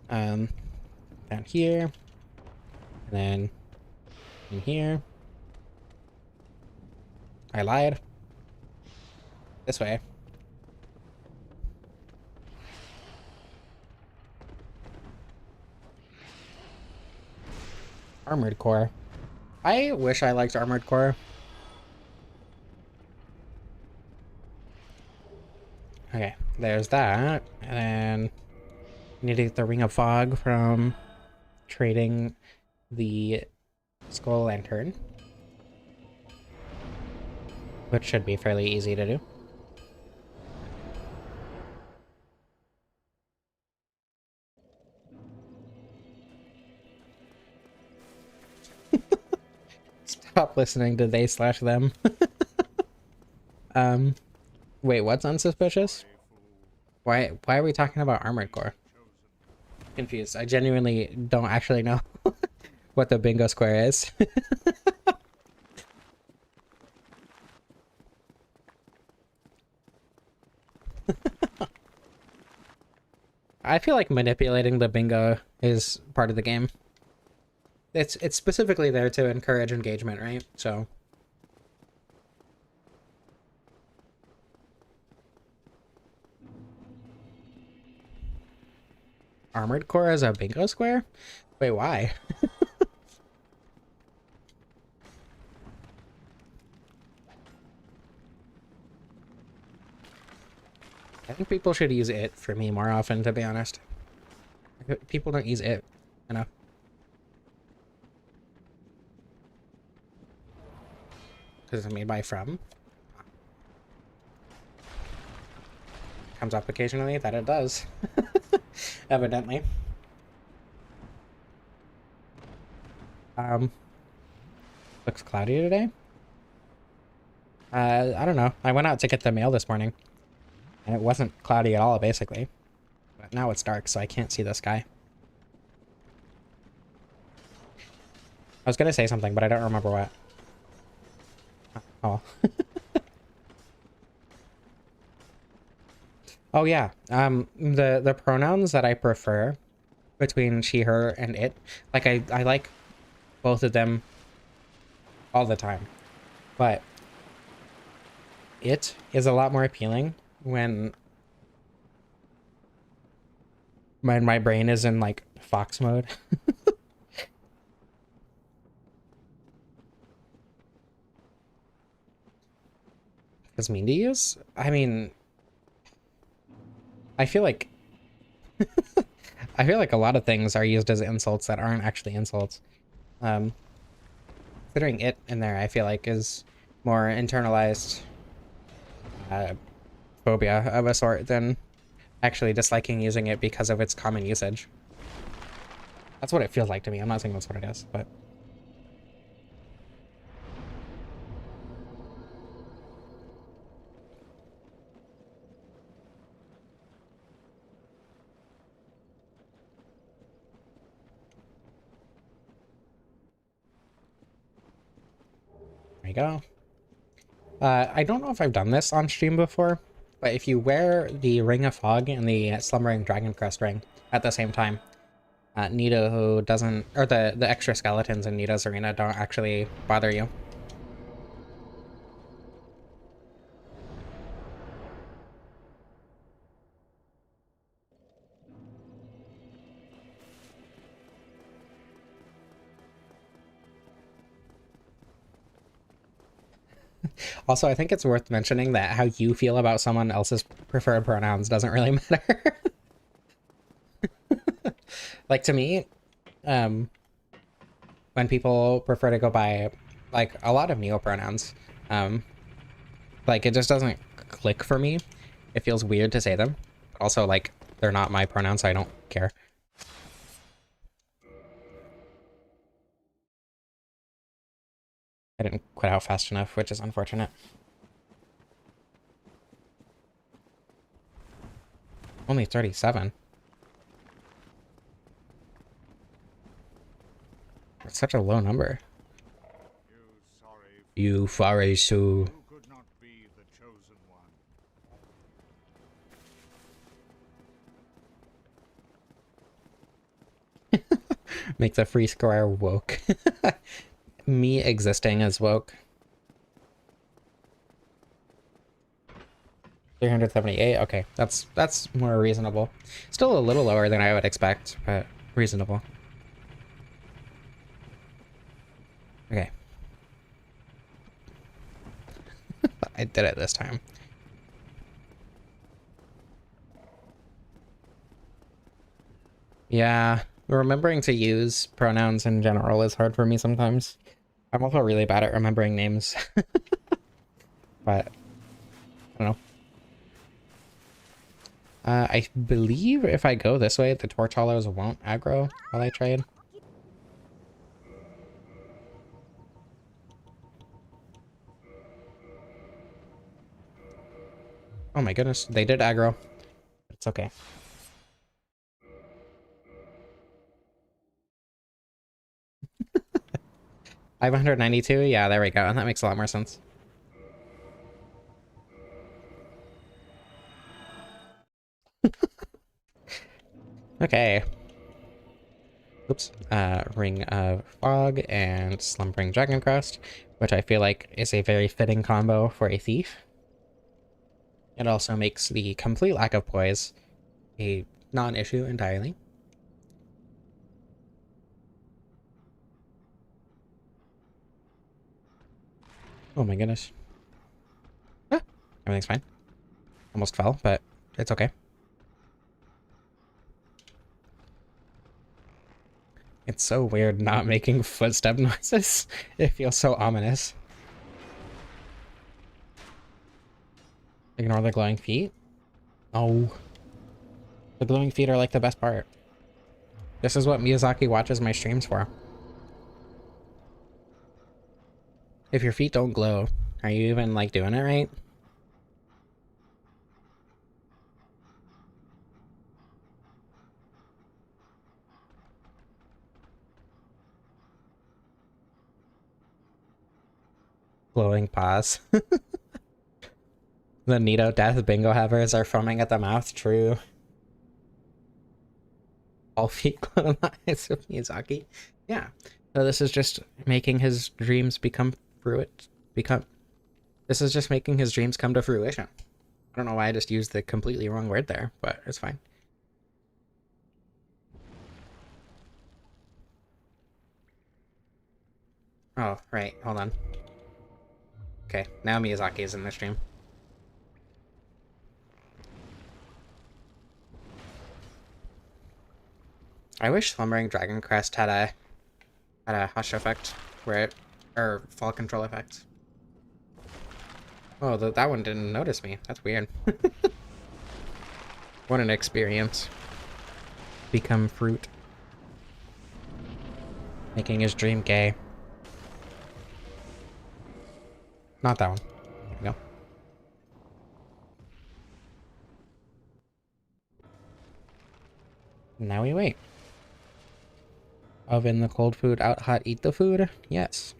Down here, and then in here. I lied. This way. Armored Core. I wish I liked Armored Core. Okay, there's that. And then I need to get the Ring of Fog from trading the Skull Lantern, which should be fairly easy to do. Stop listening to they/them. Wait, what's unsuspicious? Why are we talking about Armored Core? Confused. I genuinely don't actually know what the bingo square is. I feel like manipulating the bingo is part of the game. It's specifically there to encourage engagement, right? So Armored Core as a bingo square? Wait, why? I think people should use it for me more often, to be honest. People don't use it enough. Because it's made by From. Comes up occasionally, that it does. Evidently. Looks cloudy today. I don't know. I went out to get the mail this morning, and it wasn't cloudy at all, basically. But now it's dark, so I can't see the sky. I was gonna say something, but I don't remember what. Oh. Oh yeah. The pronouns that I prefer between she, her, and it, like I like both of them all the time. But it is a lot more appealing when my brain is in like fox mode. It's mean to use? I mean, I feel like I feel like a lot of things are used as insults that aren't actually insults. Considering it in there, I feel like is more internalized phobia of a sort than actually disliking using it because of its common usage. That's what it feels like to me. I'm not saying that's what it is, but there you go. I don't know if I've done this on stream before, but if you wear the Ring of Fog and the Slumbering Dragon Crest ring at the same time, Nito doesn't, or the extra skeletons in Nito's arena don't actually bother you. Also, I think it's worth mentioning that how you feel about someone else's preferred pronouns doesn't really matter. Like, to me, um, when people prefer to go by, like, a lot of neo pronouns, like, it just doesn't click for me. It feels weird to say them. Also, like, they're not my pronouns, so I don't care. I didn't quit out fast enough, which is unfortunate. Only 37. It's such a low number. You sorry, Sue. Could not be the chosen one. Make the free square woke. Me existing as woke. 378. Okay, that's more reasonable. Still a little lower than I would expect, but reasonable. Okay. I did it this time. Yeah, remembering to use pronouns in general is hard for me sometimes. I'm also really bad at remembering names. But, I don't know. I believe if I go this way, the Torch Hollows won't aggro while I trade. Oh my goodness, they did aggro. It's okay. 592? Yeah, there we go. That makes a lot more sense. Okay. Oops. Ring of Fog and Slumbering Dragon Crest, which I feel like is a very fitting combo for a thief. It also makes the complete lack of poise a non-issue entirely. Oh my goodness. Ah, everything's fine. Almost fell, but it's okay. It's so weird not making footstep noises. It feels so ominous. Ignore the glowing feet? Oh. The glowing feet are like the best part. This is what Miyazaki watches my streams for. If your feet don't glow, are you even like doing it right? Glowing paws. The Nito Death Bingo Havers are foaming at the mouth, true. All feet glow in the eyes of Miyazaki. Yeah. So this is just making his dreams become this is just making his dreams come to fruition. I don't know why I just used the completely wrong word there, but it's fine. Oh, right. Hold on. Okay, now Miyazaki is in the stream. I wish Slumbering Dragon Crest had a hush effect where it, or fall control effect. Oh, that one didn't notice me. That's weird. What an experience. Become fruit. Making his dream gay. Not that one. There we go. Now we wait. Oven the cold food, out hot eat the food? Yes.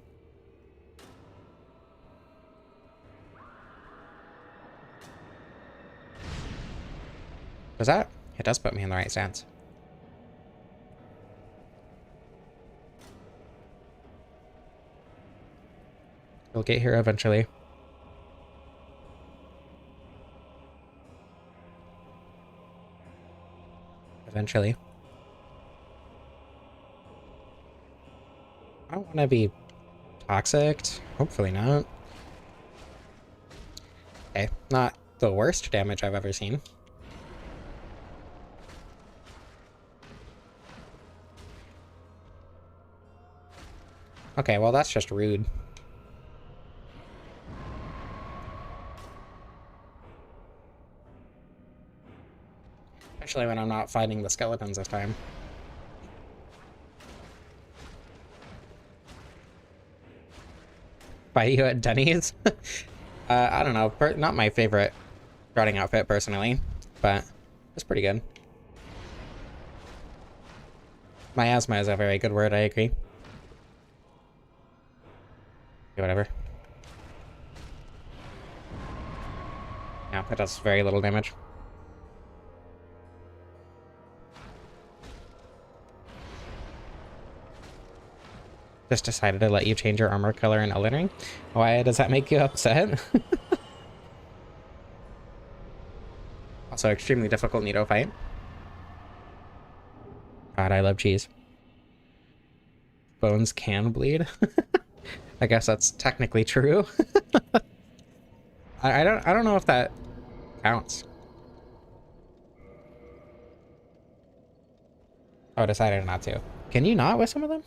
Does that? It does put me in the right stance. We'll get here eventually. Eventually. I don't want to be toxic. Hopefully not. Okay, not the worst damage I've ever seen. Okay, well that's just rude. Especially when I'm not fighting the skeletons this time. Buy you at Denny's? I don't know. Not my favorite routing outfit, personally. But it's pretty good. Miasma is a very good word, I agree. Okay, whatever. Yeah, it does very little damage. Just decided to let you change your armor color in Elden Ring. Why does that make you upset? Also, extremely difficult Nito fight. God, I love cheese. Bones can bleed. I guess that's technically true. I don't know if that counts. Oh, decided not to. Can you not with some of them?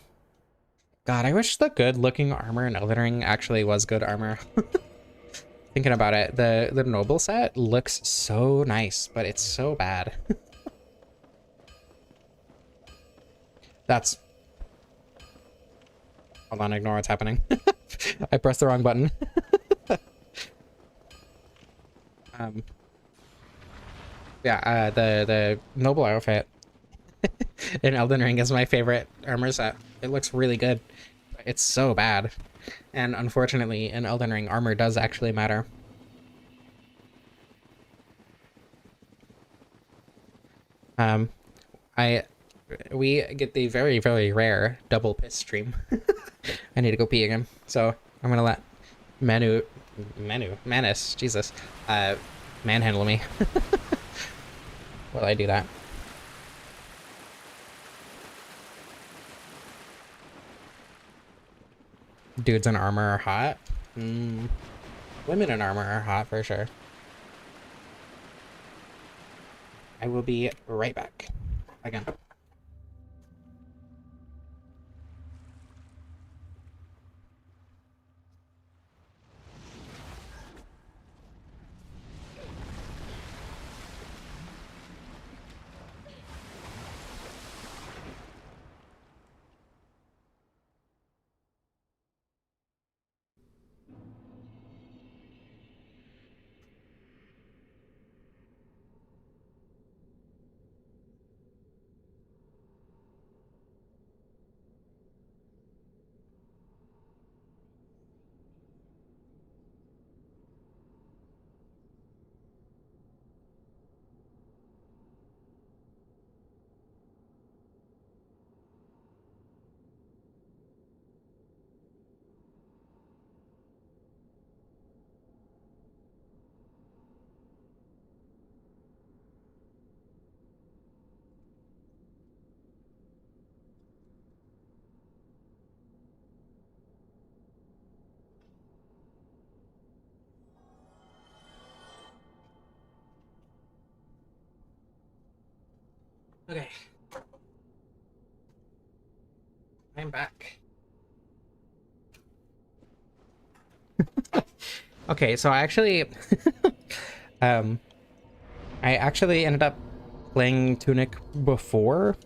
God, I wish the good-looking armor in Elden Ring actually was good armor. Thinking about it, the noble set looks so nice, but it's so bad. That's... Hold on, ignore what's happening. I pressed the wrong button. Yeah, the noble outfit in Elden Ring is my favorite armor set. It looks really good. It's so bad. And unfortunately, in Elden Ring, armor does actually matter. We get the very, very rare double piss stream. I need to go pee again. So I'm gonna let Manus, Jesus, manhandle me. While I do that. Dudes in armor are hot. Women in armor are hot for sure. I will be right back. Again. Okay. I'm back. Okay, so I actually I actually ended up playing Tunic before.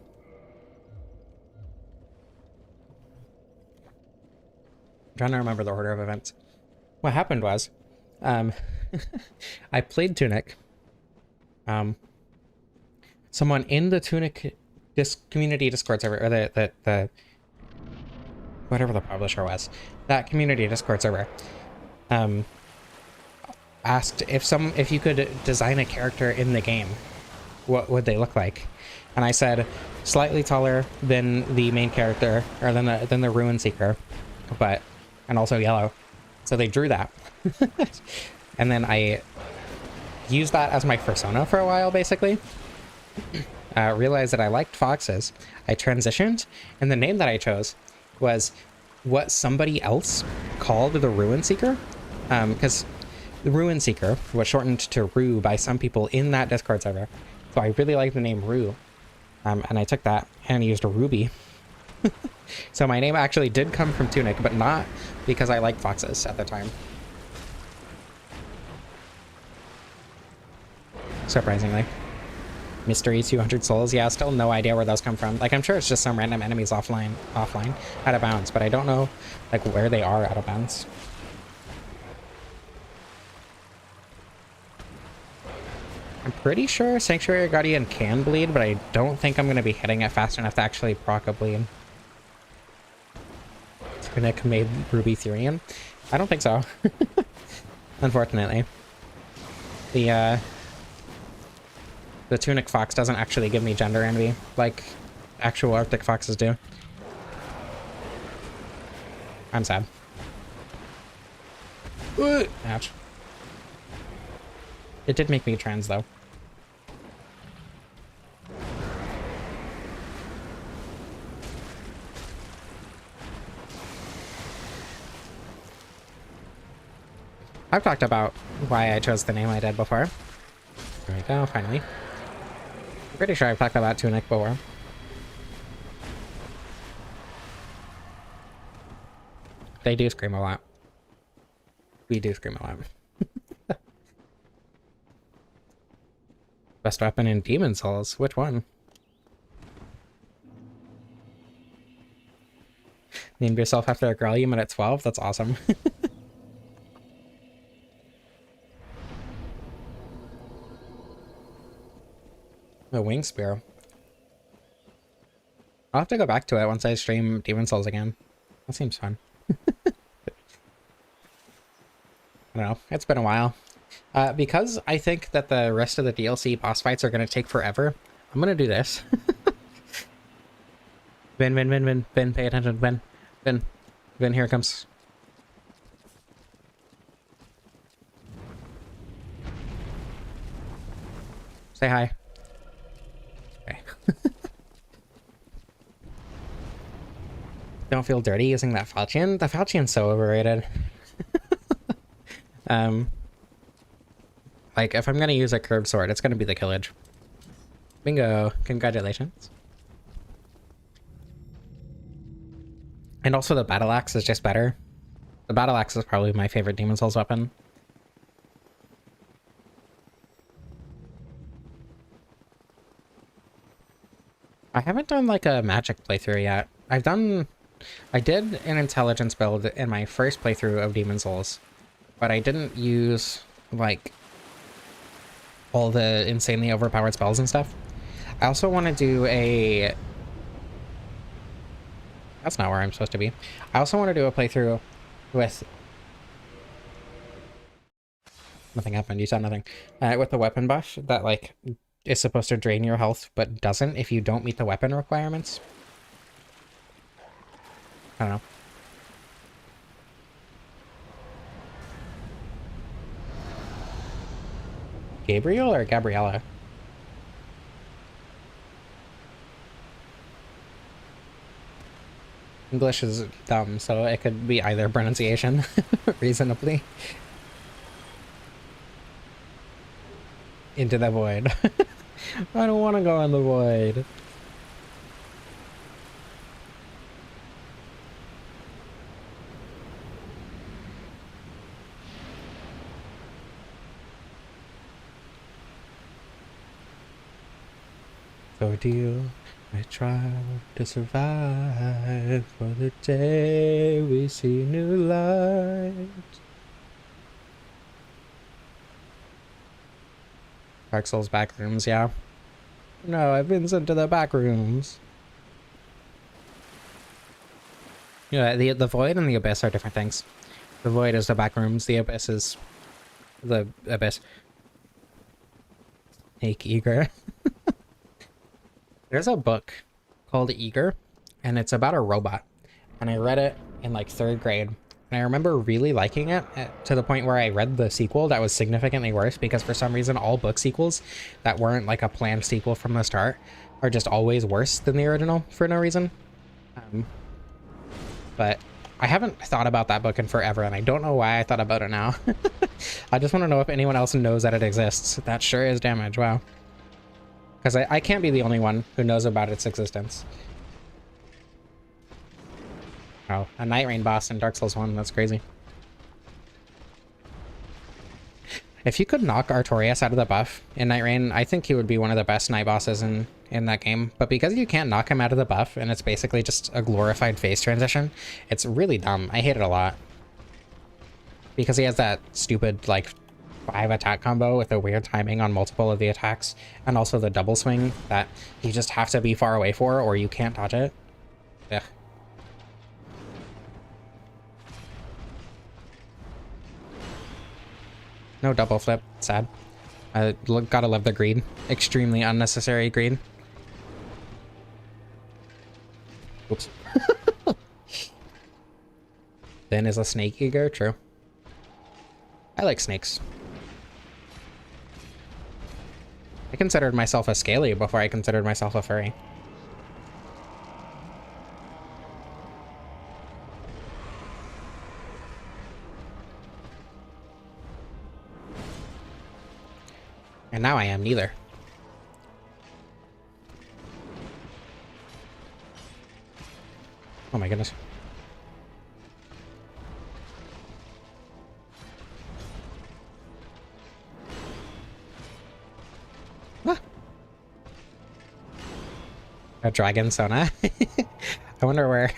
I'm trying to remember the order of events. What happened was, I played Tunic. Someone in the Tunic community Discord server, or the whatever the publisher was, that community Discord server, asked if you could design a character in the game, what would they look like? And I said slightly taller than the main character, or than the Ruin Seeker, and also yellow. So they drew that. And then I used that as my persona for a while, basically. Realized that I liked foxes. I transitioned, and the name that I chose was what somebody else called the Ruin Seeker. Because the Ruin Seeker was shortened to Rue by some people in that Discord server. So I really like the name Rue. And I took that and used a Ruby. So my name actually did come from Tunic, but not because I liked foxes at the time. Surprisingly. Mystery 200 souls. Yeah, still no idea where those come from. Like, I'm sure it's just some random enemies offline, out of bounds, but I don't know, like, where they are out of bounds. I'm pretty sure Sanctuary Guardian can bleed, but I don't think I'm going to be hitting it fast enough to actually proc a bleed. Tunic made Ruby Therian? I don't think so. Unfortunately. The Tunic Fox doesn't actually give me gender envy like actual Arctic Foxes do. I'm sad. Ouch. It did make me trans, though. I've talked about why I chose the name I did before. There we go, finally. I'm pretty sure I've talked about Tunic before. They do scream a lot. We do scream a lot. Best weapon in Demon Souls? Which one? Named yourself after a girl you met at 12? That's awesome. A wing spear. I'll have to go back to it once I stream Demon Souls again. That seems fun. I don't know. It's been a while. Because I think that the rest of the DLC boss fights are going to take forever, I'm going to do this. Vin, pay attention, Vin, here it comes. Say hi. Okay. Don't feel dirty using that falchion. The falchion's so overrated. Like, if I'm gonna use a curved sword, it's gonna be the Killage. Bingo! Congratulations. And also the Battle Axe is just better. The Battle Axe is probably my favorite Demon Souls weapon. I haven't done like a magic playthrough yet. I did an intelligence build in my first playthrough of Demon Souls, but I didn't use like all the insanely overpowered spells and stuff. I also want to do a... That's not where I'm supposed to be. I also want to do a playthrough with... Nothing happened, you saw nothing. With the weapon buff that like is supposed to drain your health but doesn't if you don't meet the weapon requirements. I don't know. Gabriel or Gabriella? English is dumb, so it could be either pronunciation, reasonably. Into the void. I don't want to go in the void. Ordeal, I try to survive for the day we see new light. Dark Souls back rooms, yeah. No, I've been sent to the back rooms. Yeah, the Void and the Abyss are different things. The Void is the back rooms, the Abyss is the Abyss. Snake Eager. There's a book called Eager, and it's about a robot. And I read it in like 3rd grade, And I remember really liking it to the point where I read the sequel that was significantly worse, because for some reason all book sequels that weren't like a planned sequel from the start are just always worse than the original for no reason. But I haven't thought about that book in forever, and I don't know why I thought about it now. I just want to know if anyone else knows that it exists. That sure is damage, wow. Because I can't be the only one who knows about its existence. Oh, a Night Rain boss in Dark Souls 1, that's crazy. If you could knock Artorias out of the buff in Night Rain, I think he would be one of the best night bosses in that game. But because you can't knock him out of the buff, and it's basically just a glorified phase transition, it's really dumb. I hate it a lot. Because he has that stupid, like, 5 attack combo with a weird timing on multiple of the attacks, and also the double swing that you just have to be far away for, or you can't dodge it. Ugh. No double flip. Sad. I gotta love the greed. Extremely unnecessary greed. Oops. Then is a snake eager? True. I like snakes. I considered myself a scaly before I considered myself a furry. And now I am neither. Oh my goodness. Ah. A dragon Sona. I wonder where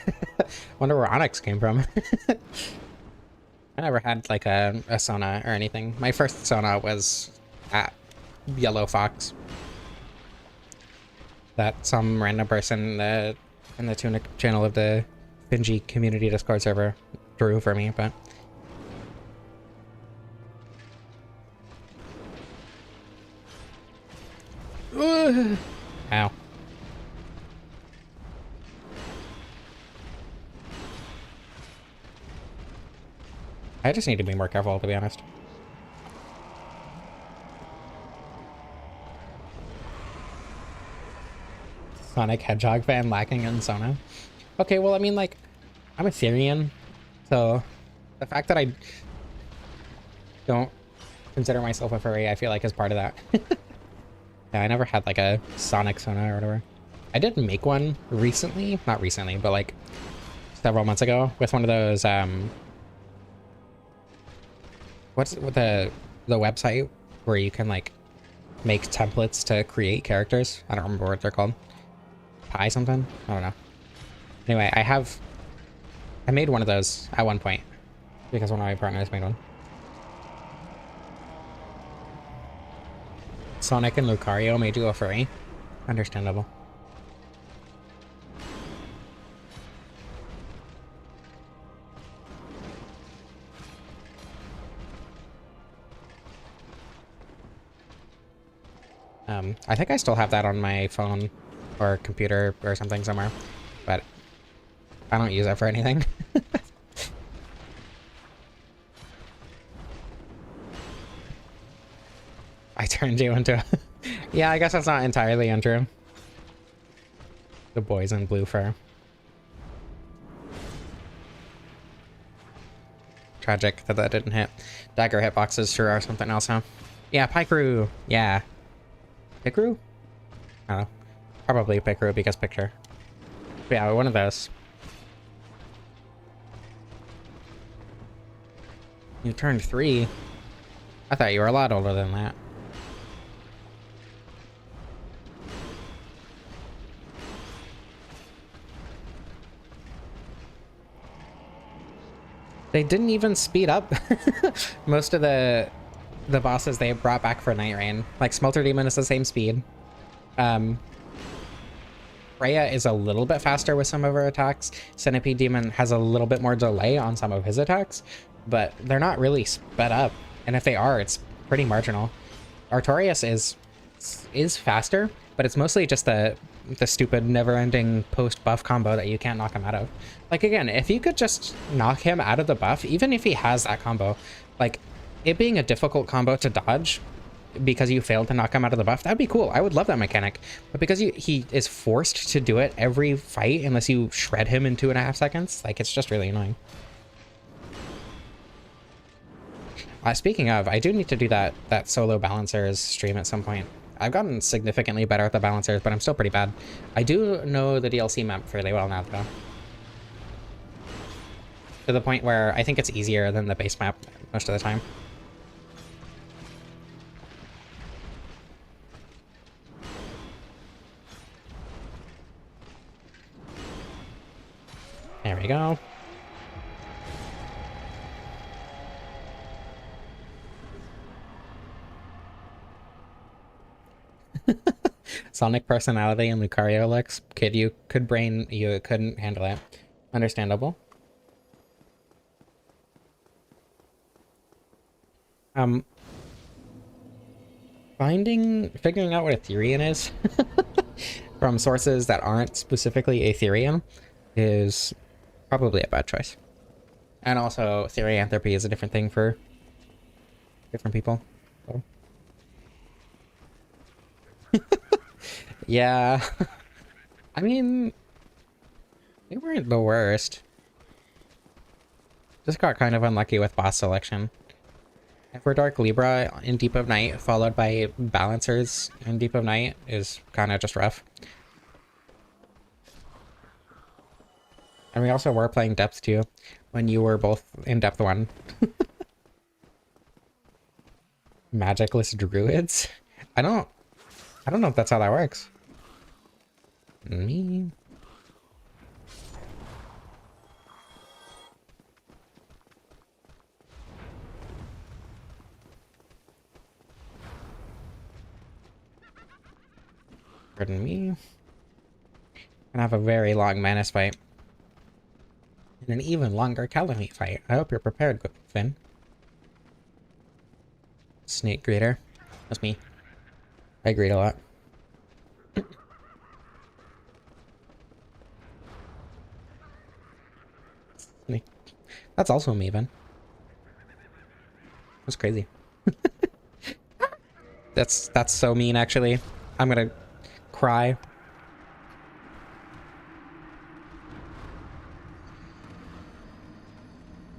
wonder where Onyx came from. I never had like a Sona or anything. My first Sona was at Yellow Fox that some random person in the Tunic channel of the Finji community Discord server drew for me, but ow. I just need to be more careful, to be honest. Sonic Hedgehog fan lacking in Sona. Okay, well, I mean, like, I'm a Syrian, so the fact that I don't consider myself a furry, I feel like is part of that. Yeah, I never had like a Sonic Sona or whatever. I did make one recently, not recently, but like several months ago with one of those, what's with the website where you can like make templates to create characters? I don't remember what they're called. Pi something? I don't know. Anyway, I made one of those at one point because one of my partners made one. Sonic and Lucario made you a furry. Understandable. I think I still have that on my phone or computer or something somewhere, but I don't use it for anything. I turned you into a... Yeah, I guess that's not entirely untrue. The boys in blue fur. Tragic that didn't hit. Dagger hitboxes sure are something else, huh? Yeah, Pikeru. Yeah. Pikeru? I don't know. Probably Pikeru because picture. But yeah, one of those. You turned 3? I thought you were a lot older than that. They didn't even speed up most of the bosses they brought back for Night Rain. Like Smelter Demon is the same speed. Freya is a little bit faster with some of her attacks. Centipede Demon has a little bit more delay on some of his attacks, but they're not really sped up. And if they are, it's pretty marginal. Artorias is faster, but it's mostly just the the stupid never-ending post-buff combo that you can't knock him out of. Like, again, if you could just knock him out of the buff, even if he has that combo, like, it being a difficult combo to dodge because you failed to knock him out of the buff, that'd be cool. I would love that mechanic. But because he is forced to do it every fight unless you shred him in 2.5 seconds, like, it's just really annoying. Speaking of, I do need to do that solo balancers stream at some point. I've gotten significantly better at the balancers, but I'm still pretty bad. I do know the DLC map fairly well now, though. To the point where I think it's easier than the base map most of the time. There we go. Sonic personality and Lucario looks. Kid, you couldn't handle it. Understandable. Figuring out what Ethereum is from sources that aren't specifically Ethereum is probably a bad choice. And also, Theoryantropy is a different thing for different people. So. Yeah. I mean, they weren't the worst. Just got kind of unlucky with boss selection. Everdark Libra in Deep of Night, followed by Balancers in Deep of Night, is kind of just rough. And we also were playing Depth 2 when you were both in Depth 1. Magicless Druids? I don't know if that's how that works. Me? Pardon me. Gonna have a very long Manus fight. And an even longer Calamite fight. I hope you're prepared, Finn. Snake Greeter. That's me. I greet a lot. Snake. That's also me, Ben. That's crazy. That's so mean, actually. I'm gonna cry.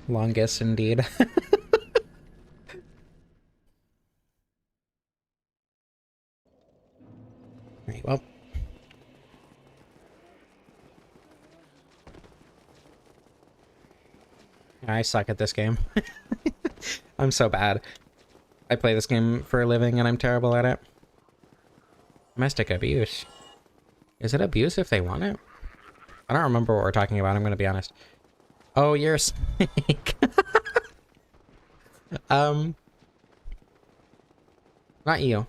Longest, indeed. Alright, well. I suck at this game. I'm so bad. I play this game for a living and I'm terrible at it. Domestic abuse. Is it abuse if they want it? I don't remember what we're talking about, I'm gonna be honest. Oh, you're a snake. Not you.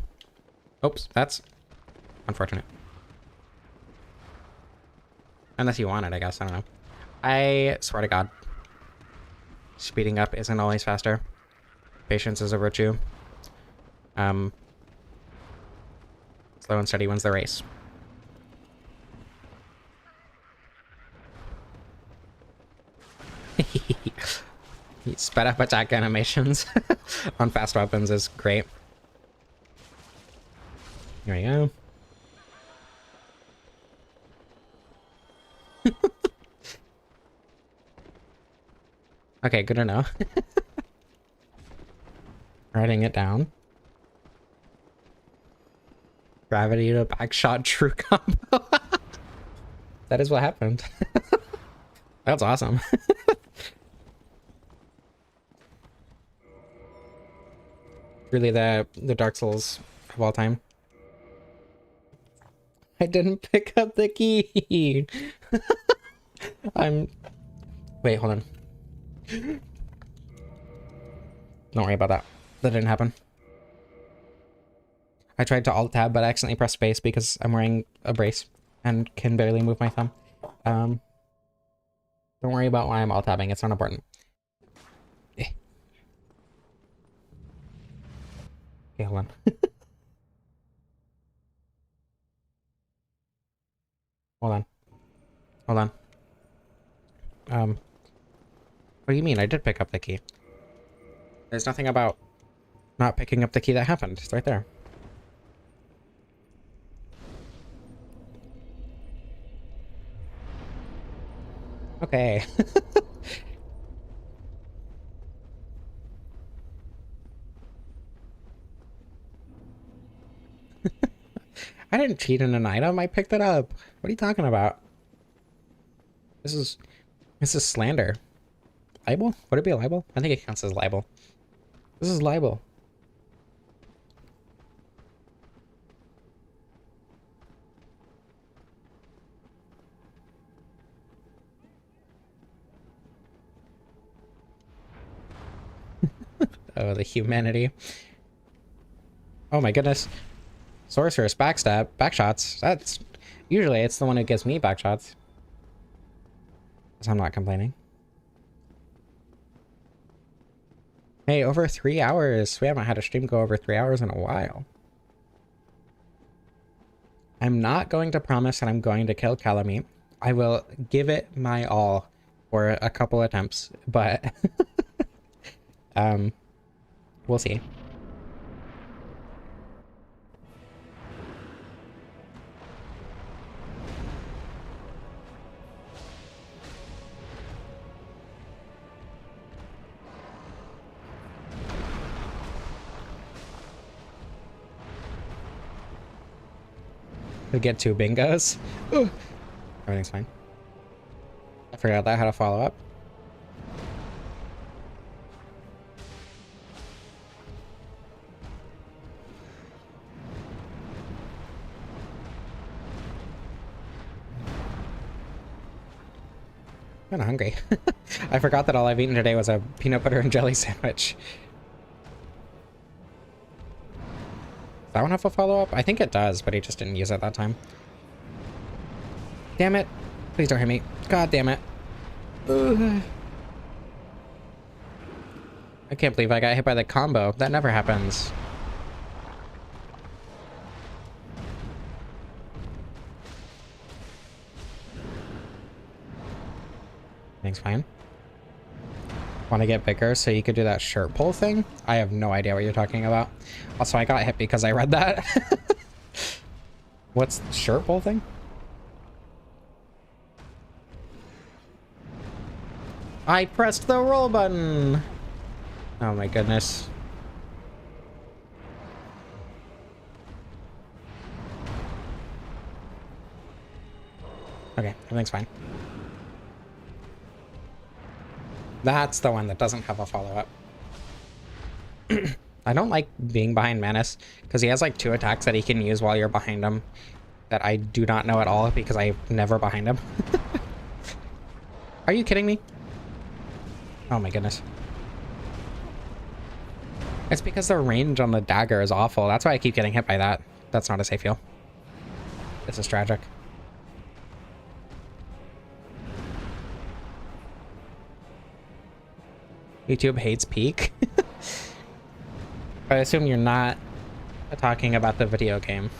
Oops, that's unfortunate. Unless you want it, I guess. I don't know. I swear to God. Speeding up isn't always faster. Patience is a virtue. Slow and steady wins the race. Sped up attack animations on fast weapons is great. There we go. Okay, good to know. Writing it down. Gravity to backshot true combo. That is what happened. That's awesome. Really the Dark Souls of all time. I didn't pick up the key. Wait, hold on. Don't worry about that. That didn't happen. I tried to alt-tab, but I accidentally pressed space because I'm wearing a brace and can barely move my thumb. Don't worry about why I'm alt-tabbing. It's not important. Okay, hold on. Hold on. What do you mean? I did pick up the key. There's nothing about not picking up the key that happened. It's right there. Okay. I didn't cheat in an item. I picked it up. What are you talking about? This is slander. Libel? Would it be a libel? I think it counts as libel. This is libel. Oh, the humanity. Oh my goodness. Sorceress backstab, backshots. That's usually it's the one who gives me backshots. So I'm not complaining. Hey, over 3 hours. We haven't had a stream go over 3 hours in a while. I'm not going to promise that I'm going to kill Calamite. I will give it my all for a couple attempts, but we'll see. We get 2 bingos. Ooh. Everything's fine. I forgot that how to follow up. I'm kinda hungry. I forgot that all I've eaten today was a peanut butter and jelly sandwich. Does that one have a follow-up? I think it does, but he just didn't use it that time. Damn it. Please don't hit me. God damn it. Ugh. I can't believe I got hit by the combo. That never happens. Everything's fine. Want to get bigger so you could do that shirt pull thing? I have no idea what you're talking about. Also, I got hit because I read that. What's the shirt pull thing? I pressed the roll button. Oh my goodness. Okay, everything's fine. That's the one that doesn't have a follow-up. I don't like being behind Manus, because he has like 2 attacks that he can use while you're behind him that I do not know at all because I'm never behind him. Are you kidding me? Oh my goodness. It's because the range on the dagger is awful. That's why I keep getting hit by that. That's not a safe heal. This is tragic. YouTube hates peak. I assume you're not talking about the video game.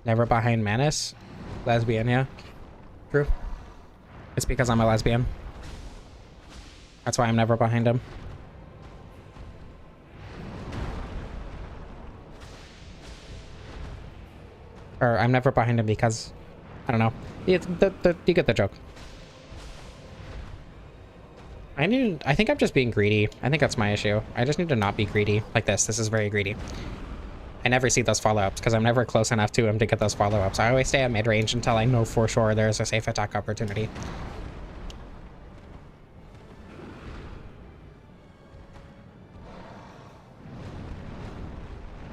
Never behind Manus? Lesbian, yeah. True. It's because I'm a lesbian. That's why I'm never behind him. Or I'm never behind him because... I don't know. You get the joke. I think I'm just being greedy. I think that's my issue. I just need to not be greedy like this. This is very greedy. I never see those follow-ups because I'm never close enough to him to get those follow-ups. I always stay at mid-range until I know for sure there's a safe attack opportunity.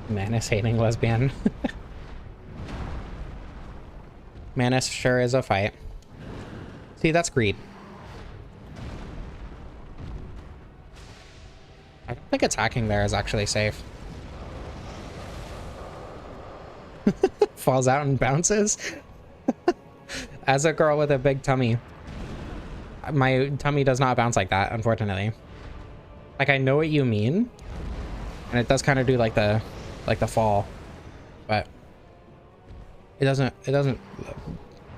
Manus hating lesbian. Manus sure is a fight. See, that's greed. I don't think attacking there is actually safe. Falls out and bounces. As a girl with a big tummy, my tummy does not bounce like that, unfortunately. Like, I know what you mean, and it does kind of do like the fall, but it doesn't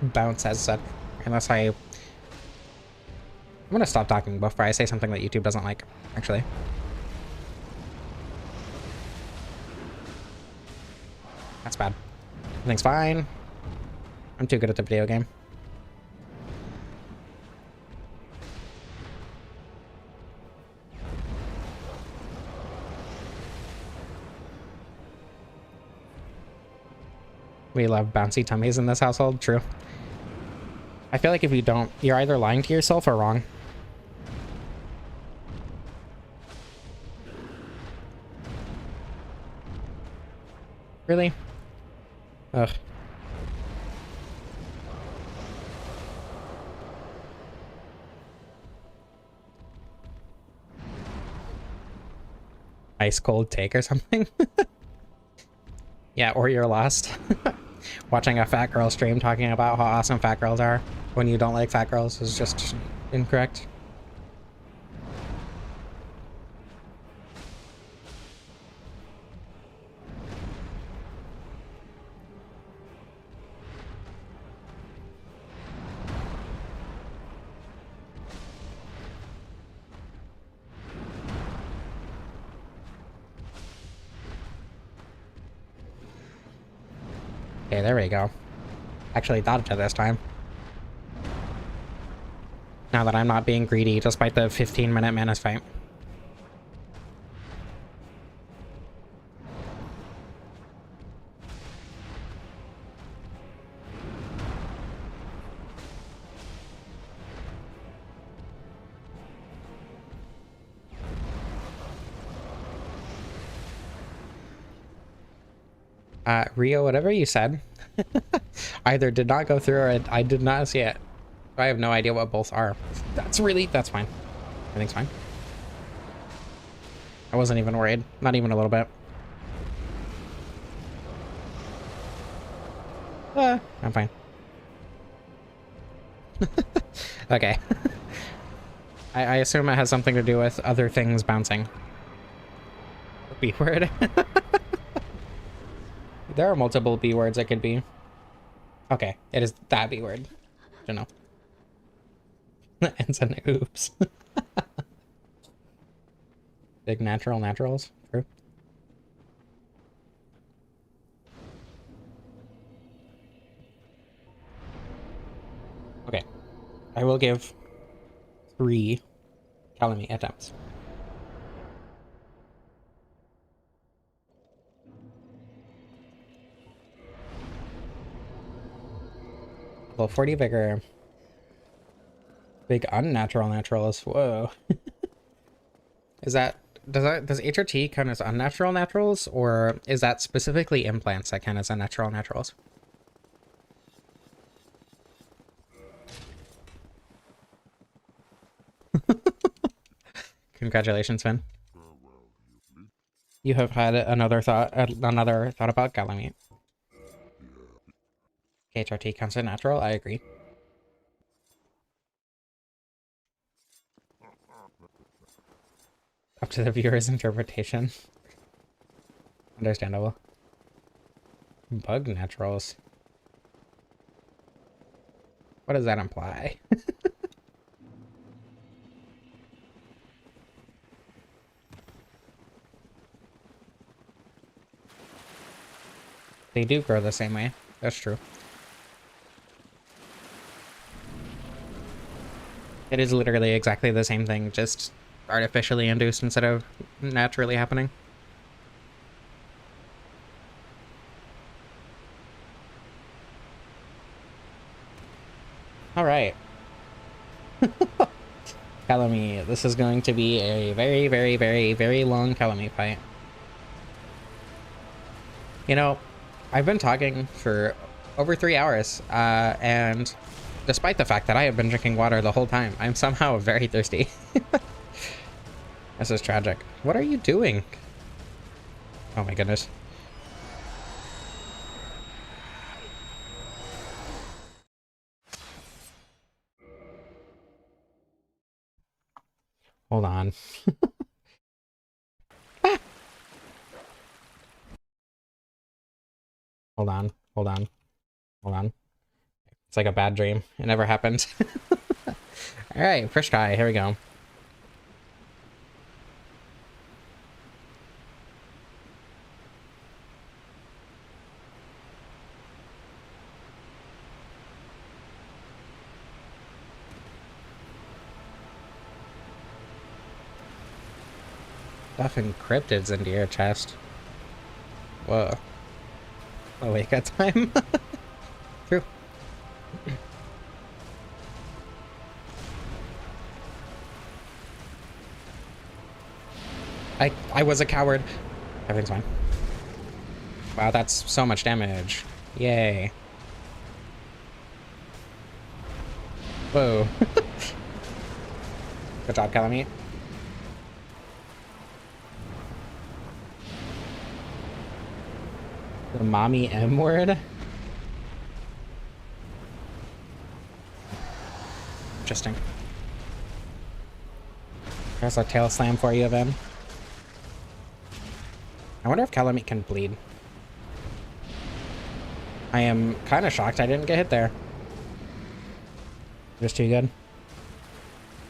bounce as said. Unless I'm gonna stop talking before I say something that YouTube doesn't like, actually. That's bad. Everything's fine. I'm too good at the video game. We love bouncy tummies in this household. True. I feel like if you don't, you're either lying to yourself or wrong. Really? Ugh. Ice cold take or something. Yeah, or you're lost. Watching a fat girl stream talking about how awesome fat girls are when you don't like fat girls is just incorrect. Okay, there we go. Actually dodged it this time. Now that I'm not being greedy despite the 15-minute Manus fight. Rio, whatever you said, either did not go through or I did not see it. I have no idea what both are. That's fine. Everything's fine. I wasn't even worried. Not even a little bit. I'm fine. Okay. I assume it has something to do with other things bouncing. B word. There are multiple B words it could be. Okay, it is that B word. I don't know. It's an oops. Big naturals. True. Okay. I will give 3 Calamy attempts. Level 40 vigor. Big unnatural naturals. Whoa. Does HRT count as unnatural naturals, or is that specifically implants that count as unnatural naturals? Congratulations, Finn. You have had another thought about Galamute. HRT counts as natural. I agree. Up to the viewer's interpretation. Understandable. Bug naturals. What does that imply? They do grow the same way. That's true. It is literally exactly the same thing, just artificially induced instead of naturally happening. All right. Calamy, this is going to be a very, very, very, very long Calamy fight. You know, I've been talking for over 3 hours, and despite the fact that I have been drinking water the whole time, I'm somehow very thirsty. This is tragic. What are you doing? Oh my goodness. Hold on. Ah! Hold on. It's like a bad dream. It never happened. All right, first try. Here we go. Stuff encrypted's into your chest. Whoa. Oh, wait, got time? True. I was a coward. Everything's fine. Wow, that's so much damage. Yay. Whoa. Good job, Calamite. The mommy M word? Interesting. There's a tail slam for you, Vin. I wonder if Calamite can bleed. I am kind of shocked I didn't get hit there. Just too good.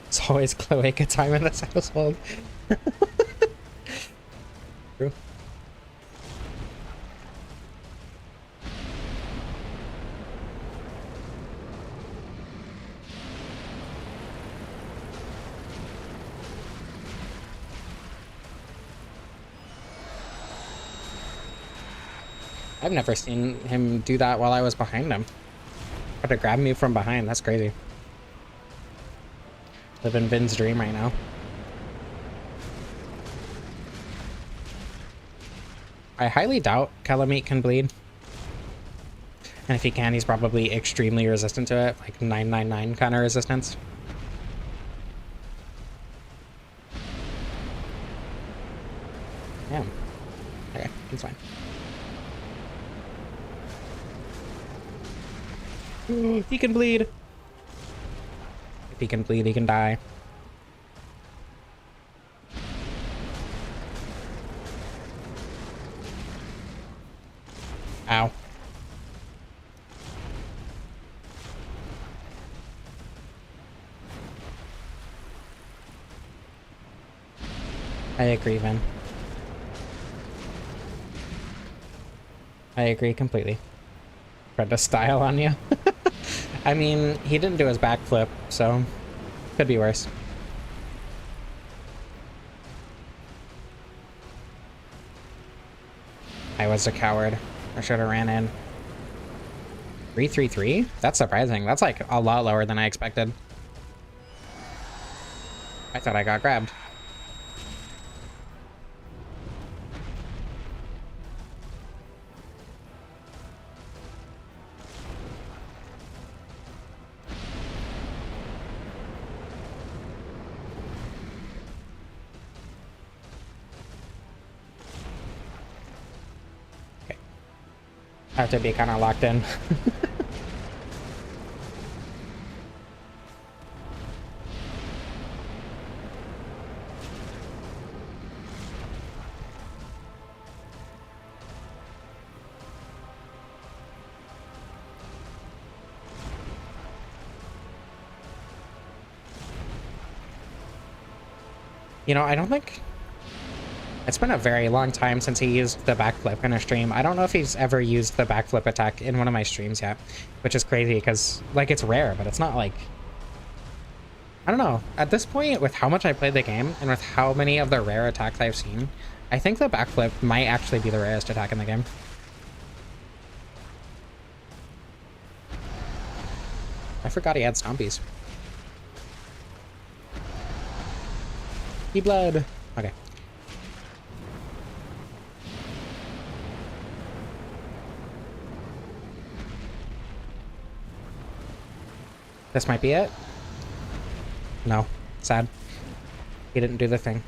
It's always cloaca time in this household. True. I've never seen him do that while I was behind him. Try to grab me from behind. That's crazy. Living Vin's dream right now. I highly doubt Calamite can bleed. And if he can, he's probably extremely resistant to it. Like 999 kind of resistance. Damn. Okay, he's fine. Ooh, he can bleed. If he can bleed, he can die. Ow. I agree, Vin. I agree completely. Tried to style on you. I mean, he didn't do his backflip, so could be worse. I was a coward. I should have ran in. 333? That's surprising. That's like a lot lower than I expected. I thought I got grabbed. I have to be kind of locked in. You know, I don't think... It's been a very long time since he used the backflip in a stream. I don't know if he's ever used the backflip attack in one of my streams yet, which is crazy because, like, it's rare, but it's not like... I don't know. At this point, with how much I played the game and with how many of the rare attacks I've seen, I think the backflip might actually be the rarest attack in the game. I forgot he had stompies. He bled. Okay. This might be it. No. Sad. He didn't do the thing.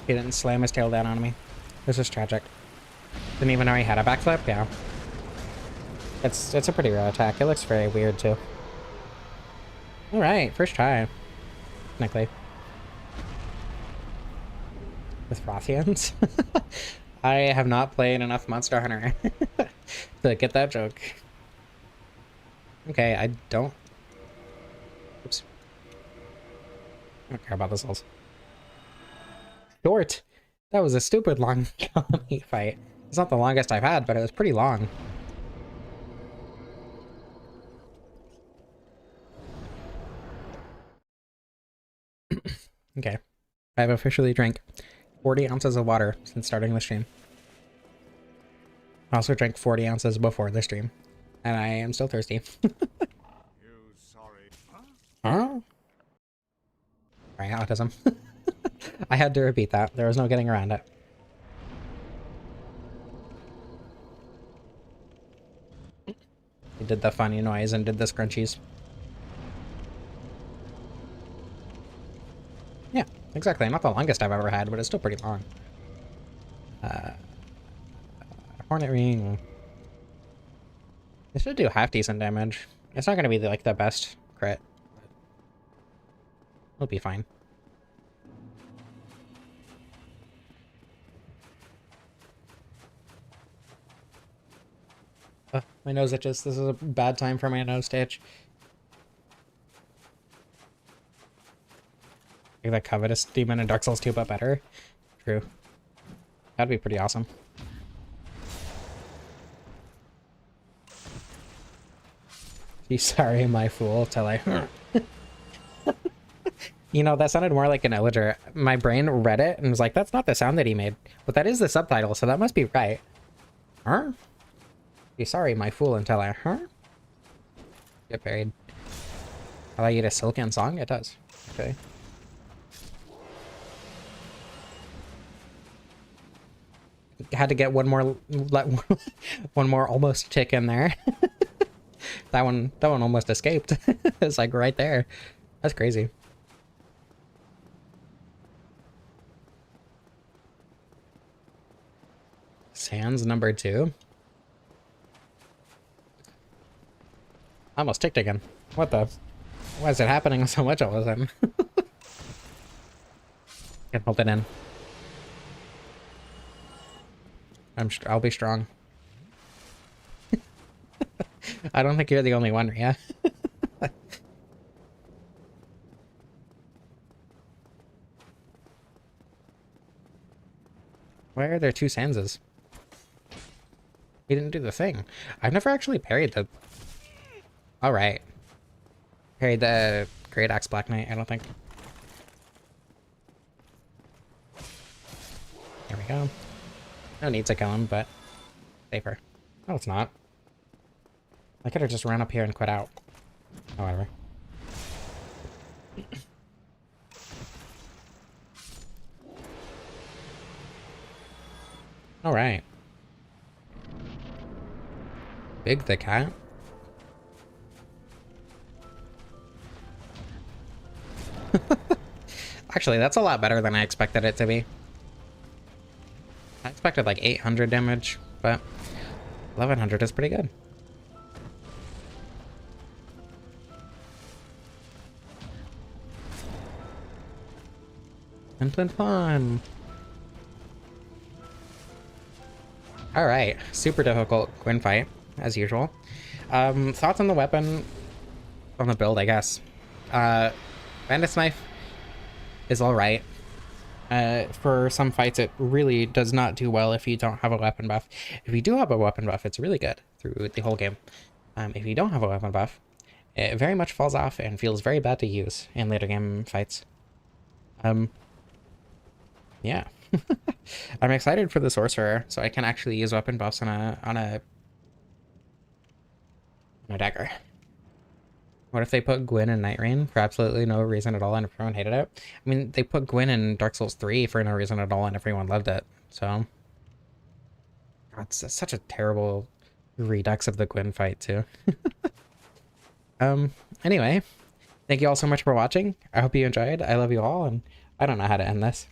He didn't slam his tail down on me. This is tragic. Didn't even know he had a backflip? Yeah. It's a pretty rare attack. It looks very weird too. Alright, first try. Technically. With Rothians? I have not played enough Monster Hunter to get that joke. Okay, I don't... Oops. I don't care about this ult. Short! That was a stupid long Kalameet fight. It's not the longest I've had, but it was pretty long. Okay. I've officially drank 40 ounces of water since starting the stream. I also drank 40 ounces before the stream. And I am still thirsty. You sorry. Huh? Huh? Right, autism. I had to repeat that. There was no getting around it. He did the funny noise and did the scrunchies. Yeah, exactly. Not the longest I've ever had, but it's still pretty long. Hornet Ring. It should do half decent damage. It's not going to be like the best crit. It'll be fine. My nose itches. This is a bad time for my nose stage. Like that Covetous Demon in Dark Souls 2, but better. True. That'd be pretty awesome. You sorry, my fool, till I... You know, that sounded more like an illager. My brain read it and was like, that's not the sound that he made. But that is the subtitle, so that must be right. Huh? You sorry, my fool, until I... Huh? Get buried. Allow you to Silken Song? It does. Okay. Had to get one more... one more almost tick in there. That one almost escaped. It's like right there. That's crazy. Sands number 2. I almost ticked again. What the? Why is it happening so much all of a sudden? Can hold it in. I'll be strong. I don't think you're the only one, Ria. Why are there 2 Sanses? He didn't do the thing. I've never actually parried the... Alright. Parried the Great Axe Black Knight, I don't think. There we go. No need to kill him, but safer. No, it's not. I could have just run up here and quit out. Oh, whatever. Alright. Big the cat. Actually, that's a lot better than I expected it to be. I expected like 800 damage, but 1100 is pretty good. Fun. Alright, super difficult Gwyn fight, as usual. Thoughts on the weapon, on the build, I guess. Bandit's Knife is alright. For some fights, it really does not do well if you don't have a weapon buff. If you do have a weapon buff, it's really good through the whole game. If you don't have a weapon buff, it very much falls off and feels very bad to use in later game fights. Yeah. I'm excited for the Sorcerer, so I can actually use weapon buffs on a dagger. What if they put Gwyn in Night Rain for absolutely no reason at all and everyone hated it? I mean, they put Gwyn in Dark Souls 3 for no reason at all and everyone loved it, so... God, it's such a terrible redux of the Gwyn fight, too. Anyway, thank you all so much for watching. I hope you enjoyed. I love you all, and I don't know how to end this.